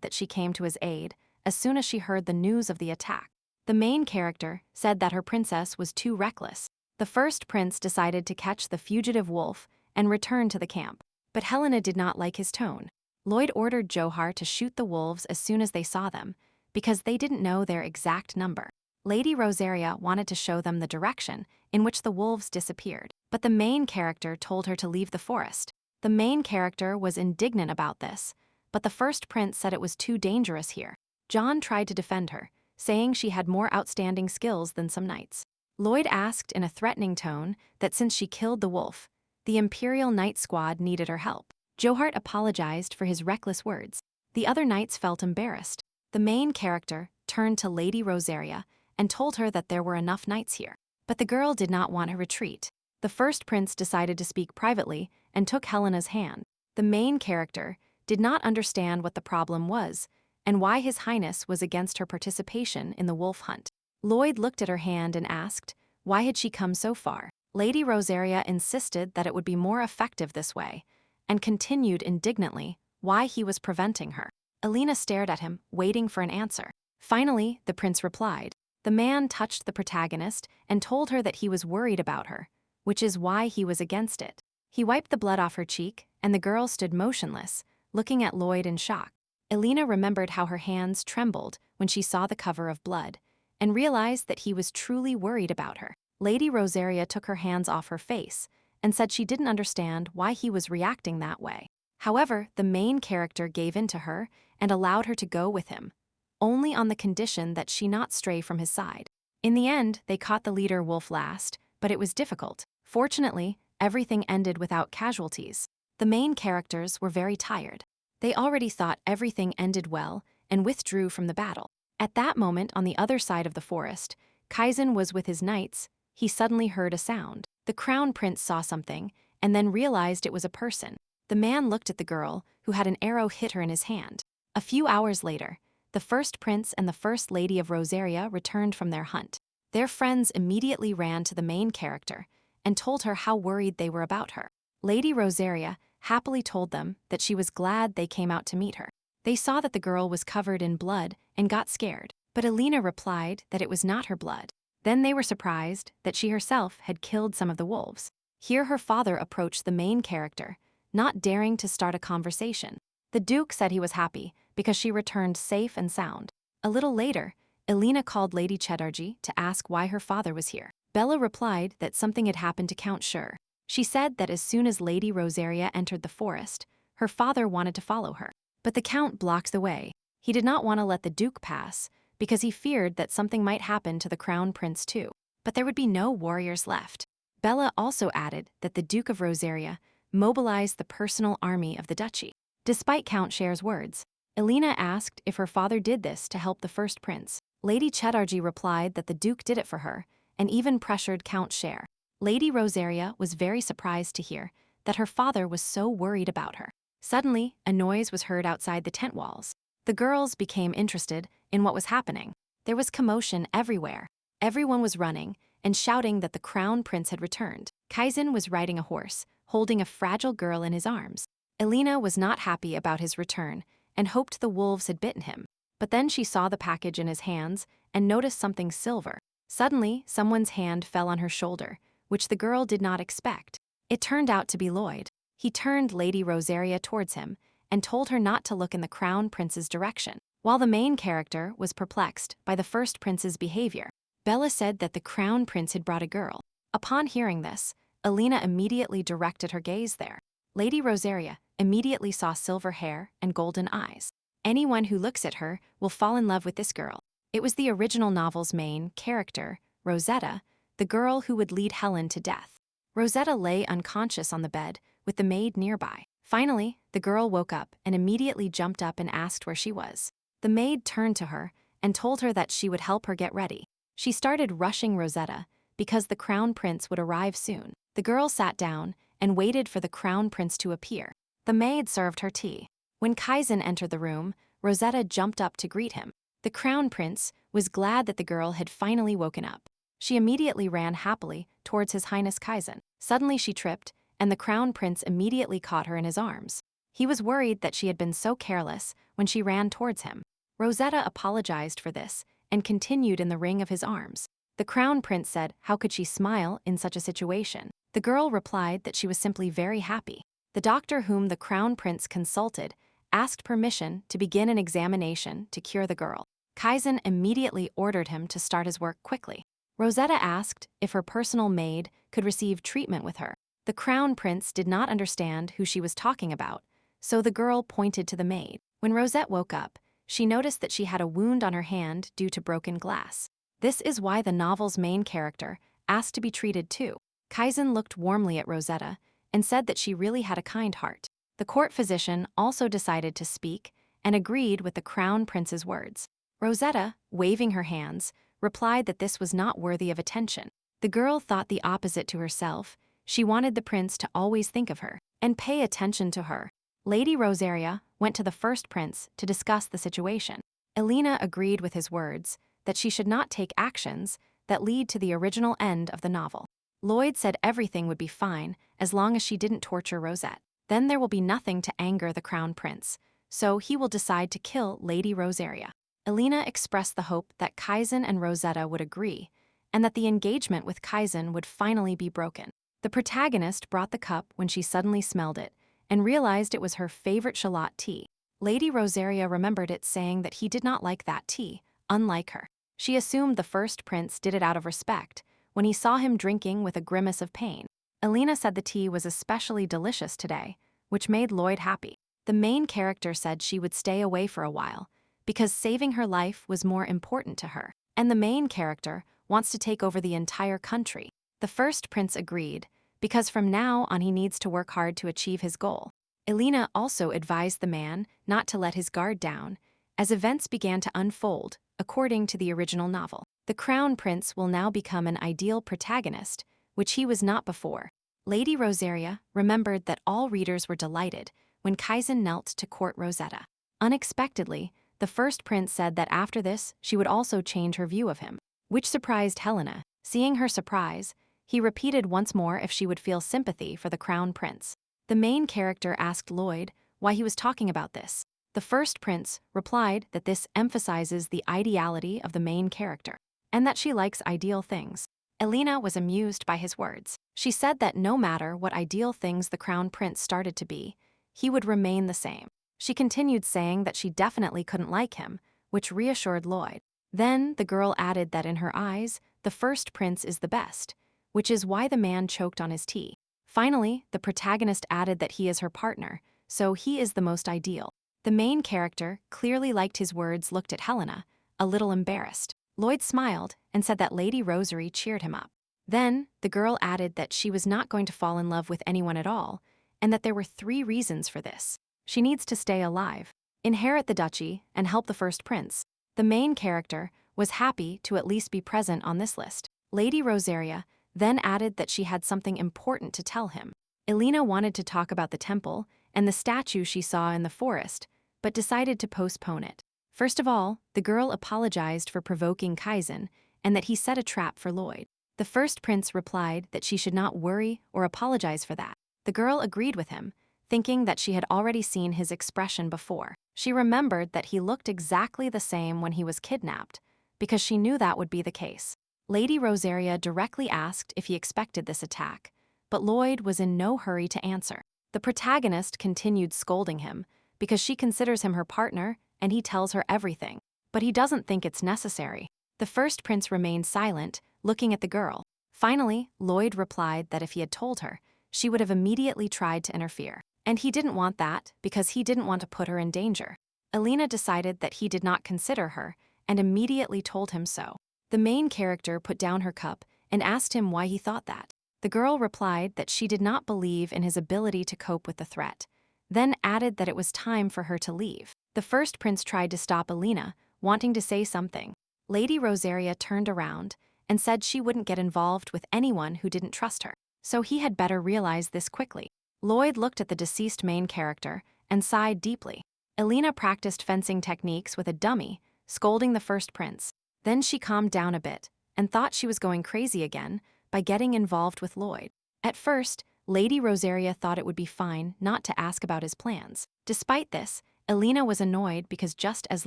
[SPEAKER 1] that she came to his aid as soon as she heard the news of the attack. The main character said that her princess was too reckless. The first prince decided to catch the fugitive wolf and return to the camp. But Helena did not like his tone. Lloyd ordered Johar to shoot the wolves as soon as they saw them, because they didn't know their exact number. Lady Rosaria wanted to show them the direction in which the wolves disappeared, but the main character told her to leave the forest. The main character was indignant about this, but the first prince said it was too dangerous here. John tried to defend her, saying she had more outstanding skills than some knights. Lloyd asked in a threatening tone that since she killed the wolf, the Imperial Knight Squad needed her help. Johar apologized for his reckless words. The other knights felt embarrassed. The main character turned to Lady Rosaria and told her that there were enough knights here. But the girl did not want to retreat. The first prince decided to speak privately and took Helena's hand. The main character did not understand what the problem was and why His Highness was against her participation in the wolf hunt. Lloyd looked at her hand and asked, why had she come so far? Lady Rosaria insisted that it would be more effective this way, and continued indignantly why he was preventing her. Alina stared at him, waiting for an answer. Finally, the prince replied. The man touched the protagonist and told her that he was worried about her, which is why he was against it. He wiped the blood off her cheek, and the girl stood motionless, looking at Lloyd in shock. Alina remembered how her hands trembled when she saw the cover of blood, and realized that he was truly worried about her. Lady Rosaria took her hands off her face and said she didn't understand why he was reacting that way. However, the main character gave in to her and allowed her to go with him, only on the condition that she not stray from his side. In the end, they caught the leader wolf last, but it was difficult. Fortunately, everything ended without casualties. The main characters were very tired. They already thought everything ended well and withdrew from the battle. At that moment, on the other side of the forest, Kaizen was with his knights. He suddenly heard a sound. The crown prince saw something and then realized it was a person. The man looked at the girl, who had an arrow hit her in his hand. A few hours later, the first prince and the first lady of Rosaria returned from their hunt. Their friends immediately ran to the main character and told her how worried they were about her. Lady Rosaria happily told them that she was glad they came out to meet her. They saw that the girl was covered in blood and got scared, but Alina replied that it was not her blood. Then they were surprised that she herself had killed some of the wolves. Here her father approached the main character, not daring to start a conversation. The Duke said he was happy because she returned safe and sound. A little later, Alina called Lady Cheddarji to ask why her father was here. Bella replied that something had happened to Count Shur. She said that as soon as Lady Rosaria entered the forest, her father wanted to follow her. But the Count blocked the way. He did not want to let the Duke pass because he feared that something might happen to the Crown Prince too. But there would be no warriors left. Bella also added that the Duke of Rosaria mobilized the personal army of the duchy. Despite Count Sher's words, Alina asked if her father did this to help the first prince. Lady Cheddarji replied that the Duke did it for her and even pressured Count Sher. Lady Rosaria was very surprised to hear that her father was so worried about her. Suddenly, a noise was heard outside the tent walls. The girls became interested in what was happening. There was commotion everywhere. Everyone was running and shouting that the crown prince had returned. Kaizen was riding a horse, holding a fragile girl in his arms. Alina was not happy about his return and hoped the wolves had bitten him. But then she saw the package in his hands and noticed something silver. Suddenly, someone's hand fell on her shoulder, which the girl did not expect. It turned out to be Lloyd. He turned Lady Rosaria towards him and told her not to look in the Crown Prince's direction. While the main character was perplexed by the first prince's behavior, Bella said that the Crown Prince had brought a girl. Upon hearing this, Alina immediately directed her gaze there. Lady Rosaria immediately saw silver hair and golden eyes. Anyone who looks at her will fall in love with this girl. It was the original novel's main character, Rosetta, the girl who would lead Helen to death. Rosetta lay unconscious on the bed, with the maid nearby. Finally, the girl woke up and immediately jumped up and asked where she was. The maid turned to her and told her that she would help her get ready. She started rushing Rosetta because the Crown Prince would arrive soon. The girl sat down and waited for the Crown Prince to appear. The maid served her tea. When Kaizen entered the room, Rosetta jumped up to greet him. The Crown Prince was glad that the girl had finally woken up. She immediately ran happily towards His Highness Kaizen. Suddenly she tripped, and the Crown Prince immediately caught her in his arms. He was worried that she had been so careless when she ran towards him. Rosetta apologized for this and continued in the ring of his arms. The Crown Prince said how could she smile in such a situation. The girl replied that she was simply very happy. The doctor whom the Crown Prince consulted asked permission to begin an examination to cure the girl. Kaizen immediately ordered him to start his work quickly. Rosetta asked if her personal maid could receive treatment with her. The Crown Prince did not understand who she was talking about, so the girl pointed to the maid. When Rosette woke up, she noticed that she had a wound on her hand due to broken glass. This is why the novel's main character asked to be treated too. Kaizen looked warmly at Rosetta and said that she really had a kind heart. The court physician also decided to speak and agreed with the Crown Prince's words. Rosetta, waving her hands, replied that this was not worthy of attention. The girl thought the opposite to herself. She wanted the prince to always think of her and pay attention to her. Lady Rosaria went to the first prince to discuss the situation. Elena agreed with his words that she should not take actions that lead to the original end of the novel. Lloyd said everything would be fine as long as she didn't torture Rosette. Then there will be nothing to anger the Crown Prince, so he will decide to kill Lady Rosaria. Elena expressed the hope that Kaizen and Rosetta would agree, and that the engagement with Kaizen would finally be broken. The protagonist brought the cup when she suddenly smelled it, and realized it was her favorite shallot tea. Lady Rosaria remembered it, saying that he did not like that tea, unlike her. She assumed the first prince did it out of respect, when he saw him drinking with a grimace of pain. Elena said the tea was especially delicious today, which made Lloyd happy. The main character said she would stay away for a while, because saving her life was more important to her, and the main character wants to take over the entire country. The first prince agreed, because from now on he needs to work hard to achieve his goal. Elena also advised the man not to let his guard down, as events began to unfold, according to the original novel. The Crown Prince will now become an ideal protagonist, which he was not before. Lady Rosaria remembered that all readers were delighted when Kaizen knelt to court Rosetta. Unexpectedly, the first prince said that after this she would also change her view of him, which surprised Helena. Seeing her surprise, he repeated once more if she would feel sympathy for the Crown Prince. The main character asked Lloyd why he was talking about this. The first prince replied that this emphasizes the ideality of the main character, and that she likes ideal things. Elena was amused by his words. She said that no matter what ideal things the Crown Prince started to be, he would remain the same. She continued saying that she definitely couldn't like him, which reassured Lloyd. Then the girl added that in her eyes, the first prince is the best, which is why the man choked on his tea. Finally, the protagonist added that he is her partner, so he is the most ideal. The main character clearly liked his words, looked at Helena, a little embarrassed. Lloyd smiled and said that Lady Rosary cheered him up. Then, the girl added that she was not going to fall in love with anyone at all, and that there were 3 reasons for this. She needs to stay alive, inherit the duchy, and help the first prince. The main character was happy to at least be present on this list. Lady Rosaria then added that she had something important to tell him. Elena wanted to talk about the temple and the statue she saw in the forest, but decided to postpone it. First of all, the girl apologized for provoking Kaizen and that he set a trap for Lloyd. The first prince replied that she should not worry or apologize for that. The girl agreed with him, thinking that she had already seen his expression before. She remembered that he looked exactly the same when he was kidnapped, because she knew that would be the case. Lady Rosaria directly asked if he expected this attack, but Lloyd was in no hurry to answer. The protagonist continued scolding him because she considers him her partner and he tells her everything, but he doesn't think it's necessary. The first prince remained silent, looking at the girl. Finally, Lloyd replied that if he had told her, she would have immediately tried to interfere. And he didn't want that because he didn't want to put her in danger. Alina decided that he did not consider her and immediately told him so. The main character put down her cup and asked him why he thought that. The girl replied that she did not believe in his ability to cope with the threat, then added that it was time for her to leave. The first prince tried to stop Alina, wanting to say something. Lady Rosaria turned around and said she wouldn't get involved with anyone who didn't trust her, so he had better realize this quickly. Lloyd looked at the deceased main character and sighed deeply. Alina practiced fencing techniques with a dummy, scolding the first prince. Then she calmed down a bit and thought she was going crazy again by getting involved with Lloyd. At first, Lady Rosaria thought it would be fine not to ask about his plans. Despite this, Alina was annoyed because just as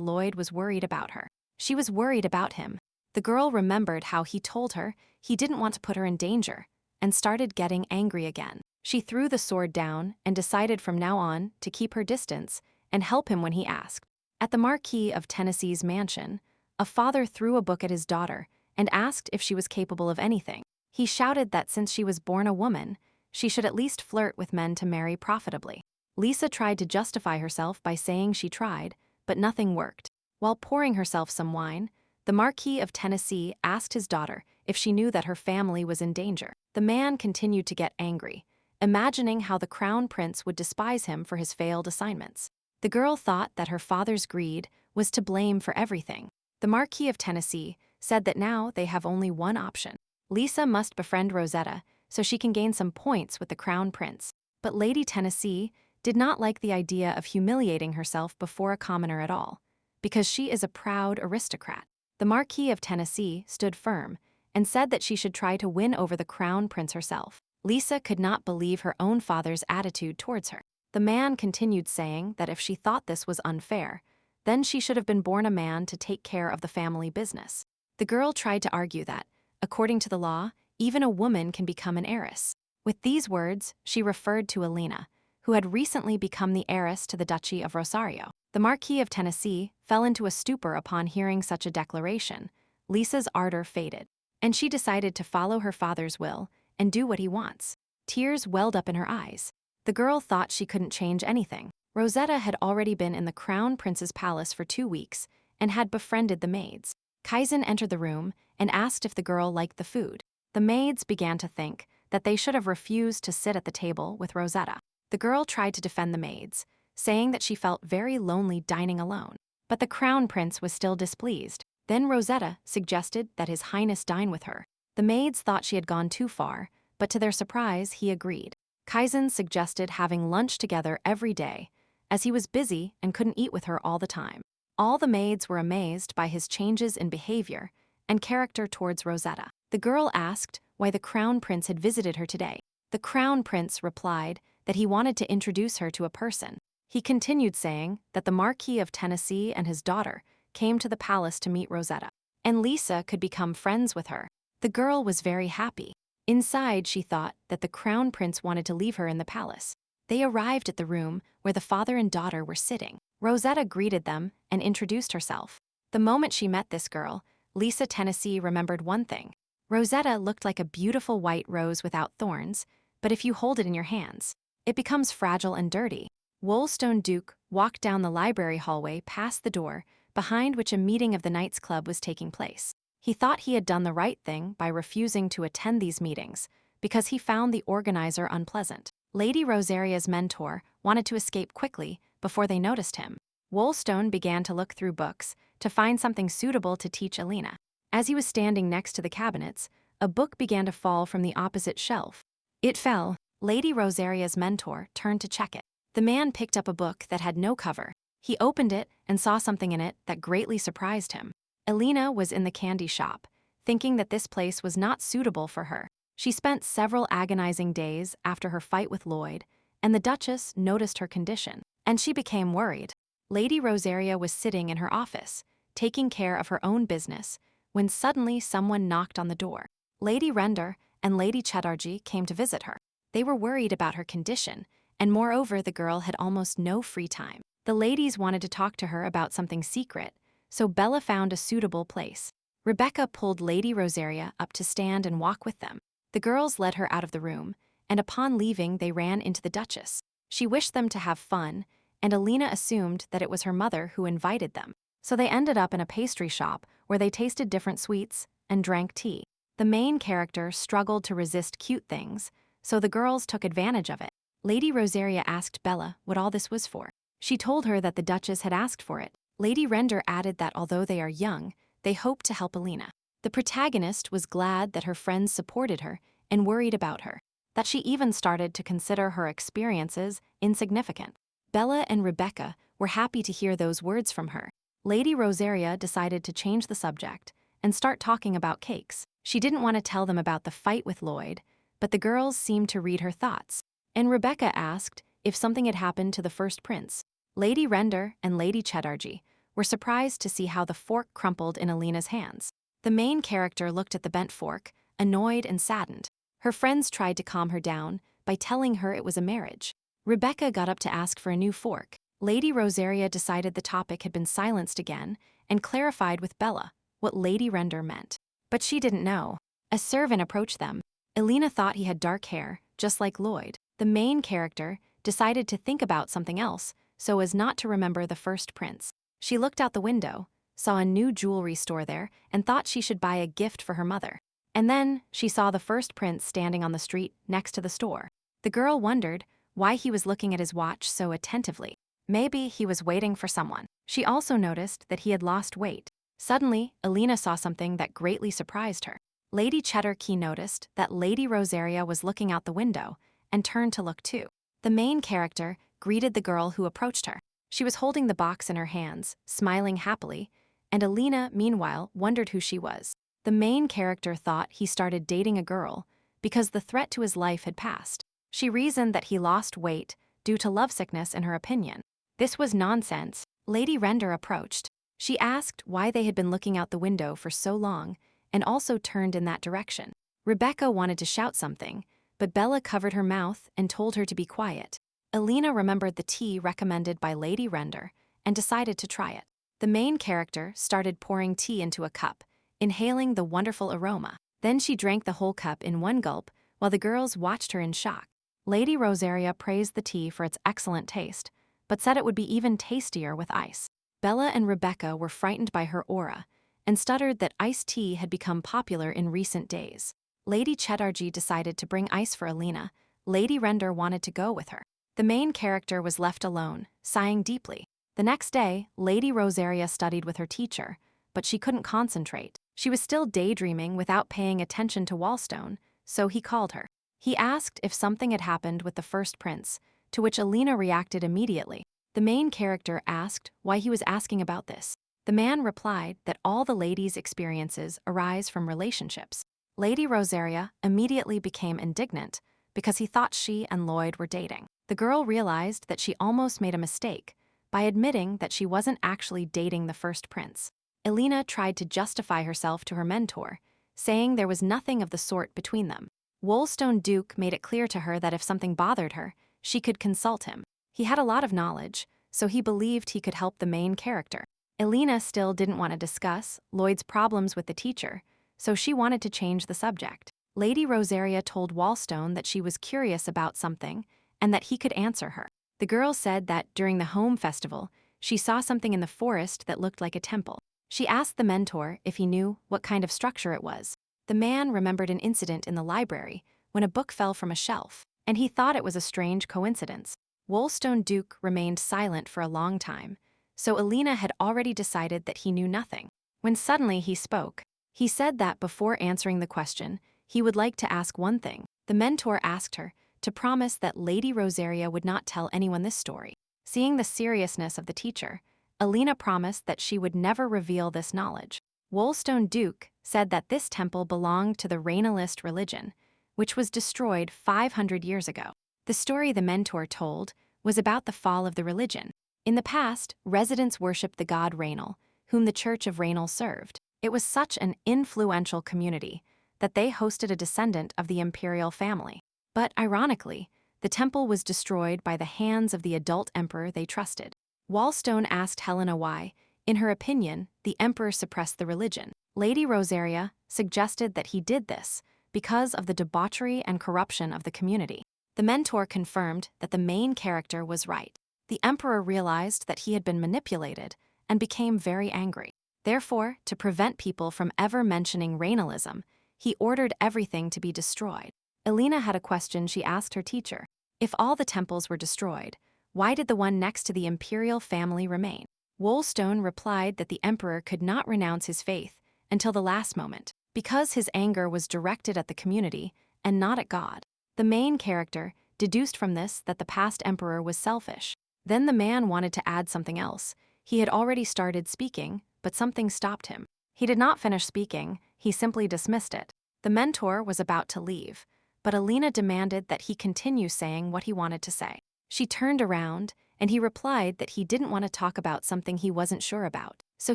[SPEAKER 1] Lloyd was worried about her, she was worried about him. The girl remembered how he told her he didn't want to put her in danger and started getting angry again. She threw the sword down and decided from now on to keep her distance and help him when he asked. At the Marquis of Tennessee's mansion, a father threw a book at his daughter and asked if she was capable of anything. He shouted that since she was born a woman, she should at least flirt with men to marry profitably. Lisa tried to justify herself by saying she tried, but nothing worked. While pouring herself some wine, the Marquis of Tennessee asked his daughter if she knew that her family was in danger. The man continued to get angry, imagining how the crown prince would despise him for his failed assignments. The girl thought that her father's greed was to blame for everything. The Marquis of Tennessee said that now they have only one option. Lisa must befriend Rosetta so she can gain some points with the crown prince. But Lady Tennessee did not like the idea of humiliating herself before a commoner at all, because she is a proud aristocrat. The Marquis of Tennessee stood firm and said that she should try to win over the crown prince herself. Lisa could not believe her own father's attitude towards her. The man continued saying that if she thought this was unfair, then she should have been born a man to take care of the family business. The girl tried to argue that, according to the law, even a woman can become an heiress. With these words, she referred to Alina, who had recently become the heiress to the Duchy of Rosario. The Marquis of Tennessee fell into a stupor upon hearing such a declaration. Lisa's ardor faded, and she decided to follow her father's will and do what he wants. Tears welled up in her eyes. The girl thought she couldn't change anything. Rosetta had already been in the crown prince's palace for 2 weeks and had befriended the maids. Kaizen entered the room and asked if the girl liked the food. The maids began to think that they should have refused to sit at the table with Rosetta. The girl tried to defend the maids, saying that she felt very lonely dining alone. But the crown prince was still displeased. Then Rosetta suggested that His Highness dine with her. The maids thought she had gone too far, but to their surprise, he agreed. Kaizen suggested having lunch together every day, as he was busy and couldn't eat with her all the time. All the maids were amazed by his changes in behavior and character towards Rosetta. The girl asked why the crown prince had visited her today. The crown prince replied that he wanted to introduce her to a person. He continued saying that the Marquis of Tennessee and his daughter came to the palace to meet Rosetta, and Lisa could become friends with her. The girl was very happy. Inside, she thought that the crown prince wanted to leave her in the palace. They arrived at the room where the father and daughter were sitting. Rosetta greeted them and introduced herself. The moment she met this girl, Lisa Tennessee remembered one thing. Rosetta looked like a beautiful white rose without thorns, but if you hold it in your hands, it becomes fragile and dirty. Woolstone Duke walked down the library hallway past the door, behind which a meeting of the Knights Club was taking place. He thought he had done the right thing by refusing to attend these meetings, because he found the organizer unpleasant. Lady Rosaria's mentor wanted to escape quickly before they noticed him. Woolstone began to look through books to find something suitable to teach Alina. As he was standing next to the cabinets, a book began to fall from the opposite shelf. It fell. Lady Rosaria's mentor turned to check it. The man picked up a book that had no cover. He opened it and saw something in it that greatly surprised him. Alina was in the candy shop, thinking that this place was not suitable for her. She spent several agonizing days after her fight with Lloyd, and the Duchess noticed her condition, and she became worried. Lady Rosaria was sitting in her office, taking care of her own business, when suddenly someone knocked on the door. Lady Render and Lady Chatterjee came to visit her. They were worried about her condition and moreover, the girl had almost no free time. The ladies wanted to talk to her about something secret, so Bella found a suitable place. Rebecca pulled Lady Rosaria up to stand and walk with them. The girls led her out of the room, and upon leaving they ran into the Duchess. She wished them to have fun, and Alina assumed that it was her mother who invited them. So they ended up in a pastry shop where they tasted different sweets and drank tea. The main character struggled to resist cute things, so the girls took advantage of it. Lady Rosaria asked Bella what all this was for. She told her that the Duchess had asked for it. Lady Render added that although they are young, they hope to help Alina. The protagonist was glad that her friends supported her and worried about her, that she even started to consider her experiences insignificant. Bella and Rebecca were happy to hear those words from her. Lady Rosaria decided to change the subject and start talking about cakes. She didn't want to tell them about the fight with Lloyd, but the girls seemed to read her thoughts. And Rebecca asked if something had happened to the first prince. Lady Render and Lady Cheddarji were surprised to see how the fork crumpled in Alina's hands. The main character looked at the bent fork, annoyed and saddened. Her friends tried to calm her down by telling her it was a marriage. Rebecca got up to ask for a new fork. Lady Rosaria decided the topic had been silenced again and clarified with Bella what Lady Render meant. But she didn't know. A servant approached them. Alina thought he had dark hair, just like Lloyd. The main character decided to think about something else so as not to remember the first prince. She looked out the window, saw a new jewelry store there, and thought she should buy a gift for her mother. And then she saw the first prince standing on the street next to the store. The girl wondered why he was looking at his watch so attentively. Maybe he was waiting for someone. She also noticed that he had lost weight. Suddenly, Alina saw something that greatly surprised her. Lady Cheddarji noticed that Lady Rosaria was looking out the window and turned to look too. The main character greeted the girl who approached her. She was holding the box in her hands, smiling happily, and Alina, meanwhile, wondered who she was. The main character thought he started dating a girl because the threat to his life had passed. She reasoned that he lost weight due to lovesickness in her opinion. This was nonsense. Lady Render approached. She asked why they had been looking out the window for so long and also turned in that direction. Rebecca wanted to shout something, but Bella covered her mouth and told her to be quiet. Alina remembered the tea recommended by Lady Render and decided to try it. The main character started pouring tea into a cup, inhaling the wonderful aroma. Then she drank the whole cup in one gulp while the girls watched her in shock. Lady Rosaria praised the tea for its excellent taste, but said it would be even tastier with ice. Bella and Rebecca were frightened by her aura and stuttered that iced tea had become popular in recent days. Lady Cheddarji decided to bring ice for Alina. Lady Render wanted to go with her. The main character was left alone, sighing deeply. The next day, Lady Rosaria studied with her teacher, but she couldn't concentrate. She was still daydreaming without paying attention to Wallstone, so he called her. He asked if something had happened with the first prince, to which Alina reacted immediately. The main character asked why he was asking about this. The man replied that all the ladies' experiences arise from relationships. Lady Rosaria immediately became indignant because he thought she and Lloyd were dating. The girl realized that she almost made a mistake by admitting that she wasn't actually dating the first prince. Alina tried to justify herself to her mentor, saying there was nothing of the sort between them. Woolstone Duke made it clear to her that if something bothered her, she could consult him. He had a lot of knowledge, so he believed he could help the main character. Alina still didn't want to discuss Lloyd's problems with the teacher, so she wanted to change the subject. Lady Rosaria told Wallstone that she was curious about something and that he could answer her. The girl said that during the home festival, she saw something in the forest that looked like a temple. She asked the mentor if he knew what kind of structure it was. The man remembered an incident in the library when a book fell from a shelf, and he thought it was a strange coincidence. Woolstone Duke remained silent for a long time, so Alina had already decided that he knew nothing. When suddenly he spoke, he said that before answering the question, he would like to ask one thing. The mentor asked her to promise that Lady Rosaria would not tell anyone this story. Seeing the seriousness of the teacher, Alina promised that she would never reveal this knowledge. Woolstone Duke said that this temple belonged to the Rainalist religion, which was destroyed 500 years ago. The story the mentor told was about the fall of the religion. In the past, residents worshipped the god Rainal, whom the Church of Rainal served. It was such an influential community that they hosted a descendant of the imperial family. But ironically, the temple was destroyed by the hands of the adult emperor they trusted. Wallstone asked Helena why. In her opinion, the emperor suppressed the religion. Lady Rosaria suggested that he did this because of the debauchery and corruption of the community. The mentor confirmed that the main character was right. The emperor realized that he had been manipulated and became very angry. Therefore, to prevent people from ever mentioning Rainalism, he ordered everything to be destroyed. Elena had a question she asked her teacher. If all the temples were destroyed, why did the one next to the imperial family remain? Woolstone replied that the emperor could not renounce his faith until the last moment, because his anger was directed at the community and not at God. The main character deduced from this that the past emperor was selfish. Then the man wanted to add something else. He had already started speaking, but something stopped him. He did not finish speaking, he simply dismissed it. The mentor was about to leave, but Elena demanded that he continue saying what he wanted to say. She turned around, and he replied that he didn't want to talk about something he wasn't sure about, so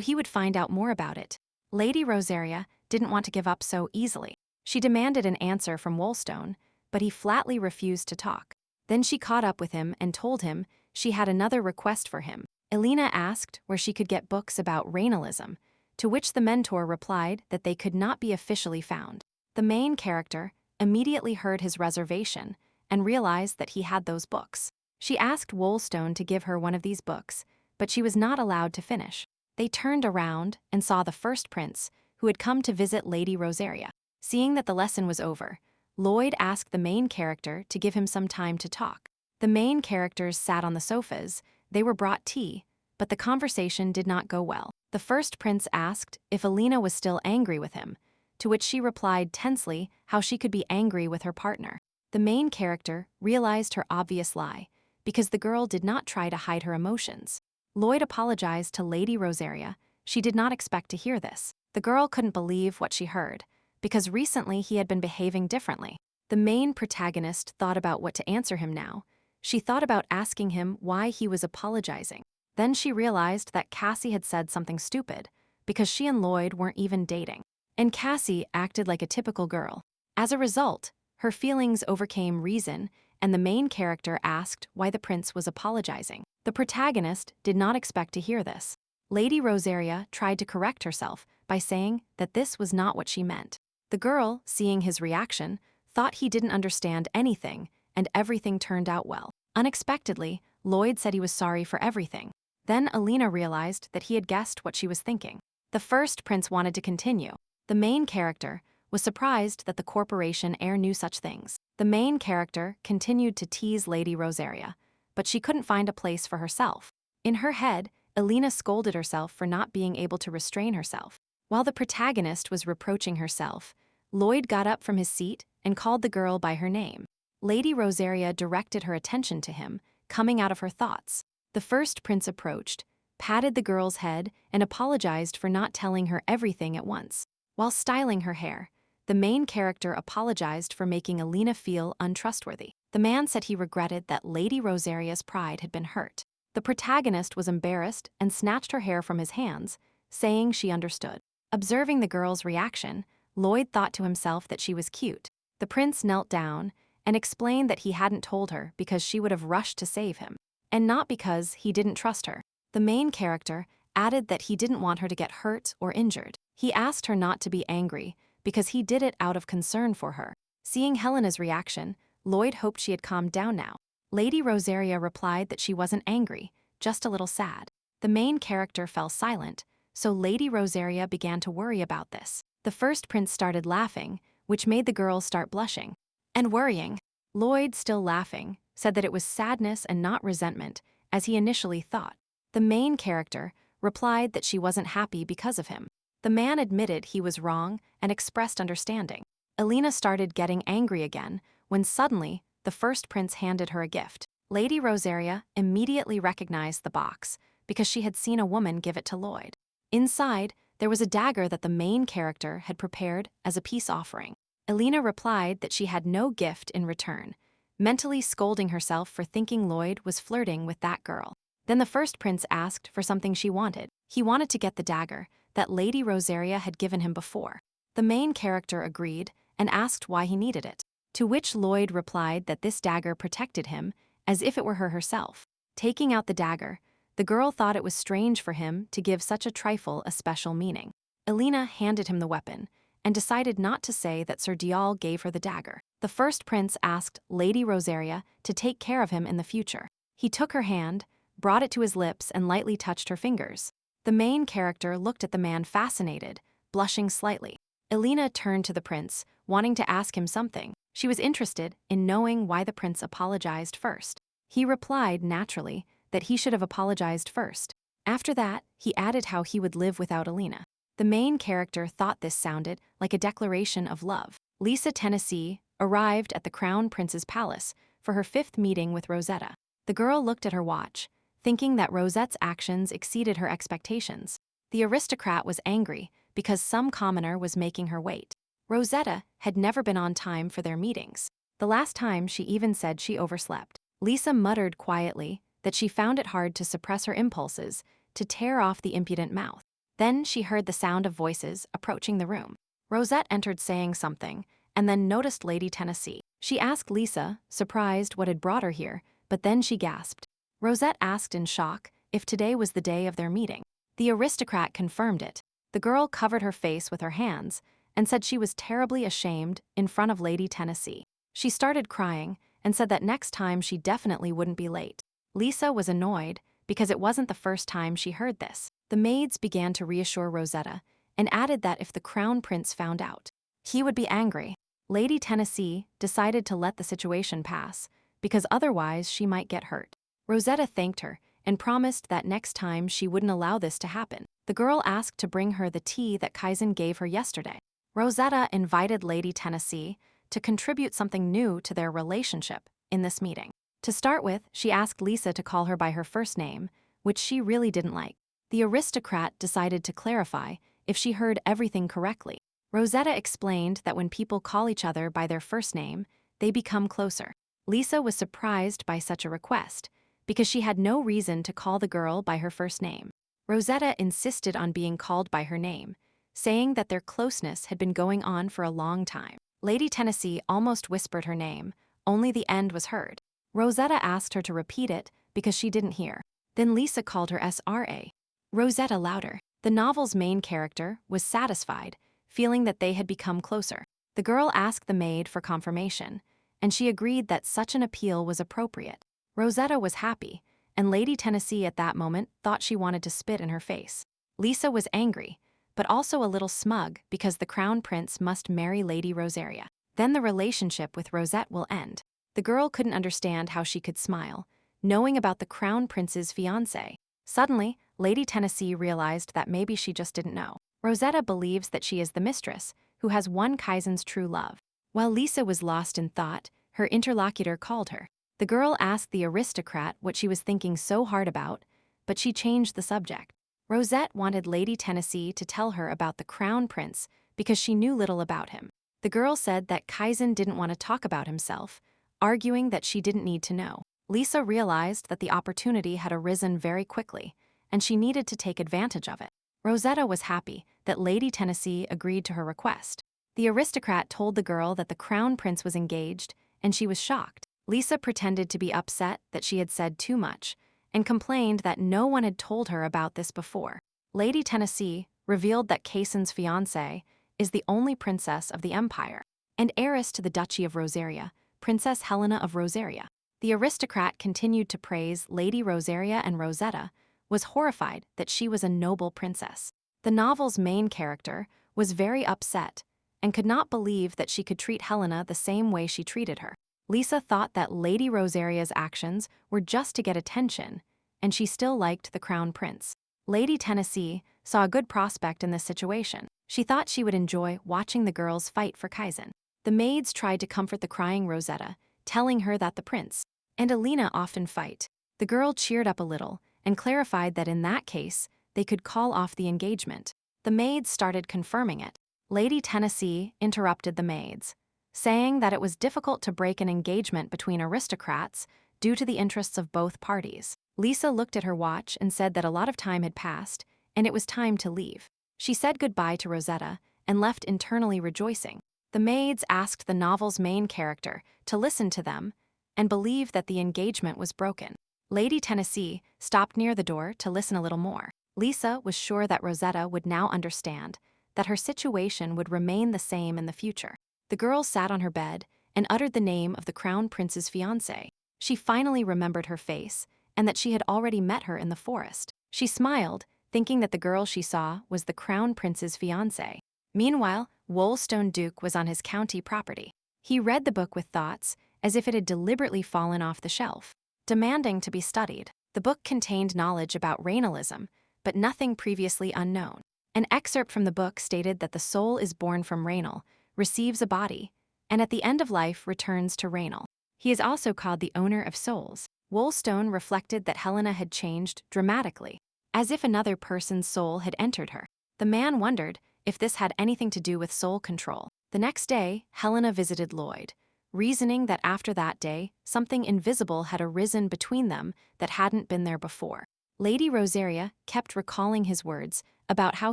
[SPEAKER 1] he would find out more about it. Lady Rosaria didn't want to give up so easily. She demanded an answer from Woolstone, but he flatly refused to talk. Then she caught up with him and told him she had another request for him. Elena asked where she could get books about Rainalism, to which the mentor replied that they could not be officially found. The main character immediately heard his reservation and realized that he had those books. She asked Woolstone to give her one of these books, but she was not allowed to finish. They turned around and saw the first prince, who had come to visit Lady Rosaria. Seeing that the lesson was over, Lloyd asked the main character to give him some time to talk. The main characters sat on the sofas, they were brought tea, but the conversation did not go well. The first prince asked if Elena was still angry with him, to which she replied tensely how she could be angry with her partner. The main character realized her obvious lie, because the girl did not try to hide her emotions. Lloyd apologized to Lady Rosaria. She did not expect to hear this. The girl couldn't believe what she heard, because recently he had been behaving differently. The main protagonist thought about what to answer him now. She thought about asking him why he was apologizing. Then she realized that Cassie had said something stupid, because she and Lloyd weren't even dating. And Cassie acted like a typical girl. As a result, her feelings overcame reason, and the main character asked why the prince was apologizing. The protagonist did not expect to hear this. Lady Rosaria tried to correct herself by saying that this was not what she meant. The girl, seeing his reaction, thought he didn't understand anything, and everything turned out well. Unexpectedly, Lloyd said he was sorry for everything. Then Elena realized that he had guessed what she was thinking. The first prince wanted to continue. The main character was surprised that the corporation heir knew such things. The main character continued to tease Lady Rosaria, but she couldn't find a place for herself. In her head, Elena scolded herself for not being able to restrain herself. While the protagonist was reproaching herself, Lloyd got up from his seat and called the girl by her name. Lady Rosaria directed her attention to him, coming out of her thoughts. The first prince approached, patted the girl's head, and apologized for not telling her everything at once. While styling her hair, the main character apologized for making Elena feel untrustworthy. The man said he regretted that Lady Rosaria's pride had been hurt. The protagonist was embarrassed and snatched her hair from his hands, saying she understood. Observing the girl's reaction, Lloyd thought to himself that she was cute. The prince knelt down and explained that he hadn't told her because she would have rushed to save him, and not because he didn't trust her. The main character added that he didn't want her to get hurt or injured. He asked her not to be angry because he did it out of concern for her. Seeing Helena's reaction, Lloyd hoped she had calmed down now. Lady Rosaria replied that she wasn't angry, just a little sad. The main character fell silent, so Lady Rosaria began to worry about this. The first prince started laughing, which made the girl start blushing and worrying. Lloyd, still laughing, said that it was sadness and not resentment, as he initially thought. The main character replied that she wasn't happy because of him. The man admitted he was wrong and expressed understanding. Elena started getting angry again when suddenly the first prince handed her a gift. Lady Rosaria immediately recognized the box because she had seen a woman give it to Lloyd. Inside, there was a dagger that the main character had prepared as a peace offering. Elena replied that she had no gift in return, mentally scolding herself for thinking Lloyd was flirting with that girl. Then the first prince asked for something she wanted. He wanted to get the dagger that Lady Rosaria had given him before. The main character agreed and asked why he needed it. To which Lloyd replied that this dagger protected him, as if it were her herself. Taking out the dagger, the girl thought it was strange for him to give such a trifle a special meaning. Elena handed him the weapon, and decided not to say that Sir Dial gave her the dagger. The first prince asked Lady Rosaria to take care of him in the future. He took her hand, brought it to his lips, and lightly touched her fingers. The main character looked at the man fascinated, blushing slightly. Elena turned to the prince, wanting to ask him something. She was interested in knowing why the prince apologized first. He replied naturally that he should have apologized first. After that, he added how he would live without Elena. The main character thought this sounded like a declaration of love. Lisa Tennessee arrived at the Crown Prince's palace for her 5th meeting with Rosetta. The girl looked at her watch, thinking that Rosette's actions exceeded her expectations. The aristocrat was angry because some commoner was making her wait. Rosetta had never been on time for their meetings. The last time she even said she overslept. Lisa muttered quietly that she found it hard to suppress her impulses to tear off the impudent mouth. Then she heard the sound of voices approaching the room. Rosette entered saying something, and then noticed Lady Tennessee. She asked Lisa, surprised what had brought her here, but then she gasped. Rosette asked in shock if today was the day of their meeting. The aristocrat confirmed it. The girl covered her face with her hands and said she was terribly ashamed in front of Lady Tennessee. She started crying and said that next time she definitely wouldn't be late. Lisa was annoyed because it wasn't the first time she heard this. The maids began to reassure Rosetta and added that if the Crown Prince found out, he would be angry. Lady Tennessee decided to let the situation pass because otherwise she might get hurt. Rosetta thanked her and promised that next time she wouldn't allow this to happen. The girl asked to bring her the tea that Kaizen gave her yesterday. Rosetta invited Lady Tennessee to contribute something new to their relationship in this meeting. To start with, she asked Lisa to call her by her first name, which she really didn't like. The aristocrat decided to clarify if she heard everything correctly. Rosetta explained that when people call each other by their first name, they become closer. Lisa was surprised by such a request because she had no reason to call the girl by her first name. Rosetta insisted on being called by her name, saying that their closeness had been going on for a long time. Lady Tennessee almost whispered her name, only the end was heard. Rosetta asked her to repeat it because she didn't hear. Then Lisa called her Sra. Rosetta louder. The novel's main character was satisfied, feeling that they had become closer. The girl asked the maid for confirmation, and she agreed that such an appeal was appropriate. Rosetta was happy, and Lady Tennessee at that moment thought she wanted to spit in her face. Lisa was angry, but also a little smug because the Crown Prince must marry Lady Rosaria. Then the relationship with Rosette will end. The girl couldn't understand how she could smile, knowing about the Crown Prince's fiancé. Suddenly, Lady Tennessee realized that maybe she just didn't know. Rosetta believes that she is the mistress, who has won Kaizen's true love. While Lisa was lost in thought, her interlocutor called her. The girl asked the aristocrat what she was thinking so hard about, but she changed the subject. Rosette wanted Lady Tennessee to tell her about the Crown Prince because she knew little about him. The girl said that Kaizen didn't want to talk about himself, arguing that she didn't need to know. Lisa realized that the opportunity had arisen very quickly, and she needed to take advantage of it. Rosetta was happy that Lady Tennessee agreed to her request. The aristocrat told the girl that the Crown Prince was engaged, and she was shocked. Lisa pretended to be upset that she had said too much, and complained that no one had told her about this before. Lady Tennessee revealed that Kaizen's fiancée is the only princess of the empire, and heiress to the Duchy of Rosaria, Princess Helena of Rosaria. The aristocrat continued to praise Lady Rosaria, and Rosetta was horrified that she was a noble princess. The novel's main character was very upset and could not believe that she could treat Helena the same way she treated her. Lisa thought that Lady Rosaria's actions were just to get attention, and she still liked the Crown Prince. Lady Tennessee saw a good prospect in this situation. She thought she would enjoy watching the girls fight for Kaizen. The maids tried to comfort the crying Rosetta, telling her that the prince and Elena often fight. The girl cheered up a little and clarified that in that case, they could call off the engagement. The maids started confirming it. Lady Tennessee interrupted the maids, saying that it was difficult to break an engagement between aristocrats due to the interests of both parties. Lisa looked at her watch and said that a lot of time had passed, and it was time to leave. She said goodbye to Rosetta and left internally rejoicing. The maids asked the novel's main character to listen to them and believe that the engagement was broken. Lady Tennessee stopped near the door to listen a little more. Lisa was sure that Rosetta would now understand that her situation would remain the same in the future. The girl sat on her bed and uttered the name of the Crown Prince's fiancé. She finally remembered her face and that she had already met her in the forest. She smiled, thinking that the girl she saw was the Crown Prince's fiancé. Meanwhile, Wolstone Duke was on his county property. He read the book with thoughts as if it had deliberately fallen off the shelf, demanding to be studied. The book contained knowledge about rainalism, but nothing previously unknown. An excerpt from the book stated that the soul is born from Rainal, receives a body, and at the end of life returns to Rainal. He is also called the owner of souls. Wolstone reflected that Helena had changed dramatically, as if another person's soul had entered her. The man wondered if this had anything to do with soul control. The next day, Helena visited Lloyd, reasoning that after that day, something invisible had arisen between them that hadn't been there before. Lady Rosaria kept recalling his words about how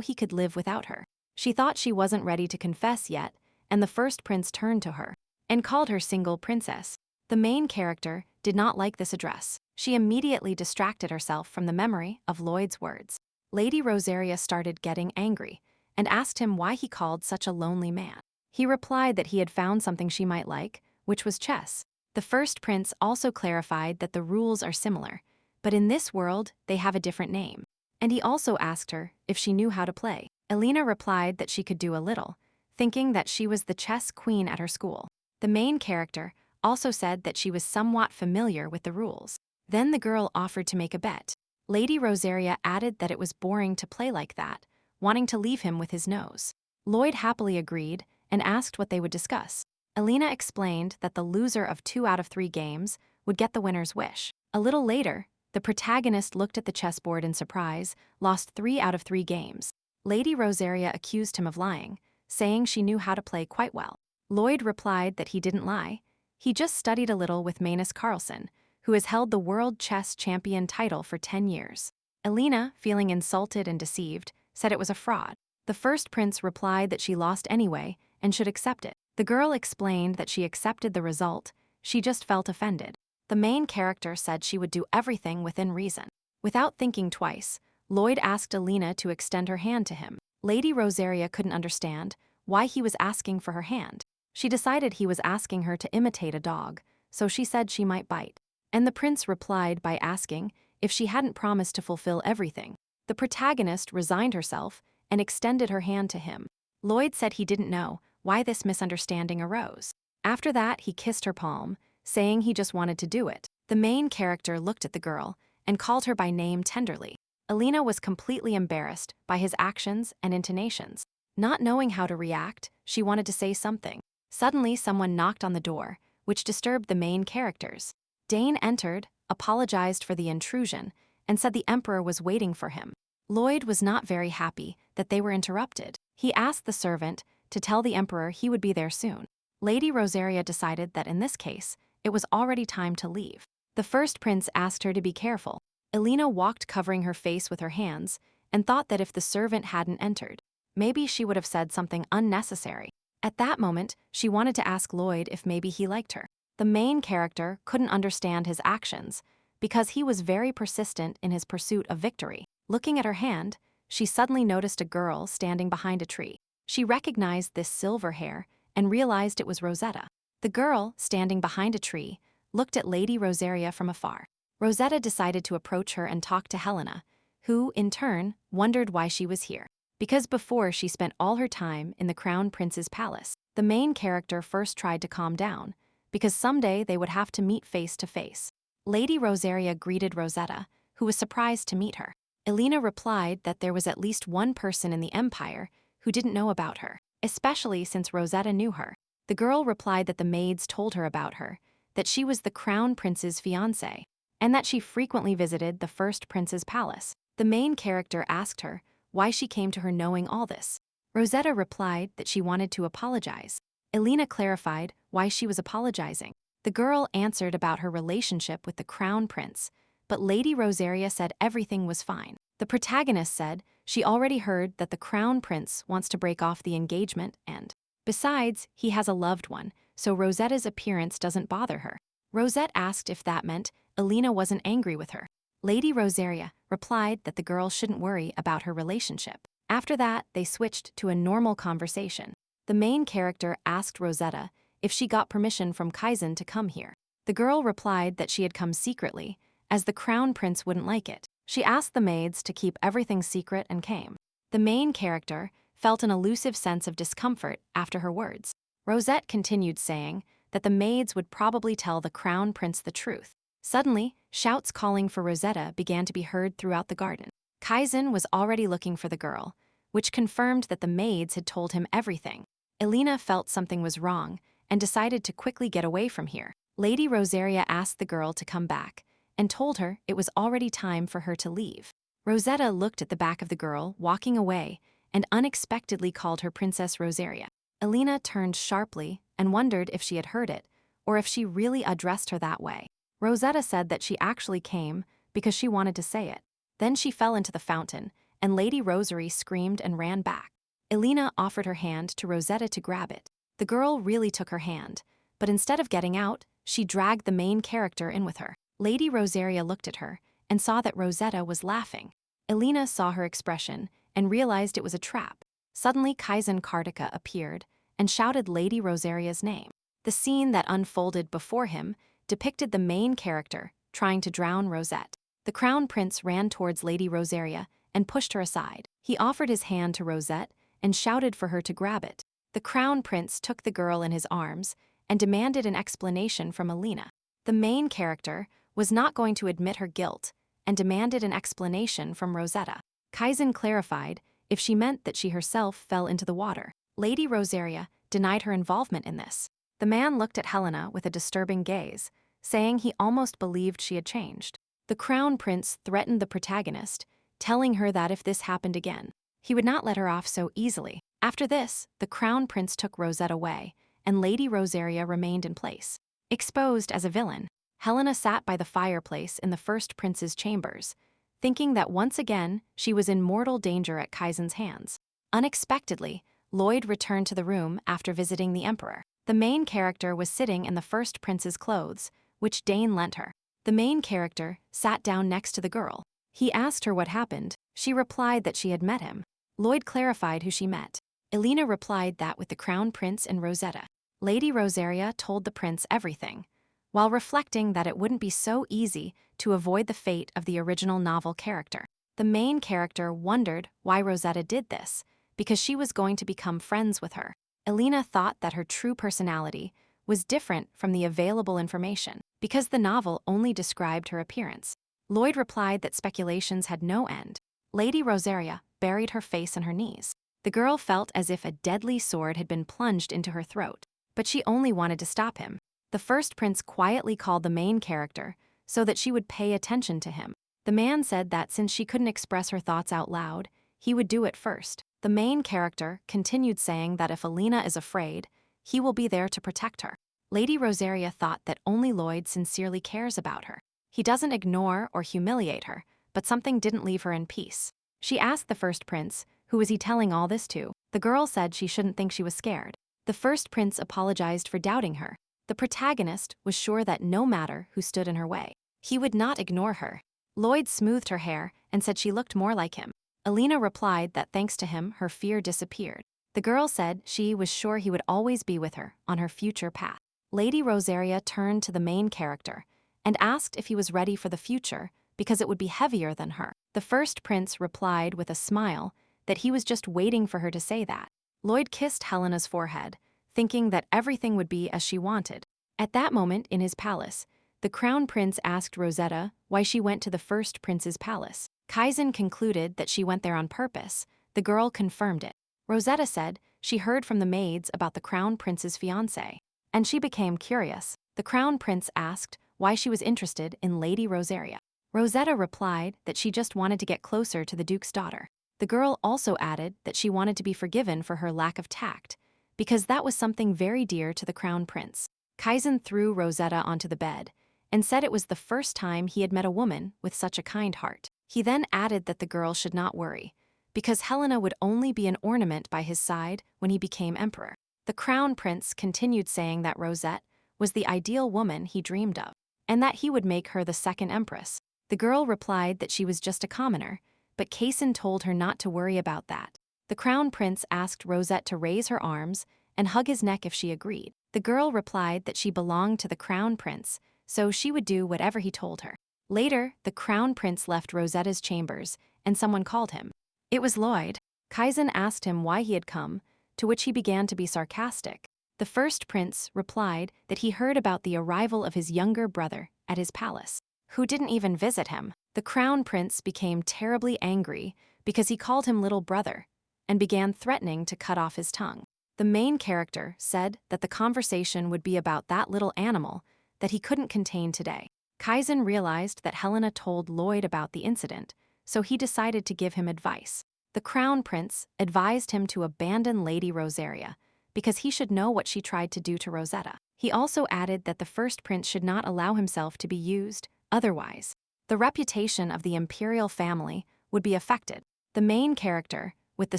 [SPEAKER 1] he could live without her. She thought she wasn't ready to confess yet, and the first prince turned to her and called her single princess. The main character did not like this address. She immediately distracted herself from the memory of Lloyd's words. Lady Rosaria started getting angry and asked him why he called such a lonely man. He replied that he had found something she might like, which was chess. The first prince also clarified that the rules are similar, but in this world they have a different name. And he also asked her if she knew how to play. Elena replied that she could do a little, thinking that she was the chess queen at her school. The main character also said that she was somewhat familiar with the rules. Then the girl offered to make a bet. Lady Rosaria added that it was boring to play like that, wanting to leave him with his nose. Lloyd happily agreed and asked what they would discuss. Elena explained that the loser of 2 out of 3 games would get the winner's wish. A little later, the protagonist looked at the chessboard in surprise, lost 3 out of 3 games. Lady Rosaria accused him of lying, saying she knew how to play quite well. Lloyd replied that he didn't lie. He just studied a little with Magnus Carlsen, who has held the world chess champion title for 10 years. Elena, feeling insulted and deceived, said it was a fraud. The first prince replied that she lost anyway and should accept it. The girl explained that she accepted the result, she just felt offended. The main character said she would do everything within reason. Without thinking twice, Lloyd asked Elena to extend her hand to him. Lady Rosaria couldn't understand why he was asking for her hand. She decided he was asking her to imitate a dog, so she said she might bite. And the prince replied by asking if she hadn't promised to fulfill everything. The protagonist resigned herself and extended her hand to him. Lloyd said he didn't know why this misunderstanding arose. After that, he kissed her palm, saying he just wanted to do it. The main character looked at the girl and called her by name tenderly. Elena was completely embarrassed by his actions and intonations. Not knowing how to react, she wanted to say something. Suddenly, someone knocked on the door, which disturbed the main characters. Dane entered, apologized for the intrusion, and said the emperor was waiting for him. Lloyd was not very happy that they were interrupted. He asked the servant to tell the emperor he would be there soon. Lady Rosaria decided that in this case, it was already time to leave. The first prince asked her to be careful. Elena walked covering her face with her hands and thought that if the servant hadn't entered, maybe she would have said something unnecessary. At that moment, she wanted to ask Lloyd if maybe he liked her. The main character couldn't understand his actions because he was very persistent in his pursuit of victory. Looking at her hand, she suddenly noticed a girl standing behind a tree. She recognized this silver hair and realized it was Rosetta. The girl, standing behind a tree, looked at Lady Rosaria from afar. Rosetta decided to approach her and talk to Helena, who, in turn, wondered why she was here. Because before she spent all her time in the Crown Prince's palace. The main character first tried to calm down, because someday they would have to meet face to face. Lady Rosaria greeted Rosetta, who was surprised to meet her. Elena replied that there was at least one person in the empire who didn't know about her, especially since Rosetta knew her. The girl replied that the maids told her about her, that she was the Crown Prince's fiancée, and that she frequently visited the first prince's palace. The main character asked her why she came to her knowing all this. Rosetta replied that she wanted to apologize. Elena clarified why she was apologizing. The girl answered about her relationship with the Crown Prince, but Lady Rosaria said everything was fine. The protagonist said she already heard that the Crown Prince wants to break off the engagement and Besides, he has a loved one, so Rosetta's appearance doesn't bother her. Rosette asked if that meant Alina wasn't angry with her. Lady Rosaria replied that the girl shouldn't worry about her relationship. After that, they switched to a normal conversation. The main character asked Rosetta if she got permission from Kaizen to come here. The girl replied that she had come secretly, as the crown prince wouldn't like it. She asked the maids to keep everything secret and came. The main character felt an elusive sense of discomfort after her words. Rosette continued saying that the maids would probably tell the crown prince the truth. Suddenly, shouts calling for Rosetta began to be heard throughout the garden. Kaizen was already looking for the girl, which confirmed that the maids had told him everything. Alina felt something was wrong and decided to quickly get away from here. Lady Rosaria asked the girl to come back and told her it was already time for her to leave. Rosetta looked at the back of the girl walking away and unexpectedly called her Princess Rosaria. Alina turned sharply and wondered if she had heard it or if she really addressed her that way. Rosetta said that she actually came because she wanted to say it. Then she fell into the fountain, and Lady Rosary screamed and ran back. Alina offered her hand to Rosetta to grab it. The girl really took her hand, but instead of getting out, she dragged the main character in with her. Lady Rosaria looked at her and saw that Rosetta was laughing. Alina saw her expression and realized it was a trap. Suddenly, Kaizen Kartika appeared and shouted Lady Rosaria's name. The scene that unfolded before him depicted the main character trying to drown Rosette. The crown prince ran towards Lady Rosaria and pushed her aside. He offered his hand to Rosette and shouted for her to grab it. The crown prince took the girl in his arms and demanded an explanation from Alina. The main character was not going to admit her guilt and demanded an explanation from Rosetta. Kaizen clarified if she meant that she herself fell into the water. Lady Rosaria denied her involvement in this. The man looked at Helena with a disturbing gaze, saying he almost believed she had changed. The crown prince threatened the protagonist, telling her that if this happened again, he would not let her off so easily. After this, the crown prince took Rosette away, and Lady Rosaria remained in place. Exposed as a villain, Helena sat by the fireplace in the first prince's chambers, thinking that once again she was in mortal danger at Kaizen's hands. Unexpectedly, Lloyd returned to the room after visiting the emperor. The main character was sitting in the first prince's clothes, which Dane lent her. The main character sat down next to the girl. He asked her what happened. She replied that she had met him. Lloyd clarified who she met. Alina replied that with the crown prince and Rosetta. Lady Rosaria told the prince everything, while reflecting that it wouldn't be so easy to avoid the fate of the original novel character. The main character wondered why Rosetta did this, because she was going to become friends with her. Alina thought that her true personality was different from the available information, because the novel only described her appearance. Lloyd replied that speculations had no end. Lady Rosaria buried her face in her knees. The girl felt as if a deadly sword had been plunged into her throat, but she only wanted to stop him. The first prince quietly called the main character so that she would pay attention to him. The man said that since she couldn't express her thoughts out loud, he would do it first. The main character continued saying that if Alina is afraid, he will be there to protect her. Lady Rosaria thought that only Lloyd sincerely cares about her. He doesn't ignore or humiliate her, but something didn't leave her in peace. She asked the first prince, who was he telling all this to? The girl said she shouldn't think she was scared. The first prince apologized for doubting her. The protagonist was sure that no matter who stood in her way, he would not ignore her. Lloyd smoothed her hair and said she looked more like him. Alina replied that thanks to him, her fear disappeared. The girl said she was sure he would always be with her on her future path. Lady Rosaria turned to the main character and asked if he was ready for the future because it would be heavier than her. The first prince replied with a smile that he was just waiting for her to say that. Lloyd kissed Helena's forehead, thinking that everything would be as she wanted. At that moment in his palace, the crown prince asked Rosetta why she went to the first prince's palace. Kaizen concluded that she went there on purpose. The girl confirmed it. Rosetta said she heard from the maids about the crown prince's fiancé, and she became curious. The crown prince asked why she was interested in Lady Rosaria. Rosetta replied that she just wanted to get closer to the duke's daughter. The girl also added that she wanted to be forgiven for her lack of tact, because that was something very dear to the crown prince. Kaizen threw Rosetta onto the bed and said it was the first time he had met a woman with such a kind heart. He then added that the girl should not worry, because Helena would only be an ornament by his side when he became emperor. The crown prince continued saying that Rosette was the ideal woman he dreamed of, and that he would make her the second empress. The girl replied that she was just a commoner, but Kaysen told her not to worry about that. The crown prince asked Rosette to raise her arms and hug his neck if she agreed. The girl replied that she belonged to the crown prince, so she would do whatever he told her. Later, the crown prince left Rosetta's chambers, and someone called him. It was Lloyd. Kaizen asked him why he had come, to which he began to be sarcastic. The first prince replied that he heard about the arrival of his younger brother at his palace, who didn't even visit him. The crown prince became terribly angry because he called him little brother and began threatening to cut off his tongue. The main character said that the conversation would be about that little animal that he couldn't contain today. Kaizen realized that Helena told Lloyd about the incident, so he decided to give him advice. The crown prince advised him to abandon Lady Rosaria because he should know what she tried to do to Rosetta. He also added that the first prince should not allow himself to be used, otherwise the reputation of the imperial family would be affected. The main character, with the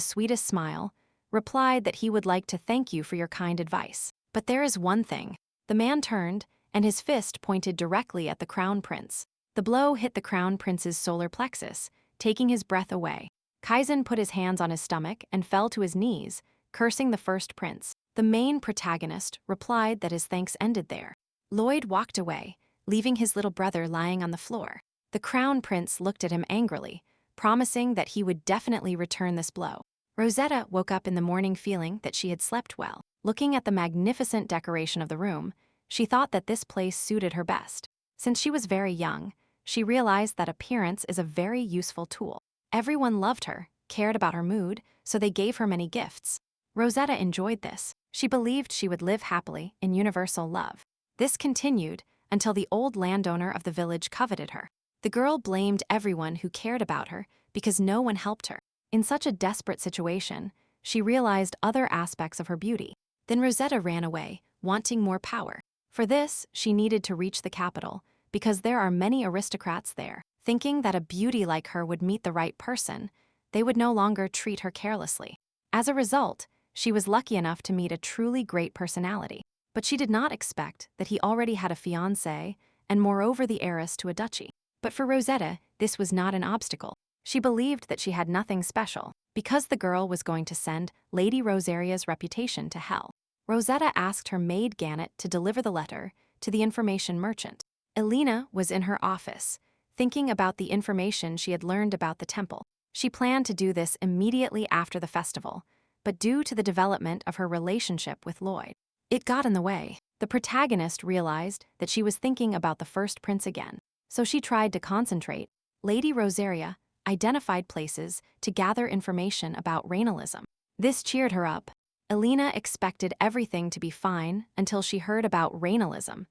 [SPEAKER 1] sweetest smile, replied that he would like to thank you for your kind advice. But there is one thing. The man turned, and his fist pointed directly at the crown prince. The blow hit the crown prince's solar plexus, taking his breath away. Kaizen put his hands on his stomach and fell to his knees, cursing the first prince. The main protagonist replied that his thanks ended there. Lloyd walked away, leaving his little brother lying on the floor. The crown prince looked at him angrily, promising that he would definitely return this blow. Rosetta woke up in the morning feeling that she had slept well. Looking at the magnificent decoration of the room, she thought that this place suited her best. Since she was very young, she realized that appearance is a very useful tool. Everyone loved her, cared about her mood, so they gave her many gifts. Rosetta enjoyed this. She believed she would live happily in universal love. This continued until the old landowner of the village coveted her. The girl blamed everyone who cared about her because no one helped her. In such a desperate situation, she realized other aspects of her beauty. Then Rosetta ran away, wanting more power. For this, she needed to reach the capital, because there are many aristocrats there. Thinking that a beauty like her would meet the right person, they would no longer treat her carelessly. As a result, she was lucky enough to meet a truly great personality. But she did not expect that he already had a fiancé and moreover the heiress to a duchy. But for Rosetta, this was not an obstacle. She believed that she had nothing special, because the girl was going to send Lady Rosaria's reputation to hell. Rosetta asked her maid Gannet to deliver the letter to the information merchant. Elena was in her office, thinking about the information she had learned about the temple. She planned to do this immediately after the festival, but due to the development of her relationship with Lloyd, it got in the way. The protagonist realized that she was thinking about the first prince again, so she tried to concentrate. Lady Rosaria identified places to gather information about Rainalism. This cheered her up. Elena expected everything to be fine until she heard about Rainalism,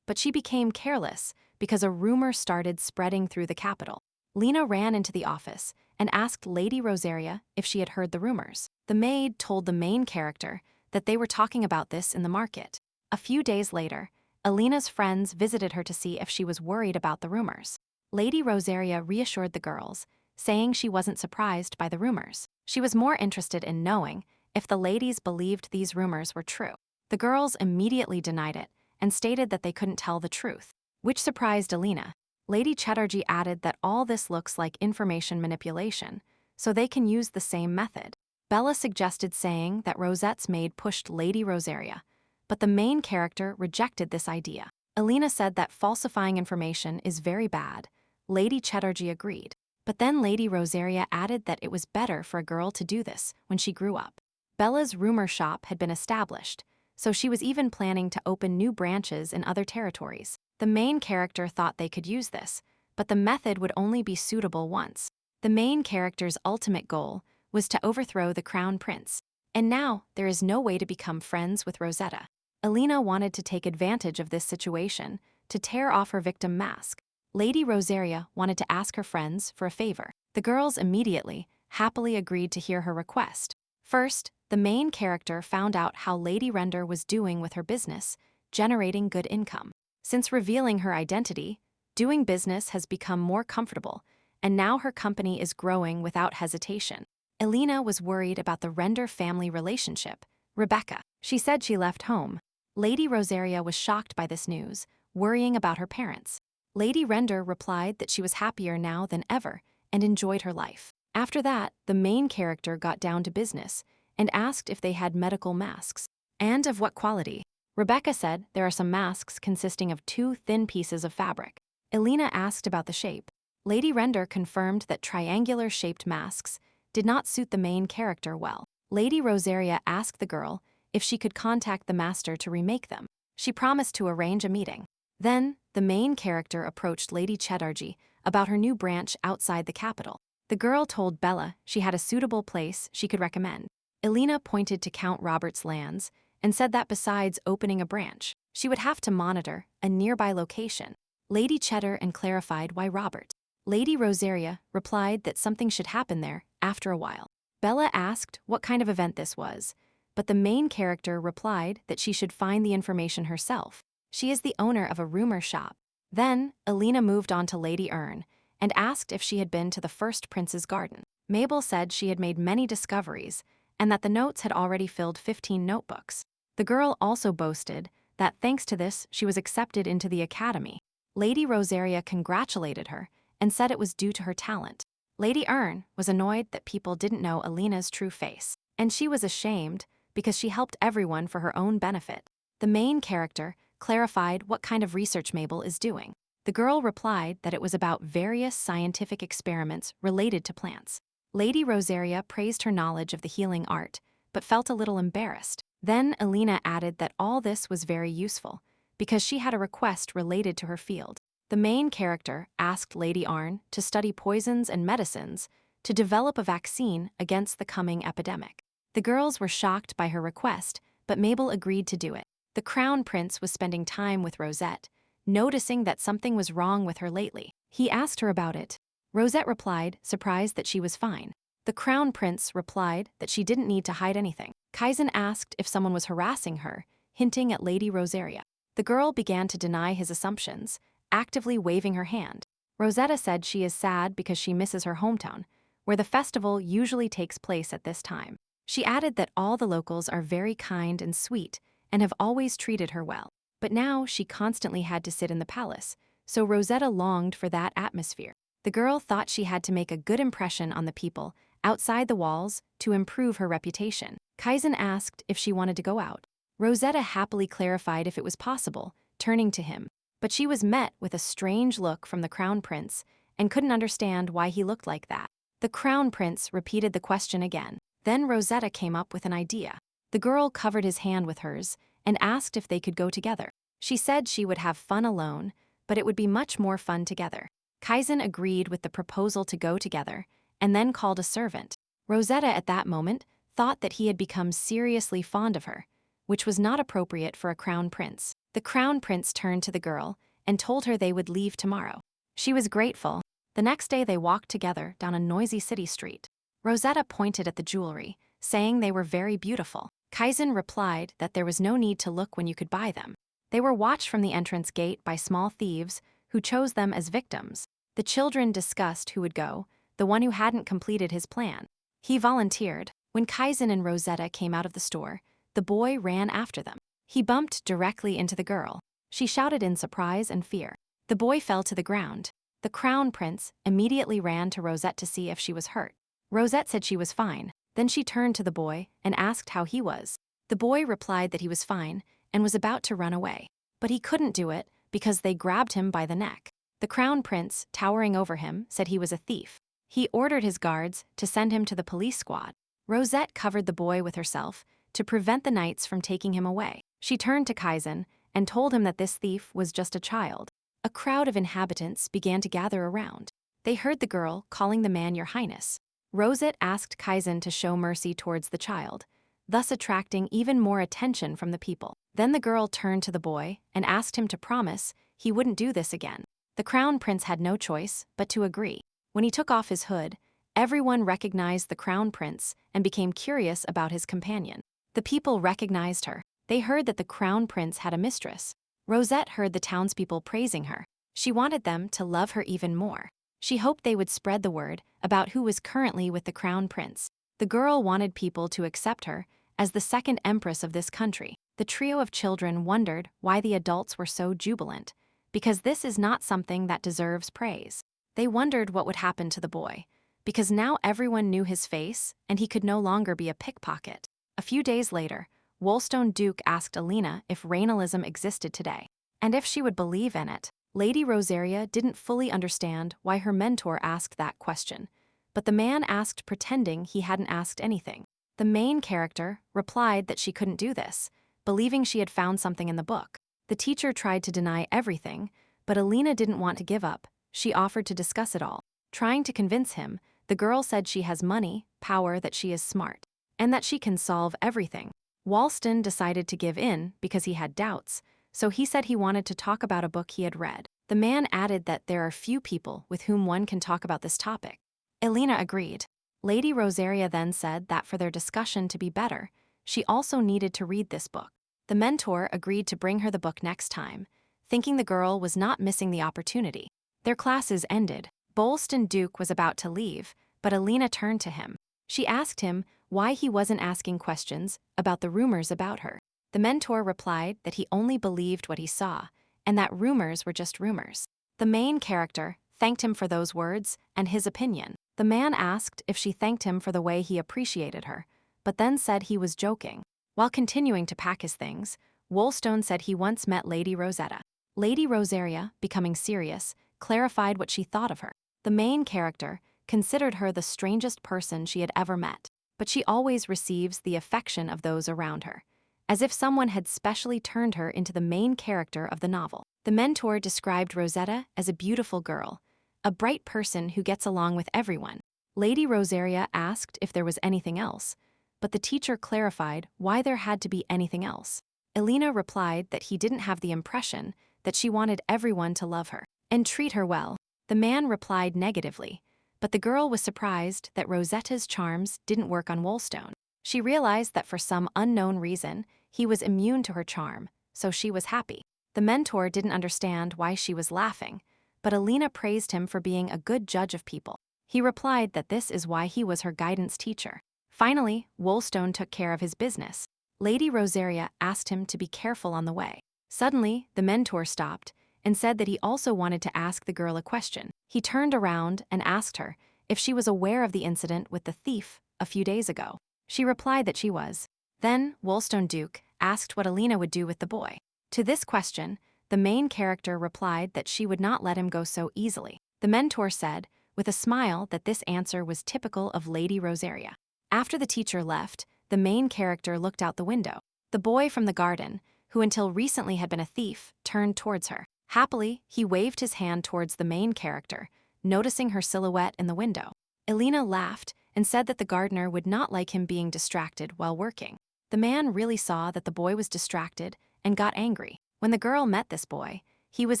[SPEAKER 1] but she became careless because a rumor started spreading through the capital. Lena ran into the office and asked Lady Rosaria if she had heard the rumors. The maid told the main character that they were talking about this in the market. A few days later, Elena's friends visited her to see if she was worried about the rumors. Lady Rosaria reassured the girls, saying she wasn't surprised by the rumors. She was more interested in knowing if the ladies believed these rumors were true. The girls immediately denied it and stated that they couldn't tell the truth, which surprised Elena. Lady Chatterjee added that all this looks like information manipulation, so they can use the same method. Bella suggested saying that Rosette's maid pushed Lady Rosaria, but the main character rejected this idea. Elena said that falsifying information is very bad. Lady Chatterjee agreed, but then Lady Rosaria added that it was better for a girl to do this when she grew up. Bella's rumor shop had been established, so she was even planning to open new branches in other territories. The main character thought they could use this, but the method would only be suitable once. The main character's ultimate goal was to overthrow the crown prince, and now there is no way to become friends with Rosetta. Elena wanted to take advantage of this situation to tear off her victim mask. Lady Rosaria wanted to ask her friends for a favor. The girls immediately, happily agreed to hear her request. First, the main character found out how Lady Render was doing with her business, generating good income. Since revealing her identity, doing business has become more comfortable, and now her company is growing without hesitation. Elena was worried about the Render family relationship, Rebecca. She said she left home. Lady Rosaria was shocked by this news, worrying about her parents. Lady Render replied that she was happier now than ever and enjoyed her life. After that, the main character got down to business and asked if they had medical masks. And of what quality? Rebecca said there are some masks consisting of 2 thin pieces of fabric. Elena asked about the shape. Lady Render confirmed that triangular-shaped masks did not suit the main character well. Lady Rosaria asked the girl if she could contact the master to remake them. She promised to arrange a meeting. Then, the main character approached Lady Cheddarji about her new branch outside the capital. The girl told Bella she had a suitable place she could recommend. Elena pointed to Count Robert's lands and said that besides opening a branch, she would have to monitor a nearby location. Lady Cheddar and clarified why Robert. Lady Rosaria replied that something should happen there after a while. Bella asked what kind of event this was, but the main character replied that she should find the information herself. She is the owner of a rumor shop. Then, Elena moved on to Lady Ern and asked if she had been to the first prince's garden. Mabel said she had made many discoveries and that the notes had already filled 15 notebooks. The girl also boasted that thanks to this she was accepted into the academy. Lady Rosaria congratulated her and said it was due to her talent. Lady Ern was annoyed that people didn't know Elena's true face, and she was ashamed because she helped everyone for her own benefit. The main character clarified what kind of research Mabel is doing. The girl replied that it was about various scientific experiments related to plants. Lady Rosaria praised her knowledge of the healing art, but felt a little embarrassed. Then Elena added that all this was very useful, because she had a request related to her field. The main character asked Lady Arn to study poisons and medicines to develop a vaccine against the coming epidemic. The girls were shocked by her request, but Mabel agreed to do it. The Crown Prince was spending time with Rosette, noticing that something was wrong with her lately. He asked her about it. Rosette replied, surprised that she was fine. The Crown Prince replied that she didn't need to hide anything. Kaizen asked if someone was harassing her, hinting at Lady Rosaria. The girl began to deny his assumptions, actively waving her hand. Rosetta said she is sad because she misses her hometown, where the festival usually takes place at this time. She added that all the locals are very kind and sweet and have always treated her well. But now she constantly had to sit in the palace, so Rosetta longed for that atmosphere. The girl thought she had to make a good impression on the people outside the walls to improve her reputation. Kaizen asked if she wanted to go out. Rosetta happily clarified if it was possible, turning to him. But she was met with a strange look from the Crown Prince and couldn't understand why he looked like that. The Crown Prince repeated the question again. Then Rosetta came up with an idea. The girl covered his hand with hers and asked if they could go together. She said she would have fun alone, but it would be much more fun together. Kaizen agreed with the proposal to go together and then called a servant. Rosetta at that moment thought that he had become seriously fond of her, which was not appropriate for a Crown Prince. The Crown Prince turned to the girl and told her they would leave tomorrow. She was grateful. The next day they walked together down a noisy city street. Rosetta pointed at the jewelry, saying they were very beautiful. Kaizen replied that there was no need to look when you could buy them. They were watched from the entrance gate by small thieves who chose them as victims. The children discussed who would go, the one who hadn't completed his plan. He volunteered. When Kaizen and Rosetta came out of the store, the boy ran after them. He bumped directly into the girl. She shouted in surprise and fear. The boy fell to the ground. The Crown Prince immediately ran to Rosette to see if she was hurt. Rosette said she was fine. Then she turned to the boy and asked how he was. The boy replied that he was fine and was about to run away. But he couldn't do it because they grabbed him by the neck. The Crown Prince, towering over him, said he was a thief. He ordered his guards to send him to the police squad. Rosette covered the boy with herself to prevent the knights from taking him away. She turned to Kaizen and told him that this thief was just a child. A crowd of inhabitants began to gather around. They heard the girl calling the man Your Highness. Rosette asked Kaizen to show mercy towards the child, thus attracting even more attention from the people. Then the girl turned to the boy and asked him to promise he wouldn't do this again. The Crown Prince had no choice but to agree. When he took off his hood, everyone recognized the Crown Prince and became curious about his companion. The people recognized her. They heard that the Crown Prince had a mistress. Rosette heard the townspeople praising her. She wanted them to love her even more. She hoped they would spread the word about who was currently with the Crown Prince. The girl wanted people to accept her as the second empress of this country. The trio of children wondered why the adults were so jubilant, because this is not something that deserves praise. They wondered what would happen to the boy, because now everyone knew his face and he could no longer be a pickpocket. A few days later, Woolstone Duke asked Alina if Rainalism existed today, and if she would believe in it. Lady Rosaria didn't fully understand why her mentor asked that question, but the man asked pretending he hadn't asked anything. The main character replied that she couldn't do this, believing she had found something in the book. The teacher tried to deny everything, but Alina didn't want to give up. She offered to discuss it all. Trying to convince him, the girl said she has money, power, that she is smart, and that she can solve everything. Woolston decided to give in because he had doubts, so he said he wanted to talk about a book he had read. The man added that there are few people with whom one can talk about this topic. Alina agreed. Lady Rosaria then said that for their discussion to be better, she also needed to read this book. The mentor agreed to bring her the book next time, thinking the girl was not missing the opportunity. Their classes ended. Woolston Duke was about to leave, but Alina turned to him. She asked him why he wasn't asking questions about the rumors about her. The mentor replied that he only believed what he saw, and that rumors were just rumors. The main character thanked him for those words and his opinion. The man asked if she thanked him for the way he appreciated her, but then said he was joking. While continuing to pack his things, Woolstone said he once met Lady Rosetta. Lady Rosaria, becoming serious, clarified what she thought of her. The main character considered her the strangest person she had ever met, but she always receives the affection of those around her, as if someone had specially turned her into the main character of the novel. The mentor described Rosetta as a beautiful girl, a bright person who gets along with everyone. Lady Rosaria asked if there was anything else, but the teacher clarified why there had to be anything else. Alina replied that he didn't have the impression that she wanted everyone to love her and treat her well. The man replied negatively, but the girl was surprised that Rosetta's charms didn't work on Woolstone. She realized that for some unknown reason, he was immune to her charm, so she was happy. The mentor didn't understand why she was laughing, but Alina praised him for being a good judge of people. He replied that this is why he was her guidance teacher. Finally, Woolstone took care of his business. Lady Rosaria asked him to be careful on the way. Suddenly, the mentor stopped and said that he also wanted to ask the girl a question. He turned around and asked her if she was aware of the incident with the thief a few days ago. She replied that she was. Then, Woolstone Duke asked what Alina would do with the boy. To this question, the main character replied that she would not let him go so easily. The mentor said, with a smile, that this answer was typical of Lady Rosaria. After the teacher left, the main character looked out the window. The boy from the garden, who until recently had been a thief, turned towards her. Happily, he waved his hand towards the main character, noticing her silhouette in the window. Alina laughed and said that the gardener would not like him being distracted while working. The man really saw that the boy was distracted and got angry. When the girl met this boy, he was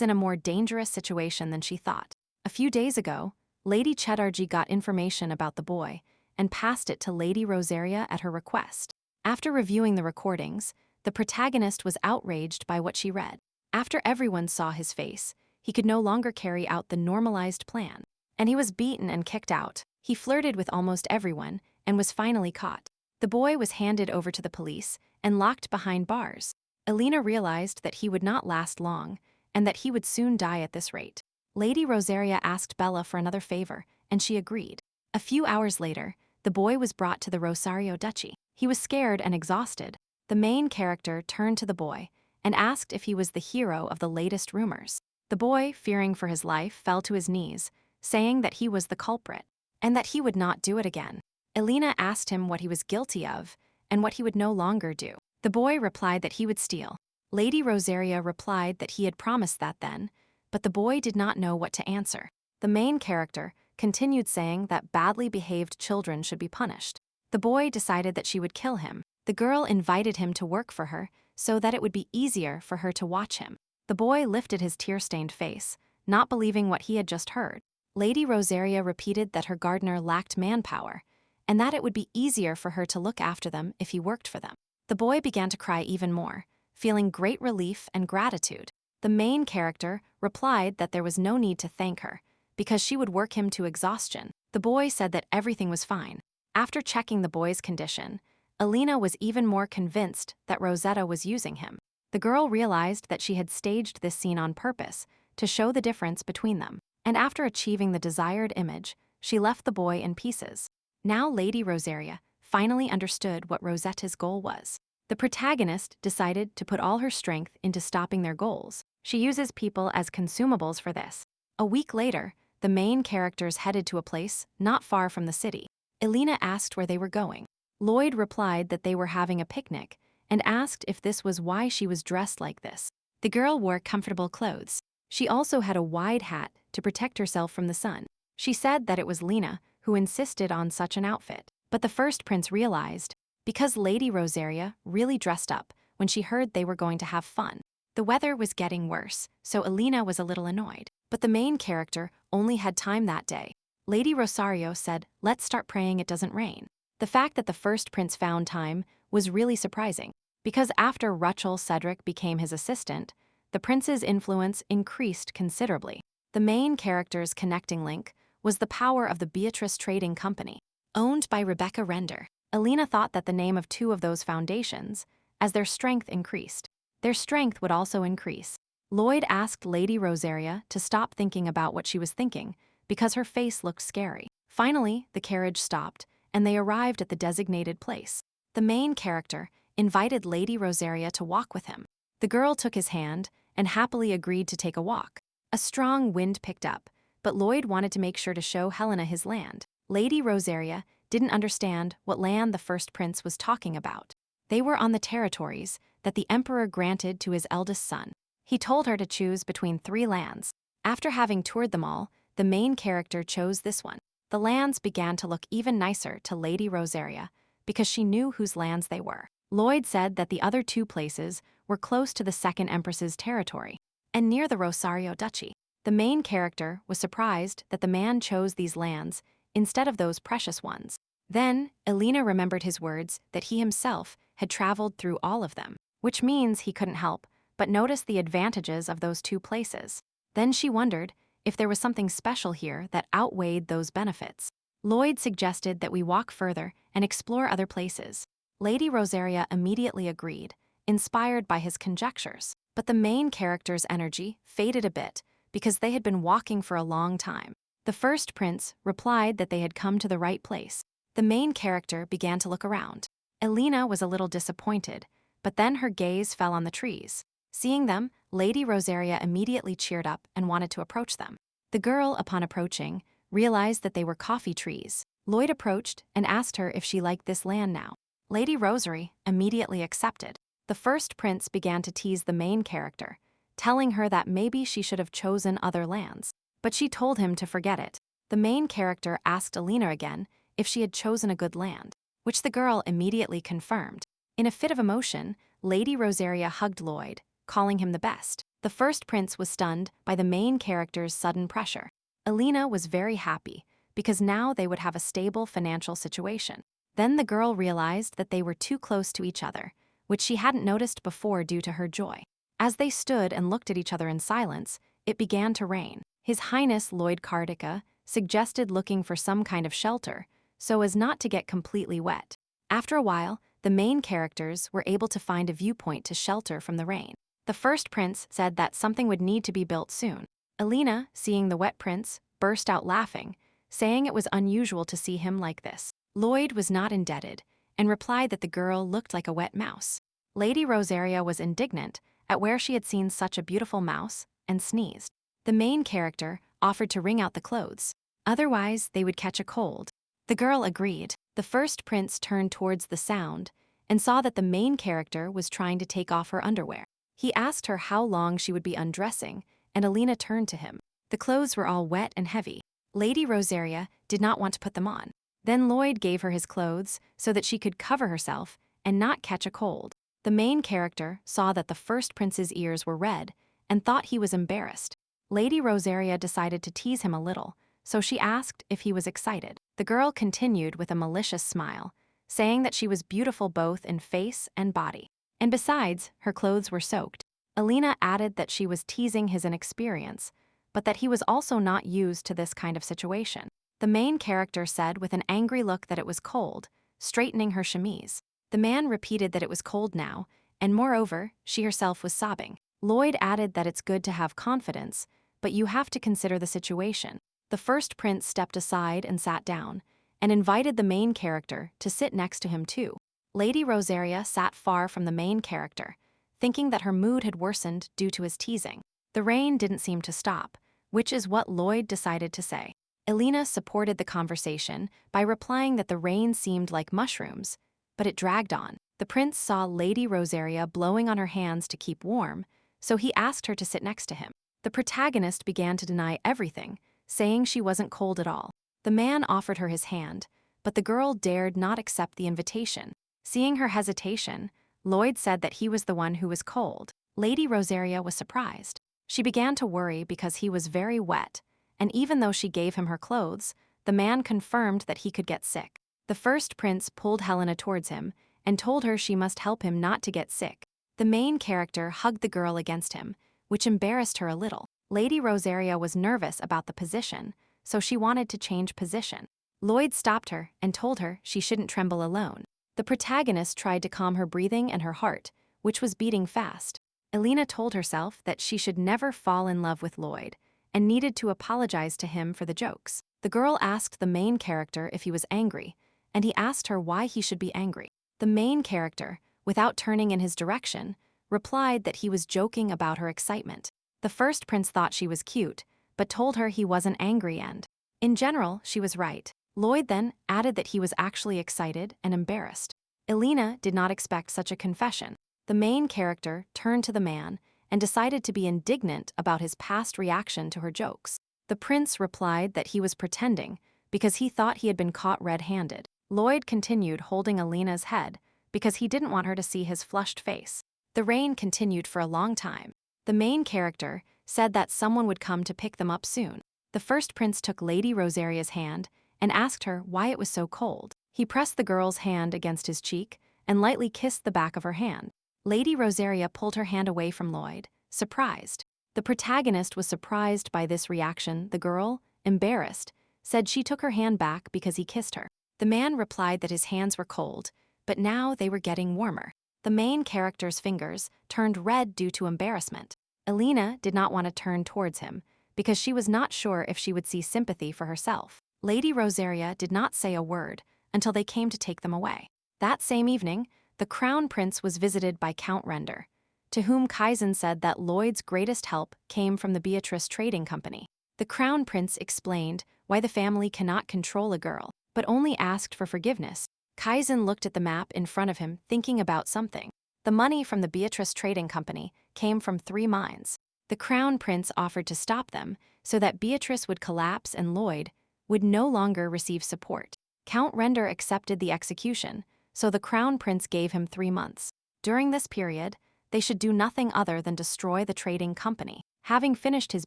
[SPEAKER 1] in a more dangerous situation than she thought. A few days ago, Lady Chatterjee got information about the boy and passed it to Lady Rosaria at her request. After reviewing the recordings, the protagonist was outraged by what she read. After everyone saw his face, he could no longer carry out the normalized plan, and he was beaten and kicked out. He flirted with almost everyone and was finally caught. The boy was handed over to the police and locked behind bars. Alina realized that he would not last long and that he would soon die at this rate. Lady Rosaria asked Bella for another favor, and she agreed. A few hours later, the boy was brought to the Rosario Duchy. He was scared and exhausted. The main character turned to the boy and asked if he was the hero of the latest rumors. The boy, fearing for his life, fell to his knees, saying that he was the culprit and that he would not do it again. Alina asked him what he was guilty of and what he would no longer do. The boy replied that he would steal. Lady Rosaria replied that he had promised that then, but the boy did not know what to answer. The main character continued saying that badly behaved children should be punished. The boy decided that she would kill him. The girl invited him to work for her so that it would be easier for her to watch him. The boy lifted his tear-stained face, not believing what he had just heard. Lady Rosaria repeated that her gardener lacked manpower, and that it would be easier for her to look after them if he worked for them. The boy began to cry even more, feeling great relief and gratitude. The main character replied that there was no need to thank her, because she would work him to exhaustion. The boy said that everything was fine. After checking the boy's condition, Alina was even more convinced that Rosetta was using him. The girl realized that she had staged this scene on purpose to show the difference between them, and after achieving the desired image, she left the boy in pieces. Now Lady Rosaria finally understood what Rosetta's goal was. The protagonist decided to put all her strength into stopping their goals. She uses people as consumables for this. A week later, the main characters headed to a place not far from the city. Elena asked where they were going. Lloyd replied that they were having a picnic and asked if this was why she was dressed like this. The girl wore comfortable clothes. She also had a wide hat to protect herself from the sun. She said that it was Lena who insisted on such an outfit. But the first prince realized, because Lady Rosaria really dressed up when she heard they were going to have fun. The weather was getting worse, so Elena was a little annoyed. But the main character only had time that day. Lady Rosario said, "Let's start praying it doesn't rain." The fact that the first prince found time was really surprising, because after Rachel Cedric became his assistant, the prince's influence increased considerably. The main character's connecting link was the power of the Beatrice Trading Company, owned by Rebecca Render. Elena thought that the name of two of those foundations, as their strength increased, their strength would also increase. Lloyd asked Lady Rosaria to stop thinking about what she was thinking, because her face looked scary. Finally, the carriage stopped, and they arrived at the designated place. The main character invited Lady Rosaria to walk with him. The girl took his hand and happily agreed to take a walk. A strong wind picked up, but Lloyd wanted to make sure to show Helena his land. Lady Rosaria didn't understand what land the first prince was talking about. They were on the territories that the emperor granted to his eldest son. He told her to choose between 3 lands. After having toured them all, the main character chose this one. The lands began to look even nicer to Lady Rosaria because she knew whose lands they were. Lloyd said that the other 2 places were close to the second empress's territory and near the Rosario Duchy. The main character was surprised that the man chose these lands instead of those precious ones. Then, Elena remembered his words that he himself had traveled through all of them, which means he couldn't help but notice the advantages of those 2 places. Then she wondered if there was something special here that outweighed those benefits. Lloyd suggested that we walk further and explore other places. Lady Rosaria immediately agreed, inspired by his conjectures. But the main character's energy faded a bit because they had been walking for a long time. The first prince replied that they had come to the right place. The main character began to look around. Elena was a little disappointed, but then her gaze fell on the trees. Seeing them, Lady Rosaria immediately cheered up and wanted to approach them. The girl, upon approaching, realized that they were coffee trees. Lloyd approached and asked her if she liked this land now. Lady Rosary immediately accepted. The first prince began to tease the main character, telling her that maybe she should have chosen other lands. But she told him to forget it. The main character asked Elena again if she had chosen a good land, which the girl immediately confirmed. In a fit of emotion, Lady Rosaria hugged Lloyd, calling him the best. The first prince was stunned by the main character's sudden pressure. Elena was very happy because now they would have a stable financial situation. Then the girl realized that they were too close to each other, which she hadn't noticed before due to her joy. As they stood and looked at each other in silence, it began to rain. His Highness Lloyd Cardica suggested looking for some kind of shelter so as not to get completely wet. After a while, the main characters were able to find a viewpoint to shelter from the rain. The first prince said that something would need to be built soon. Elena, seeing the wet prince, burst out laughing, saying it was unusual to see him like this. Lloyd was not indebted and replied that the girl looked like a wet mouse. Lady Rosaria was indignant at where she had seen such a beautiful mouse and sneezed. The main character offered to wring out the clothes. Otherwise, they would catch a cold. The girl agreed. The first prince turned towards the sound and saw that the main character was trying to take off her underwear. He asked her how long she would be undressing, and Elena turned to him. The clothes were all wet and heavy. Lady Rosaria did not want to put them on. Then Lloyd gave her his clothes so that she could cover herself and not catch a cold. The main character saw that the first prince's ears were red and thought he was embarrassed. Lady Rosaria decided to tease him a little, so she asked if he was excited. The girl continued with a malicious smile, saying that she was beautiful both in face and body. And besides, her clothes were soaked. Elena added that she was teasing his inexperience, but that he was also not used to this kind of situation. The main character said with an angry look that it was cold, straightening her chemise. The man repeated that it was cold now, and moreover, she herself was sobbing. Lloyd added that it's good to have confidence, but you have to consider the situation. The first prince stepped aside and sat down, and invited the main character to sit next to him too. Lady Rosaria sat far from the main character, thinking that her mood had worsened due to his teasing. The rain didn't seem to stop, which is what Lloyd decided to say. Elena supported the conversation by replying that the rain seemed like mushrooms, but it dragged on. The prince saw Lady Rosaria blowing on her hands to keep warm, so he asked her to sit next to him. The protagonist began to deny everything, saying she wasn't cold at all. The man offered her his hand, but the girl dared not accept the invitation. Seeing her hesitation, Lloyd said that he was the one who was cold. Lady Rosaria was surprised. She began to worry because he was very wet, and even though she gave him her clothes, the man confirmed that he could get sick. The first prince pulled Helena towards him and told her she must help him not to get sick. The main character hugged the girl against him, which embarrassed her a little. Lady Rosaria was nervous about the position, so she wanted to change position. Lloyd stopped her and told her she shouldn't tremble alone. The protagonist tried to calm her breathing and her heart, which was beating fast. Elena told herself that she should never fall in love with Lloyd and needed to apologize to him for the jokes. The girl asked the main character if he was angry, and he asked her why he should be angry. The main character, without turning in his direction, replied that he was joking about her excitement. The first prince thought she was cute, but told her he wasn't angry and, in general, she was right. Lloyd then added that he was actually excited and embarrassed. Elena did not expect such a confession. The main character turned to the man and decided to be indignant about his past reaction to her jokes. The prince replied that he was pretending because he thought he had been caught red-handed. Lloyd continued holding Elena's head because he didn't want her to see his flushed face. The rain continued for a long time. The main character said that someone would come to pick them up soon. The first prince took Lady Rosaria's hand and asked her why it was so cold. He pressed the girl's hand against his cheek and lightly kissed the back of her hand. Lady Rosaria pulled her hand away from Lloyd, surprised. The protagonist was surprised by this reaction. The girl, embarrassed, said she took her hand back because he kissed her. The man replied that his hands were cold, but now they were getting warmer. The main character's fingers turned red due to embarrassment. Elena did not want to turn towards him because she was not sure if she would see sympathy for herself. Lady Rosaria did not say a word until they came to take them away. That same evening, the crown prince was visited by Count Render, to whom Kaizen said that Lloyd's greatest help came from the Beatrice Trading Company. The crown prince explained why the family cannot control a girl, but only asked for forgiveness. Kaizen looked at the map in front of him, thinking about something. The money from the Beatrice Trading Company came from 3 mines. The crown prince offered to stop them so that Beatrice would collapse and Lloyd would no longer receive support. Count Render accepted the execution, so the crown prince gave him 3 months. During this period, they should do nothing other than destroy the trading company. Having finished his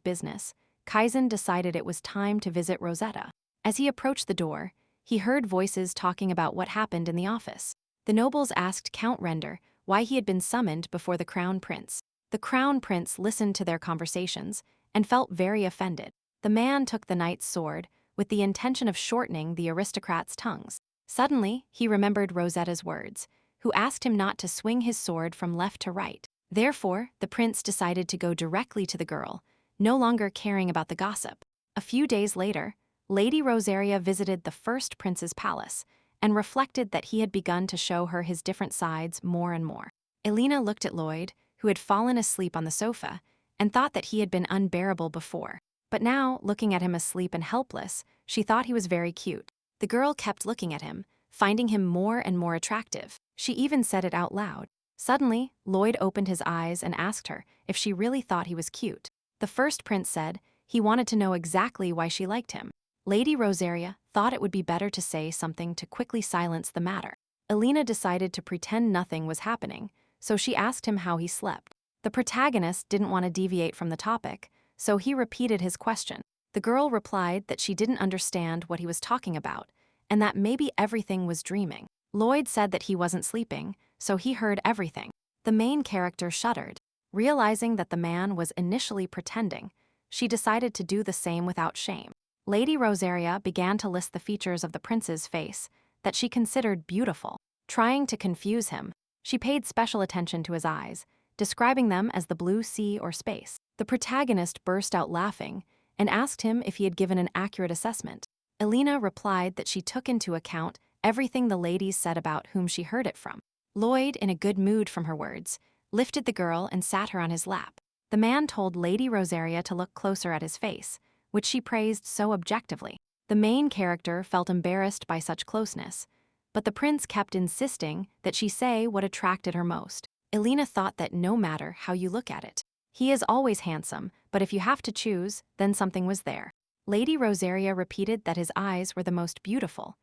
[SPEAKER 1] business, Kaizen decided it was time to visit Rosetta. As he approached the door, he heard voices talking about what happened in the office. The nobles asked Count Render why he had been summoned before the crown prince. The crown prince listened to their conversations and felt very offended. The man took the knight's sword with the intention of shortening the aristocrats' tongues. Suddenly, he remembered Rosetta's words, who asked him not to swing his sword from left to right. Therefore, the prince decided to go directly to the girl, no longer caring about the gossip. A few days later, Lady Rosaria visited the first prince's palace and reflected that he had begun to show her his different sides more and more. Elena looked at Lloyd, who had fallen asleep on the sofa, and thought that he had been unbearable before. But now, looking at him asleep and helpless, she thought he was very cute. The girl kept looking at him, finding him more and more attractive. She even said it out loud. Suddenly, Lloyd opened his eyes and asked her if she really thought he was cute. The first prince said he wanted to know exactly why she liked him. Lady Rosaria thought it would be better to say something to quickly silence the matter. Elena decided to pretend nothing was happening, so she asked him how he slept. The protagonist didn't want to deviate from the topic, so he repeated his question. The girl replied that she didn't understand what he was talking about, and that maybe everything was dreaming. Lloyd said that he wasn't sleeping, so he heard everything. The main character shuddered. Realizing that the man was initially pretending, she decided to do the same without shame. Lady Rosaria began to list the features of the prince's face that she considered beautiful. Trying to confuse him, she paid special attention to his eyes, describing them as the blue sea or space. The protagonist burst out laughing and asked him if he had given an accurate assessment. Elena replied that she took into account everything the ladies said about whom she heard it from. Lloyd, in a good mood from her words, lifted the girl and sat her on his lap. The man told Lady Rosaria to look closer at his face, which she praised so objectively. The main character felt embarrassed by such closeness, but the prince kept insisting that she say what attracted her most. Elena thought that no matter how you look at it, he is always handsome, but if you have to choose, then something was there. Lady Rosaria repeated that his eyes were the most beautiful,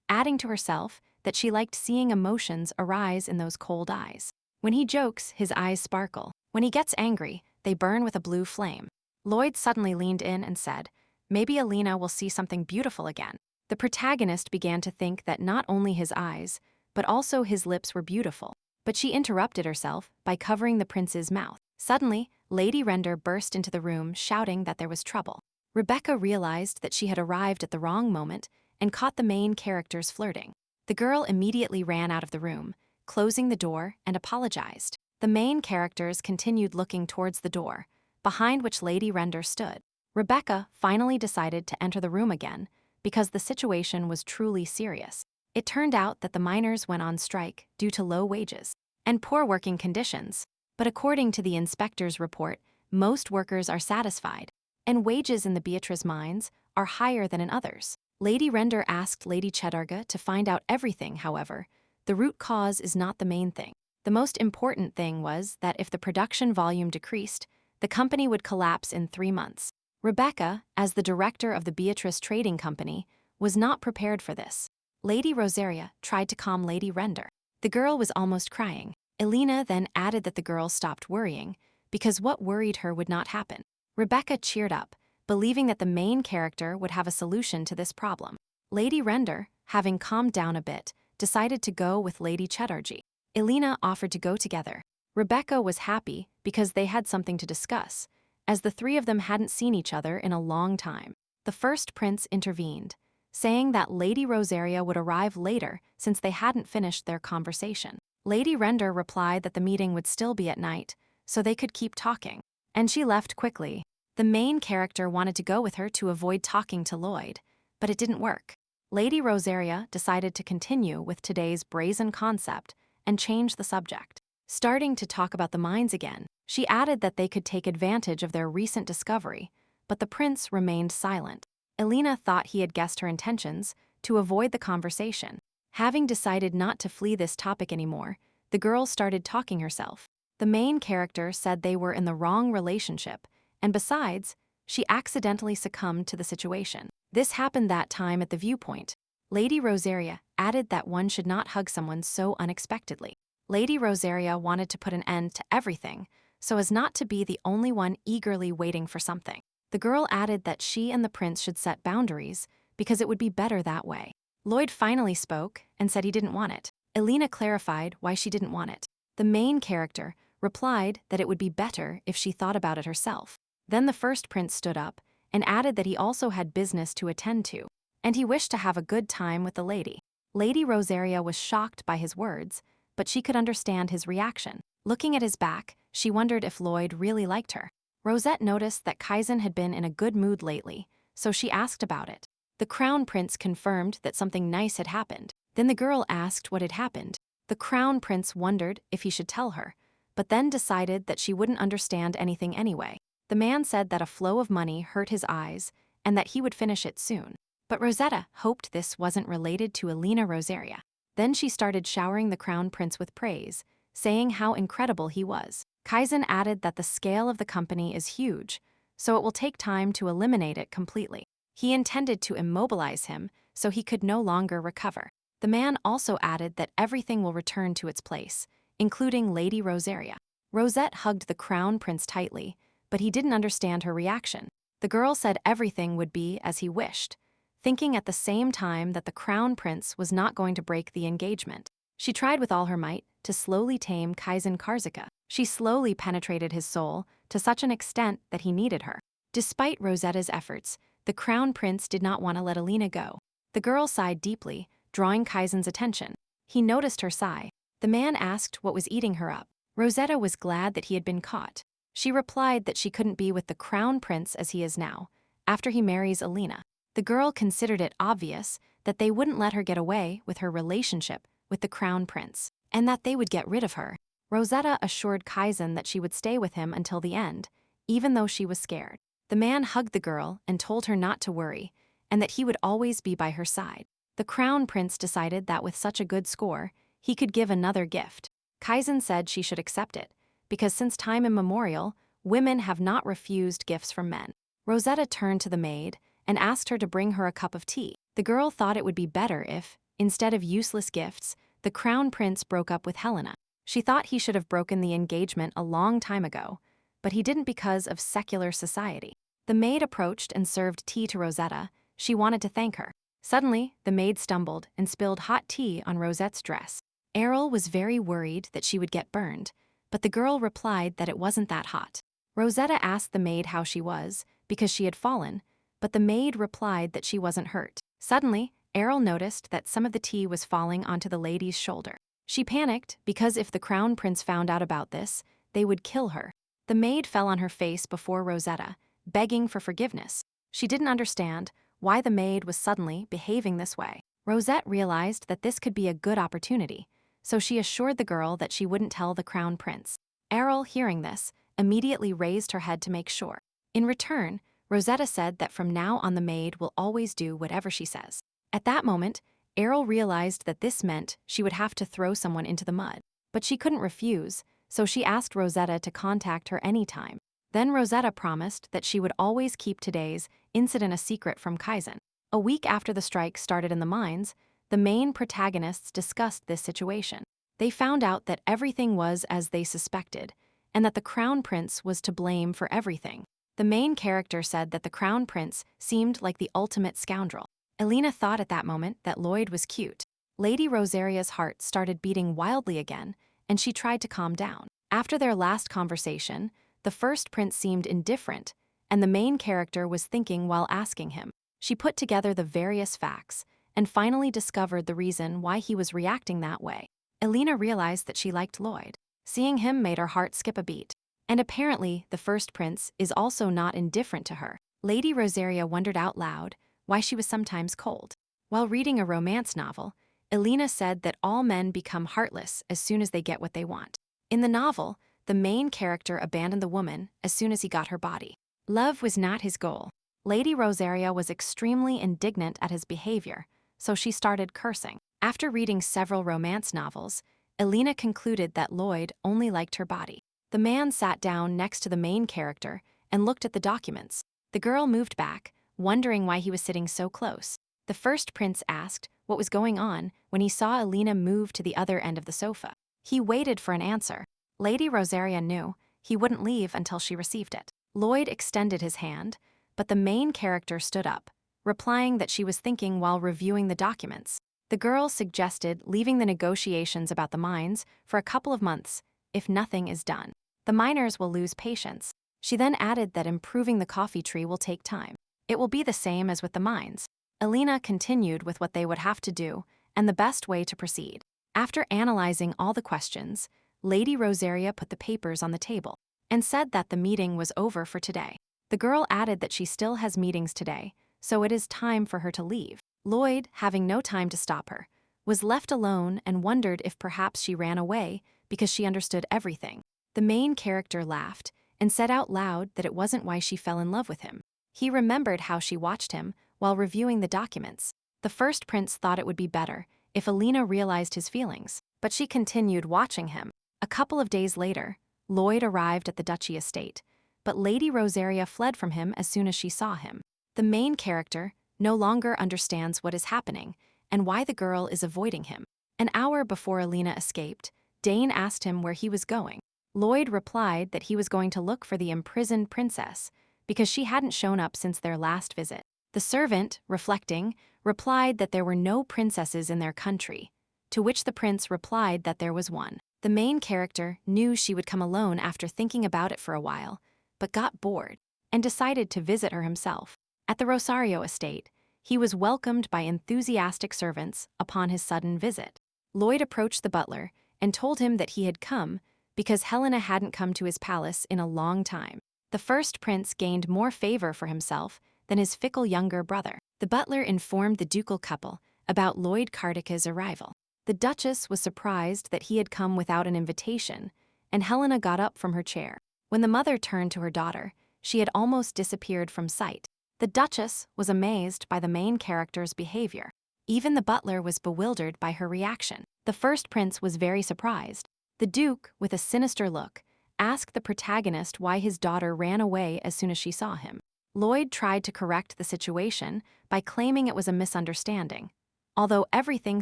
[SPEAKER 1] adding to herself that she liked seeing emotions arise in those cold eyes. When he jokes, his eyes sparkle. When he gets angry, they burn with a blue flame. Lloyd suddenly leaned in and said, "Maybe Elena will see something beautiful again." The protagonist began to think that not only his eyes, but also his lips were beautiful. But she interrupted herself by covering the prince's mouth. Suddenly, Lady Render burst into the room shouting that there was trouble. Rebecca realized that she had arrived at the wrong moment and caught the main characters flirting. The girl immediately ran out of the room, closing the door, and apologized. The main characters continued looking towards the door, behind which Lady Render stood. Rebecca finally decided to enter the room again because the situation was truly serious. It turned out that the miners went on strike due to low wages and poor working conditions, but according to the inspector's report, most workers are satisfied, and wages in the Beatrice mines are higher than in others. Lady Render asked Lady Chedarga to find out everything. However, the root cause is not the main thing. The most important thing was that if the production volume decreased, the company would collapse in 3 months. Rebecca, as the director of the Beatrice Trading Company, was not prepared for this. Lady Rosaria tried to calm Lady Render. The girl was almost crying. Elena then added that the girl stopped worrying, because what worried her would not happen. Rebecca cheered up, believing that the main character would have a solution to this problem. Lady Render, having calmed down a bit, decided to go with Lady Chedarji. Elena offered to go together. Rebecca was happy because they had something to discuss, as the three of them hadn't seen each other in a long time. The first prince intervened, saying that Lady Rosaria would arrive later since they hadn't finished their conversation. Lady Render replied that the meeting would still be at night, so they could keep talking, and she left quickly. The main character wanted to go with her to avoid talking to Lloyd, but it didn't work. Lady Rosaria decided to continue with today's brazen concept and change the subject. Starting to talk about the mines again, she added that they could take advantage of their recent discovery, but the prince remained silent. Elena thought he had guessed her intentions to avoid the conversation. Having decided not to flee this topic anymore, the girl started talking herself. The main character said they were in the wrong relationship, and besides, she accidentally succumbed to the situation. This happened that time at the viewpoint. Lady Rosaria added that one should not hug someone so unexpectedly. Lady Rosaria wanted to put an end to everything, so as not to be the only one eagerly waiting for something. The girl added that she and the prince should set boundaries because it would be better that way. Lloyd finally spoke and said he didn't want it. Elena clarified why she didn't want it. The main character replied that it would be better if she thought about it herself. Then the first prince stood up and added that he also had business to attend to, and he wished to have a good time with the lady. Lady Rosaria was shocked by his words, but she could understand his reaction. Looking at his back, she wondered if Lloyd really liked her. Rosette noticed that Kaizen had been in a good mood lately, so she asked about it. The crown prince confirmed that something nice had happened. Then the girl asked what had happened. The crown prince wondered if he should tell her, but then decided that she wouldn't understand anything anyway. The man said that a flow of money hurt his eyes and that he would finish it soon. But Rosetta hoped this wasn't related to Elena Rosaria. Then she started showering the crown prince with praise, saying how incredible he was. Kaizen added that the scale of the company is huge, so it will take time to eliminate it completely. He intended to immobilize him so he could no longer recover. The man also added that everything will return to its place, including Lady Rosaria. Rosette hugged the crown prince tightly, but he didn't understand her reaction. The girl said everything would be as he wished, thinking at the same time that the crown prince was not going to break the engagement. She tried with all her might to slowly tame Kaizen Karzika. She slowly penetrated his soul to such an extent that he needed her. Despite Rosetta's efforts, the crown prince did not want to let Elena go. The girl sighed deeply, drawing Kaizen's attention. He noticed her sigh. The man asked what was eating her up. Rosetta was glad that he had been caught. She replied that she couldn't be with the crown prince as he is now, after he marries Alina. The girl considered it obvious that they wouldn't let her get away with her relationship with the crown prince, and that they would get rid of her. Rosetta assured Kaizen that she would stay with him until the end, even though she was scared. The man hugged the girl and told her not to worry, and that he would always be by her side. The crown prince decided that with such a good score, he could give another gift. Kaizen said she should accept it, because since time immemorial, women have not refused gifts from men. Rosetta turned to the maid and asked her to bring her a cup of tea. The girl thought it would be better if, instead of useless gifts, the crown prince broke up with Helena. She thought he should have broken the engagement a long time ago, but he didn't because of secular society. The maid approached and served tea to Rosetta. She wanted to thank her. Suddenly, the maid stumbled and spilled hot tea on Rosette's dress. Errol was very worried that she would get burned, but the girl replied that it wasn't that hot. Rosetta asked the maid how she was, because she had fallen, but the maid replied that she wasn't hurt. Suddenly, Errol noticed that some of the tea was falling onto the lady's shoulder. She panicked because if the crown prince found out about this, they would kill her. The maid fell on her face before Rosetta, begging for forgiveness. She didn't understand why the maid was suddenly behaving this way. Rosette realized that this could be a good opportunity, so she assured the girl that she wouldn't tell the crown prince. Errol, hearing this, immediately raised her head to make sure. In return, Rosetta said that from now on the maid will always do whatever she says. At that moment, Errol realized that this meant she would have to throw someone into the mud. But she couldn't refuse, so she asked Rosetta to contact her anytime. Then Rosetta promised that she would always keep today's incident a secret from Kaizen. A week after the strike started in the mines, the main protagonists discussed this situation. They found out that everything was as they suspected, and that the crown prince was to blame for everything. The main character said that the crown prince seemed like the ultimate scoundrel. Alina thought at that moment that Lloyd was cute. Lady Rosaria's heart started beating wildly again, and she tried to calm down. After their last conversation, the first prince seemed indifferent, and the main character was thinking while asking him. She put together the various facts, and finally discovered the reason why he was reacting that way. Alina realized that she liked Lloyd. Seeing him made her heart skip a beat. And apparently, the first prince is also not indifferent to her. Lady Rosaria wondered out loud why she was sometimes cold. While reading a romance novel, Alina said that all men become heartless as soon as they get what they want. In the novel, the main character abandoned the woman as soon as he got her body. Love was not his goal. Lady Rosaria was extremely indignant at his behavior, so she started cursing. After reading several romance novels, Alina concluded that Lloyd only liked her body. The man sat down next to the main character and looked at the documents. The girl moved back, wondering why he was sitting so close. The first prince asked what was going on when he saw Alina move to the other end of the sofa. He waited for an answer. Lady Rosaria knew he wouldn't leave until she received it. Lloyd extended his hand, but the main character stood up, replying that she was thinking while reviewing the documents. The girl suggested leaving the negotiations about the mines for a couple of months if nothing is done. The miners will lose patience. She then added that improving the coffee tree will take time. It will be the same as with the mines. Alina continued with what they would have to do and the best way to proceed. After analyzing all the questions, Lady Rosaria put the papers on the table and said that the meeting was over for today. The girl added that she still has meetings today, so it is time for her to leave. Lloyd, having no time to stop her, was left alone and wondered if perhaps she ran away because she understood everything. The main character laughed and said out loud that it wasn't why she fell in love with him. He remembered how she watched him while reviewing the documents. The first prince thought it would be better if Alina realized his feelings, but she continued watching him. A couple of days later, Lloyd arrived at the duchy estate, but Lady Rosaria fled from him as soon as she saw him. The main character no longer understands what is happening and why the girl is avoiding him. An hour before Alina escaped, Dane asked him where he was going. Lloyd replied that he was going to look for the imprisoned princess because she hadn't shown up since their last visit. The servant, reflecting, replied that there were no princesses in their country, to which the prince replied that there was one. The main character knew she would come alone after thinking about it for a while, but got bored and decided to visit her himself. At the Rosario estate, he was welcomed by enthusiastic servants upon his sudden visit. Lloyd approached the butler and told him that he had come because Helena hadn't come to his palace in a long time. The first prince gained more favor for himself than his fickle younger brother. The butler informed the ducal couple about Lloyd Cardica's arrival. The Duchess was surprised that he had come without an invitation, and Helena got up from her chair. When the mother turned to her daughter, she had almost disappeared from sight. The Duchess was amazed by the main character's behavior. Even the butler was bewildered by her reaction. The first prince was very surprised. The Duke, with a sinister look, asked the protagonist why his daughter ran away as soon as she saw him. Lloyd tried to correct the situation by claiming it was a misunderstanding. Although everything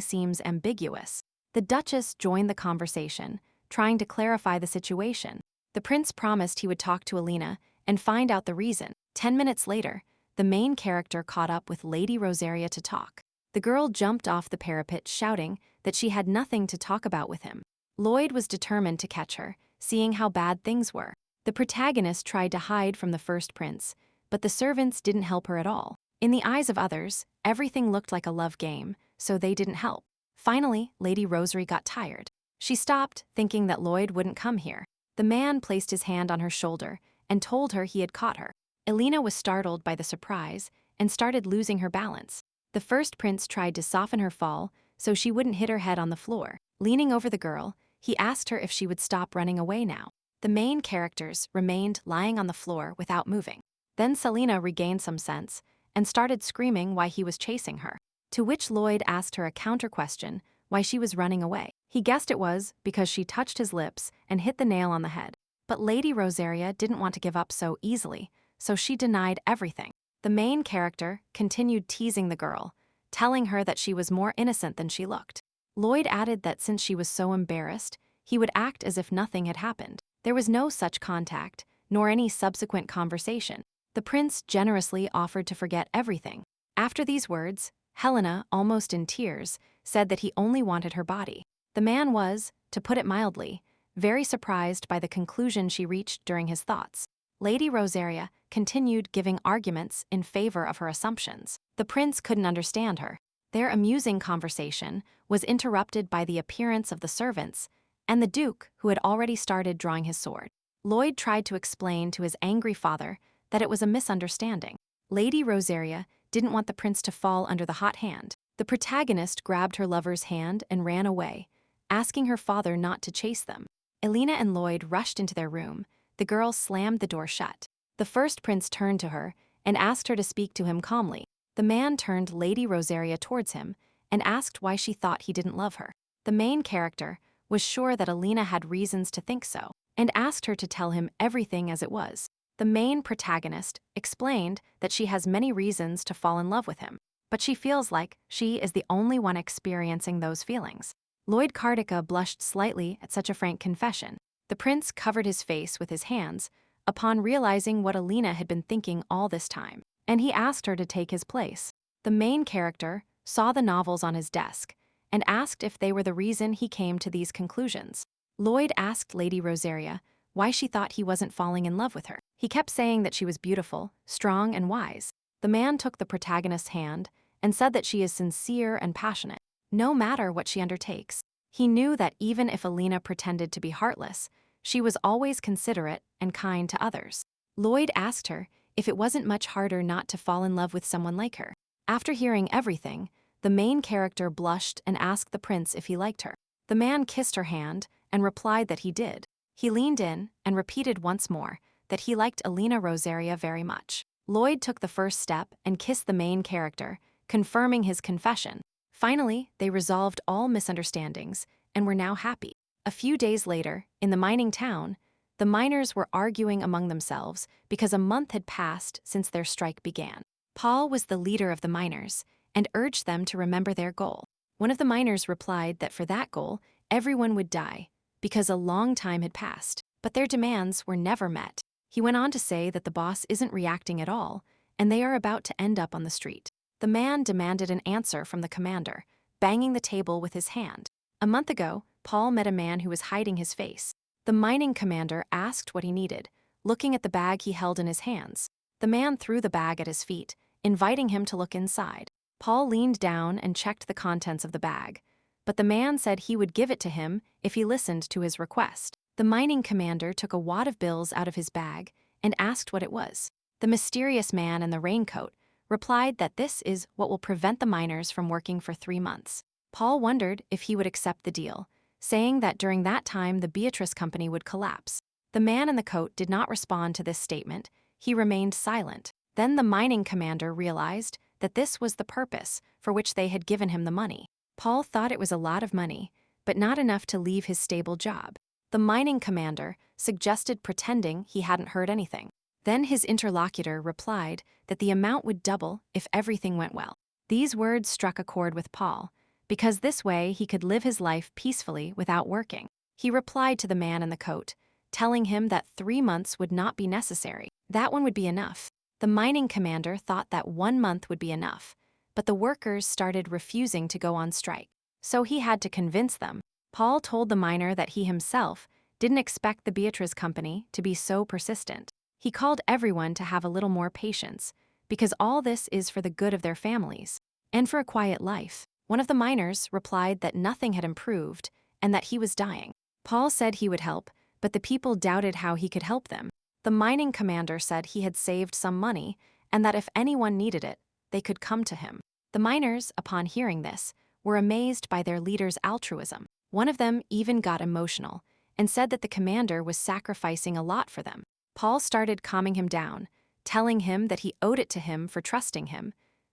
[SPEAKER 1] seems ambiguous, the Duchess joined the conversation, trying to clarify the situation. The prince promised he would talk to Alina and find out the reason. 10 minutes later, the main character caught up with Lady Rosaria to talk. The girl jumped off the parapet shouting that she had nothing to talk about with him. Lloyd was determined to catch her, seeing how bad things were. The protagonist tried to hide from the first prince, but the servants didn't help her at all. In the eyes of others, everything looked like a love game, so they didn't help. Finally, Lady Rosary got tired. She stopped, thinking that Lloyd wouldn't come here. The man placed his hand on her shoulder and told her he had caught her. Elena was startled by the surprise and started losing her balance. The first prince tried to soften her fall so she wouldn't hit her head on the floor. Leaning over the girl, he asked her if she would stop running away now. The main characters remained lying on the floor without moving. Then Selina regained some sense and started screaming why he was chasing her, to which Lloyd asked her a counter-question why she was running away. He guessed it was because she touched his lips and hit the nail on the head. But Lady Rosaria didn't want to give up so easily, so she denied everything. The main character continued teasing the girl, telling her that she was more innocent than she looked. Lloyd added that since she was so embarrassed, he would act as if nothing had happened. There was no such contact, nor any subsequent conversation. The prince generously offered to forget everything. After these words, Helena, almost in tears, said that he only wanted her body. The man was, to put it mildly, very surprised by the conclusion she reached during his thoughts. Lady Rosaria continued giving arguments in favor of her assumptions. The prince couldn't understand her. Their amusing conversation was interrupted by the appearance of the servants and the Duke, who had already started drawing his sword. Lloyd tried to explain to his angry father that it was a misunderstanding. Lady Rosaria didn't want the prince to fall under the hot hand. The protagonist grabbed her lover's hand and ran away, asking her father not to chase them. Elena and Lloyd rushed into their room. The girl slammed the door shut. The first prince turned to her and asked her to speak to him calmly. The man turned Lady Rosaria towards him and asked why she thought he didn't love her. The main character was sure that Elena had reasons to think so, and asked her to tell him everything as it was. The main protagonist explained that she has many reasons to fall in love with him, but she feels like she is the only one experiencing those feelings. Lloyd Cardica blushed slightly at such a frank confession. The prince covered his face with his hands upon realizing what Elena had been thinking all this time, and he asked her to take his place. The main character saw the novels on his desk and asked if they were the reason he came to these conclusions. Lloyd asked Lady Rosaria why she thought he wasn't falling in love with her. He kept saying that she was beautiful, strong, and wise. The man took the protagonist's hand and said that she is sincere and passionate, no matter what she undertakes. He knew that even if Elena pretended to be heartless, she was always considerate and kind to others. Lloyd asked her if it wasn't much harder not to fall in love with someone like her. After hearing everything, the main character blushed and asked the prince if he liked her. The man kissed her hand and replied that he did. He leaned in and repeated once more that he liked Elena Rosaria very much. Lloyd took the first step and kissed the main character, confirming his confession. Finally, they resolved all misunderstandings and were now happy. A few days later, in the mining town, the miners were arguing among themselves because a month had passed since their strike began. Paul was the leader of the miners and urged them to remember their goal. One of the miners replied that for that goal, everyone would die because a long time had passed, but their demands were never met. He went on to say that the boss isn't reacting at all, and they are about to end up on the street. The man demanded an answer from the commander, banging the table with his hand. A month ago, Paul met a man who was hiding his face. The mining commander asked what he needed, looking at the bag he held in his hands. The man threw the bag at his feet, inviting him to look inside. Paul leaned down and checked the contents of the bag. but the man said he would give it to him if he listened to his request. The mining commander took a wad of bills out of his bag and asked what it was. The mysterious man in the raincoat replied that this is what will prevent the miners from working for 3 months. Paul wondered if he would accept the deal, saying that during that time the Beatrice company would collapse. The man in the coat did not respond to this statement. He remained silent. Then the mining commander realized that this was the purpose for which they had given him the money. Paul thought it was a lot of money, but not enough to leave his stable job. The mining commander suggested pretending he hadn't heard anything. Then his interlocutor replied that the amount would double if everything went well. These words struck a chord with Paul, because this way he could live his life peacefully without working. He replied to the man in the coat, telling him that 3 months would not be necessary. That one would be enough. The mining commander thought that 1 month would be enough, but the workers started refusing to go on strike. So he had to convince them. Paul told the miner that he himself didn't expect the Beatrice company to be so persistent. He called everyone to have a little more patience, because all this is for the good of their families and for a quiet life. One of the miners replied that nothing had improved and that he was dying. Paul said he would help, but the people doubted how he could help them. The mining commander said he had saved some money and that if anyone needed it, they could come to him. The miners, upon hearing this, were amazed by their leader's altruism. One of them even got emotional and said that the commander was sacrificing a lot for them. Paul started calming him down, telling him that he owed it to him for trusting him,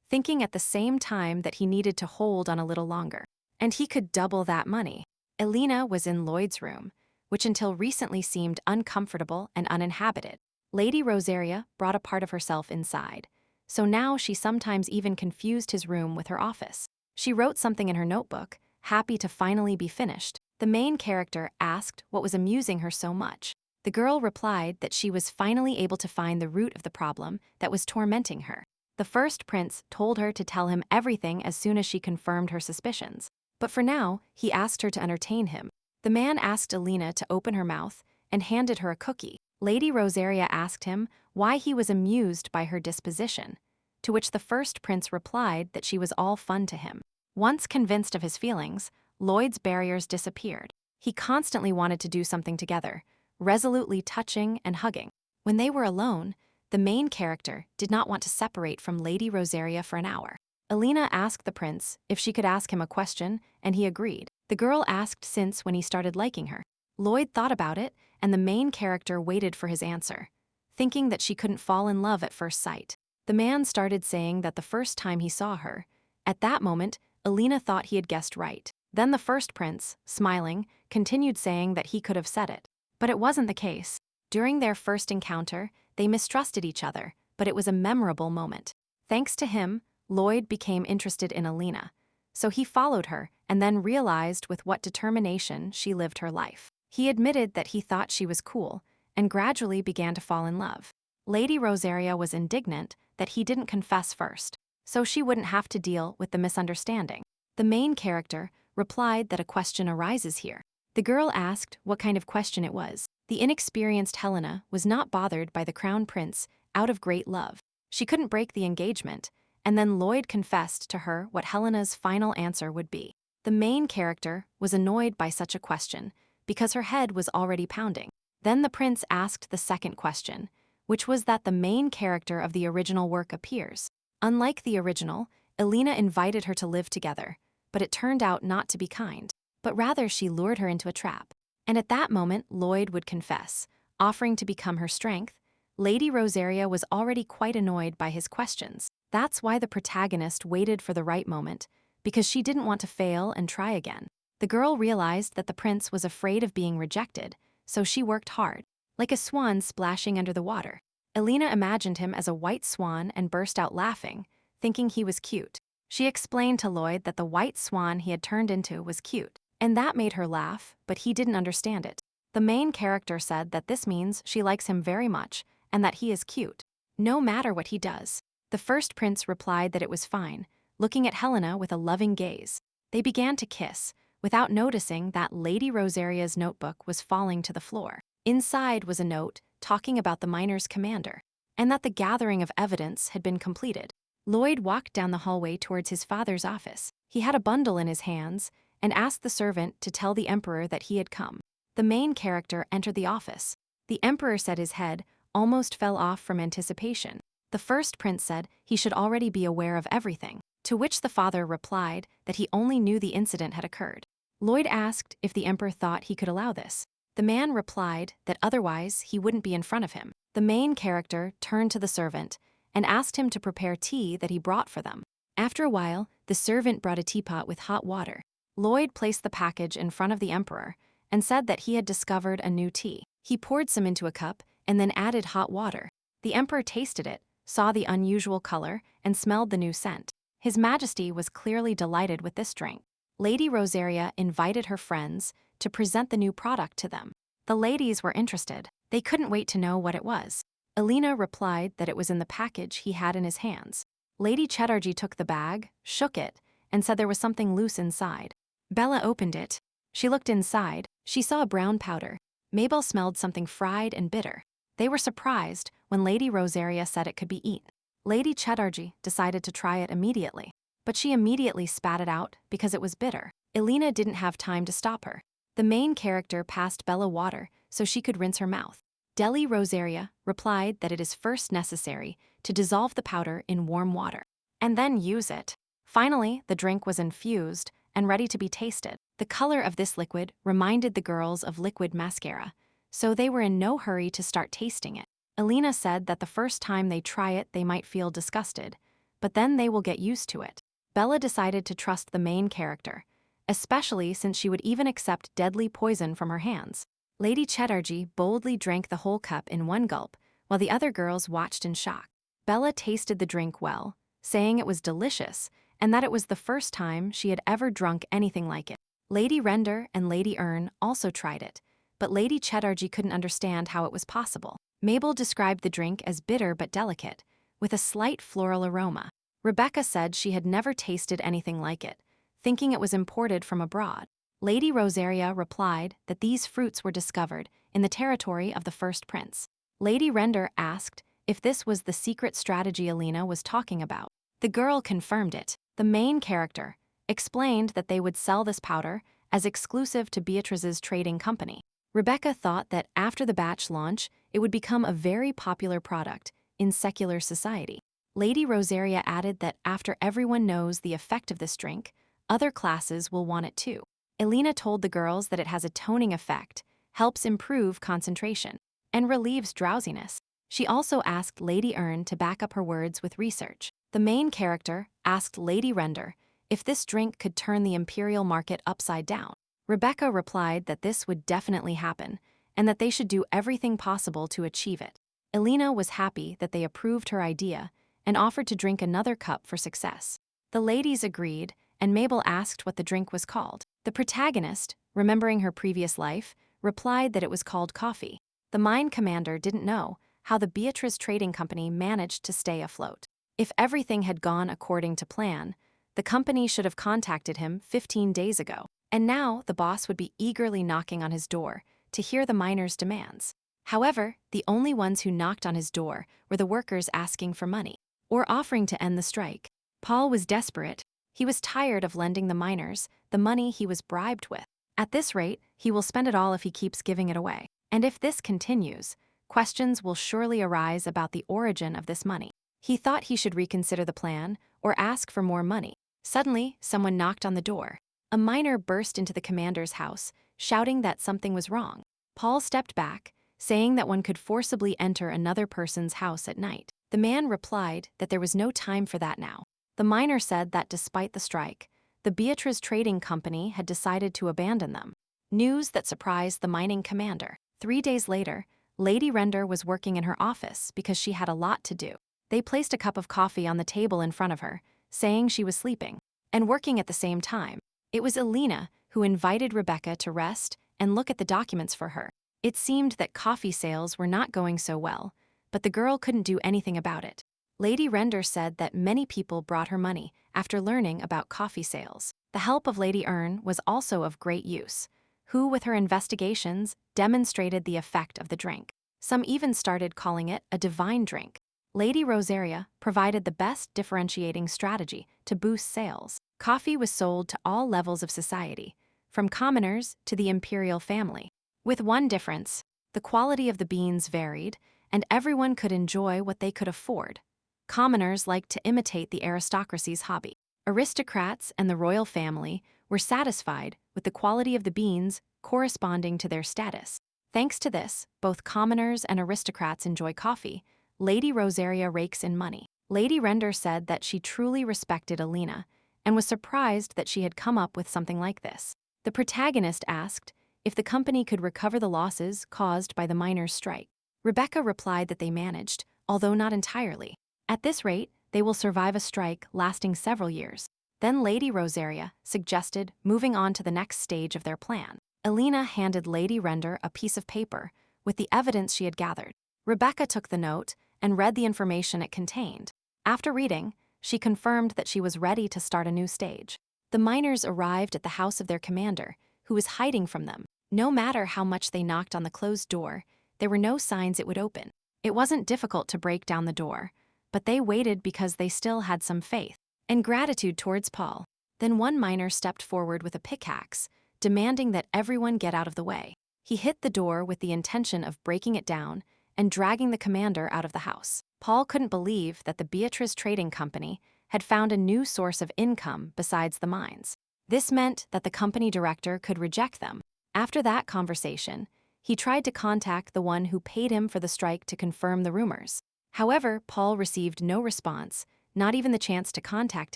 [SPEAKER 1] thinking at the same time that he needed to hold on a little longer. And he could double that money. Elena was in Lloyd's room, which until recently seemed uncomfortable and uninhabited. Lady Rosaria brought a part of herself inside, so now she sometimes even confused his room with her office. She wrote something in her notebook, happy to finally be finished. The main character asked what was amusing her so much. The girl replied that she was finally able to find the root of the problem that was tormenting her. The first prince told her to tell him everything as soon as she confirmed her suspicions. But for now, he asked her to entertain him. The man asked Elena to open her mouth and handed her a cookie. Lady Rosaria asked him why he was amused by her disposition, to which the first prince replied that she was all fun to him. Once convinced of his feelings, Lloyd's barriers disappeared. He constantly wanted to do something together, resolutely touching and hugging. When they were alone, the main character did not want to separate from Lady Rosaria for an hour. Elena asked the prince if she could ask him a question, and he agreed. The girl asked since when he started liking her. Lloyd thought about it, and the main character waited for his answer, thinking that she couldn't fall in love at first sight. The man started saying that the first time he saw her, at that moment, Elena thought he had guessed right. Then the first prince, smiling, continued saying that he could have said it. But it wasn't the case. During their first encounter, they mistrusted each other, but it was a memorable moment. Thanks to him, Lloyd became interested in Elena, so he followed her and then realized with what determination she lived her life. He admitted that he thought she was cool and gradually began to fall in love. Lady Rosaria was indignant that he didn't confess first, so she wouldn't have to deal with the misunderstanding. The main character replied that a question arises here. The girl asked what kind of question it was. The inexperienced Helena was not bothered by the crown prince out of great love. She couldn't break the engagement, and then Lloyd confessed to her what Helena's final answer would be. The main character was annoyed by such a question because her head was already pounding. Then the prince asked the second question, which was that the main character of the original work appears. Unlike the original, Elena invited her to live together, but it turned out not to be kind, but rather she lured her into a trap. And at that moment, Lloyd would confess, offering to become her strength. Lady Rosaria was already quite annoyed by his questions. That's why the protagonist waited for the right moment, because she didn't want to fail and try again. The girl realized that the prince was afraid of being rejected, so she worked hard, like a swan splashing under the water. Elena imagined him as a white swan and burst out laughing, thinking he was cute. She explained to Lloyd that the white swan he had turned into was cute, and that made her laugh, but he didn't understand it. The main character said that this means she likes him very much and that he is cute, no matter what he does. The first prince replied that it was fine, looking at Helena with a loving gaze. They began to kiss, without noticing that Lady Rosaria's notebook was falling to the floor. Inside was a note talking about the miners' commander, and that the gathering of evidence had been completed. Lloyd walked down the hallway towards his father's office. He had a bundle in his hands, and asked the servant to tell the emperor that he had come. The main character entered the office. The emperor said his head almost fell off from anticipation. The first prince said he should already be aware of everything, to which the father replied that he only knew the incident had occurred. Lloyd asked if the emperor thought he could allow this. The man replied that otherwise he wouldn't be in front of him. The main character turned to the servant and asked him to prepare tea that he brought for them. After a while, the servant brought a teapot with hot water. Lloyd placed the package in front of the emperor and said that he had discovered a new tea. He poured some into a cup and then added hot water. The emperor tasted it, saw the unusual color, and smelled the new scent. His Majesty was clearly delighted with this drink. Lady Rosaria invited her friends to present the new product to them. The ladies were interested. They couldn't wait to know what it was. Elena replied that it was in the package he had in his hands. Lady Chatterjee took the bag, shook it, and said there was something loose inside. Bella opened it. She looked inside. She saw a brown powder. Mabel smelled something fried and bitter. They were surprised when Lady Rosaria said it could be eaten. Lady Chatterjee decided to try it immediately, but she immediately spat it out because it was bitter. Elena didn't have time to stop her. The main character passed Bella water so she could rinse her mouth. Deli Rosaria replied that it is first necessary to dissolve the powder in warm water and then use it. Finally, the drink was infused and ready to be tasted. The color of this liquid reminded the girls of liquid mascara, so they were in no hurry to start tasting it. Elena said that the first time they try it they might feel disgusted, but then they will get used to it. Bella decided to trust the main character, especially since she would even accept deadly poison from her hands. Lady Chatterjee boldly drank the whole cup in one gulp, while the other girls watched in shock. Bella tasted the drink well, saying it was delicious and that it was the first time she had ever drunk anything like it. Lady Render and Lady Ern also tried it, but Lady Chatterjee couldn't understand how it was possible. Mabel described the drink as bitter but delicate, with a slight floral aroma. Rebecca said she had never tasted anything like it, thinking it was imported from abroad. Lady Rosaria replied that these fruits were discovered in the territory of the first prince. Lady Render asked if this was the secret strategy Elena was talking about. The girl confirmed it. The main character explained that they would sell this powder as exclusive to Beatrice's trading company. Rebecca thought that after the batch launch, it would become a very popular product in secular society. Lady Rosaria added that after everyone knows the effect of this drink, other classes will want it too. Elena told the girls that it has a toning effect, helps improve concentration, and relieves drowsiness. She also asked Lady Ern to back up her words with research. The main character asked Lady Render if this drink could turn the imperial market upside down. Rebecca replied that this would definitely happen, and that they should do everything possible to achieve it. Elena was happy that they approved her idea and offered to drink another cup for success. The ladies agreed, and Mabel asked what the drink was called. The protagonist, remembering her previous life, replied that it was called coffee. The mine commander didn't know how the Beatrice Trading Company managed to stay afloat. If everything had gone according to plan, the company should have contacted him 15 days ago, and now the boss would be eagerly knocking on his door to hear the miners' demands. However, the only ones who knocked on his door were the workers asking for money or offering to end the strike. Paul was desperate. He was tired of lending the miners the money he was bribed with. At this rate, he will spend it all if he keeps giving it away. And if this continues, questions will surely arise about the origin of this money. He thought he should reconsider the plan or ask for more money. Suddenly, someone knocked on the door. A miner burst into the commander's house, shouting that something was wrong. Paul stepped back, saying that one could forcibly enter another person's house at night. The man replied that there was no time for that now. The miner said that despite the strike, the Beatrice Trading Company had decided to abandon them. News that surprised the mining commander. 3 days later, Lady Render was working in her office because she had a lot to do. They placed a cup of coffee on the table in front of her, saying she was sleeping and working at the same time. It was Elena who invited Rebecca to rest and look at the documents for her. It seemed that coffee sales were not going so well, but the girl couldn't do anything about it. Lady Render said that many people brought her money after learning about coffee sales. The help of Lady Ern was also of great use, who, with her investigations, demonstrated the effect of the drink. Some even started calling it a divine drink. Lady Rosaria provided the best differentiating strategy to boost sales. Coffee was sold to all levels of society, from commoners to the imperial family. With one difference, the quality of the beans varied, and everyone could enjoy what they could afford. Commoners liked to imitate the aristocracy's hobby. Aristocrats and the royal family were satisfied with the quality of the beans corresponding to their status. Thanks to this, both commoners and aristocrats enjoy coffee. Lady Rosaria rakes in money. Lady Render said that she truly respected Alina and was surprised that she had come up with something like this. The protagonist asked if the company could recover the losses caused by the miners' strike. Rebecca replied that they managed, although not entirely. At this rate, they will survive a strike lasting several years. Then Lady Rosaria suggested moving on to the next stage of their plan. Alina handed Lady Render a piece of paper with the evidence she had gathered. Rebecca took the note and read the information it contained. After reading, she confirmed that she was ready to start a new stage. The miners arrived at the house of their commander, who was hiding from them. No matter how much they knocked on the closed door, there were no signs it would open. It wasn't difficult to break down the door, but they waited because they still had some faith and gratitude towards Paul. Then one miner stepped forward with a pickaxe, demanding that everyone get out of the way. He hit the door with the intention of breaking it down and dragging the commander out of the house. Paul couldn't believe that the Beatrice Trading Company had found a new source of income besides the mines. This meant that the company director could reject them. After that conversation, he tried to contact the one who paid him for the strike to confirm the rumors. However, Paul received no response, not even the chance to contact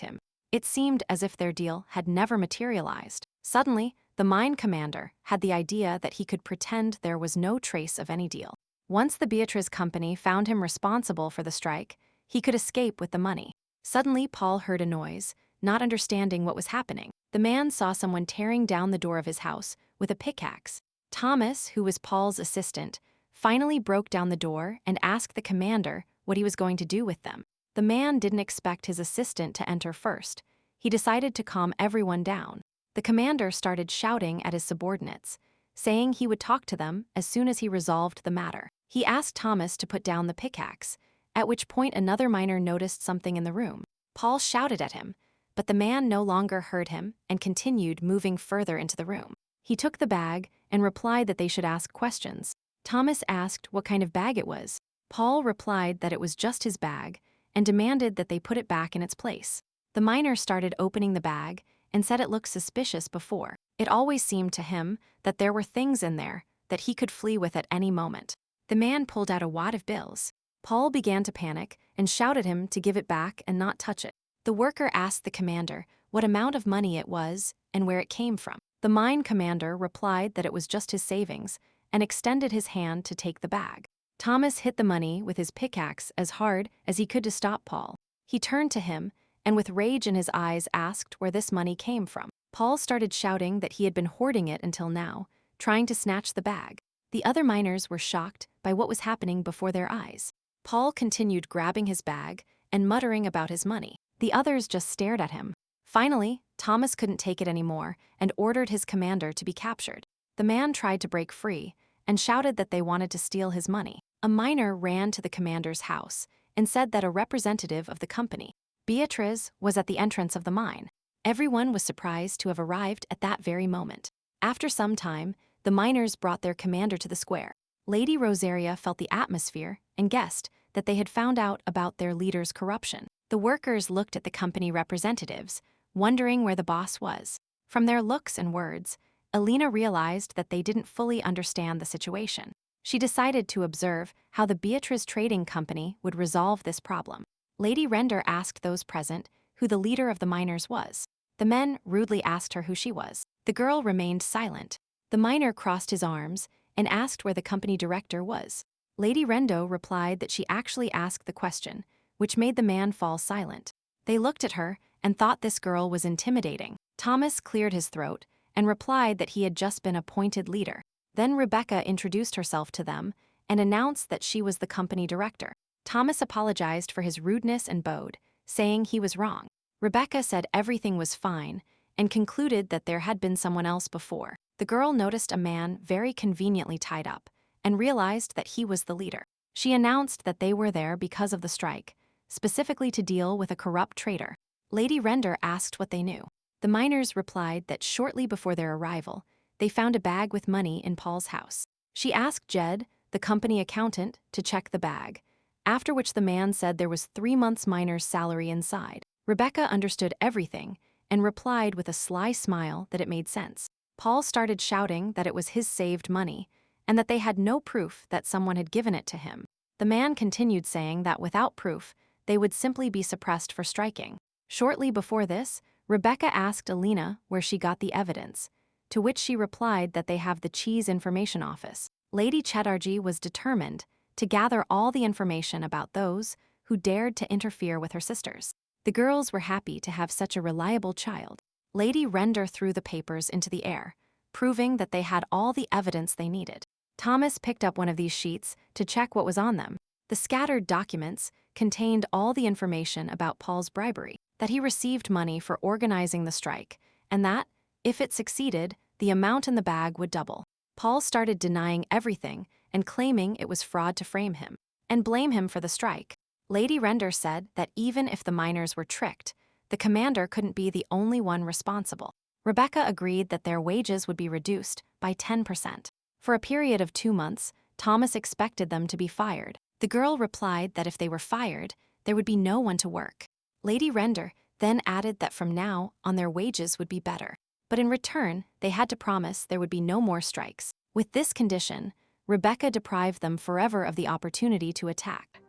[SPEAKER 1] him. It seemed as if their deal had never materialized. Suddenly, the mine commander had the idea that he could pretend there was no trace of any deal. Once the Beatrice Company found him responsible for the strike, he could escape with the money. Suddenly, Paul heard a noise, not understanding what was happening. The man saw someone tearing down the door of his house with a pickaxe. Thomas, who was Paul's assistant, finally broke down the door and asked the commander what he was going to do with them. The man didn't expect his assistant to enter first. He decided to calm everyone down. The commander started shouting at his subordinates, saying he would talk to them as soon as he resolved the matter. He asked Thomas to put down the pickaxe, at which point another miner noticed something in the room. Paul shouted at him, but the man no longer heard him and continued moving further into the room. He took the bag and replied that they should ask questions. Thomas asked what kind of bag it was. Paul replied that it was just his bag and demanded that they put it back in its place. The miner started opening the bag and said it looked suspicious before. It always seemed to him that there were things in there that he could flee with at any moment. The man pulled out a wad of bills. Paul began to panic and shouted at him to give it back and not touch it. The worker asked the commander what amount of money it was and where it came from. The mine commander replied that it was just his savings and extended his hand to take the bag. Thomas hit the money with his pickaxe as hard as he could to stop Paul. He turned to him and with rage in his eyes asked where this money came from. Paul started shouting that he had been hoarding it until now, trying to snatch the bag. The other miners were shocked by what was happening before their eyes. Paul continued grabbing his bag and muttering about his money. The others just stared at him. Finally, Thomas couldn't take it anymore and ordered his commander to be captured. The man tried to break free and shouted that they wanted to steal his money. A miner ran to the commander's house and said that a representative of the company, Beatrice, was at the entrance of the mine. Everyone was surprised to have arrived at that very moment. After some time, the miners brought their commander to the square. Lady Rosaria felt the atmosphere and guessed that they had found out about their leader's corruption. The workers looked at the company representatives, wondering where the boss was. From their looks and words, Alina realized that they didn't fully understand the situation. She decided to observe how the Beatrice Trading Company would resolve this problem. Lady Render asked those present who the leader of the miners was. The men rudely asked her who she was. The girl remained silent. The miner crossed his arms and asked where the company director was. Lady Rendo replied that she actually asked the question, which made the man fall silent. They looked at her and thought this girl was intimidating. Thomas cleared his throat and replied that he had just been appointed leader. Then Rebecca introduced herself to them and announced that she was the company director. Thomas apologized for his rudeness and bowed, saying he was wrong. Rebecca said everything was fine and concluded that there had been someone else before. The girl noticed a man very conveniently tied up and realized that he was the leader. She announced that they were there because of the strike, specifically to deal with a corrupt trader. Lady Render asked what they knew. The miners replied that shortly before their arrival, they found a bag with money in Paul's house. She asked Jed, the company accountant, to check the bag, after which the man said there was 3 months' miner's salary inside. Rebecca understood everything and replied with a sly smile that it made sense. Paul started shouting that it was his saved money and that they had no proof that someone had given it to him. The man continued saying that without proof, they would simply be suppressed for striking. Shortly before this, Rebecca asked Alina where she got the evidence, to which she replied that they have the Cheese Information Office. Lady Chatterjee was determined to gather all the information about those who dared to interfere with her sisters. The girls were happy to have such a reliable child. Lady Render threw the papers into the air, proving that they had all the evidence they needed. Thomas picked up one of these sheets to check what was on them. The scattered documents contained all the information about Paul's bribery, that he received money for organizing the strike, and that, if it succeeded, the amount in the bag would double. Paul started denying everything and claiming it was fraud to frame him and blame him for the strike. Lady Render said that even if the miners were tricked, the commander couldn't be the only one responsible. Rebecca agreed that their wages would be reduced by 10%. For a period of 2 months, Thomas expected them to be fired. The girl replied that if they were fired, there would be no one to work. Lady Render then added that from now on their wages would be better. But in return, they had to promise there would be no more strikes. With this condition, Rebecca deprived them forever of the opportunity to attack.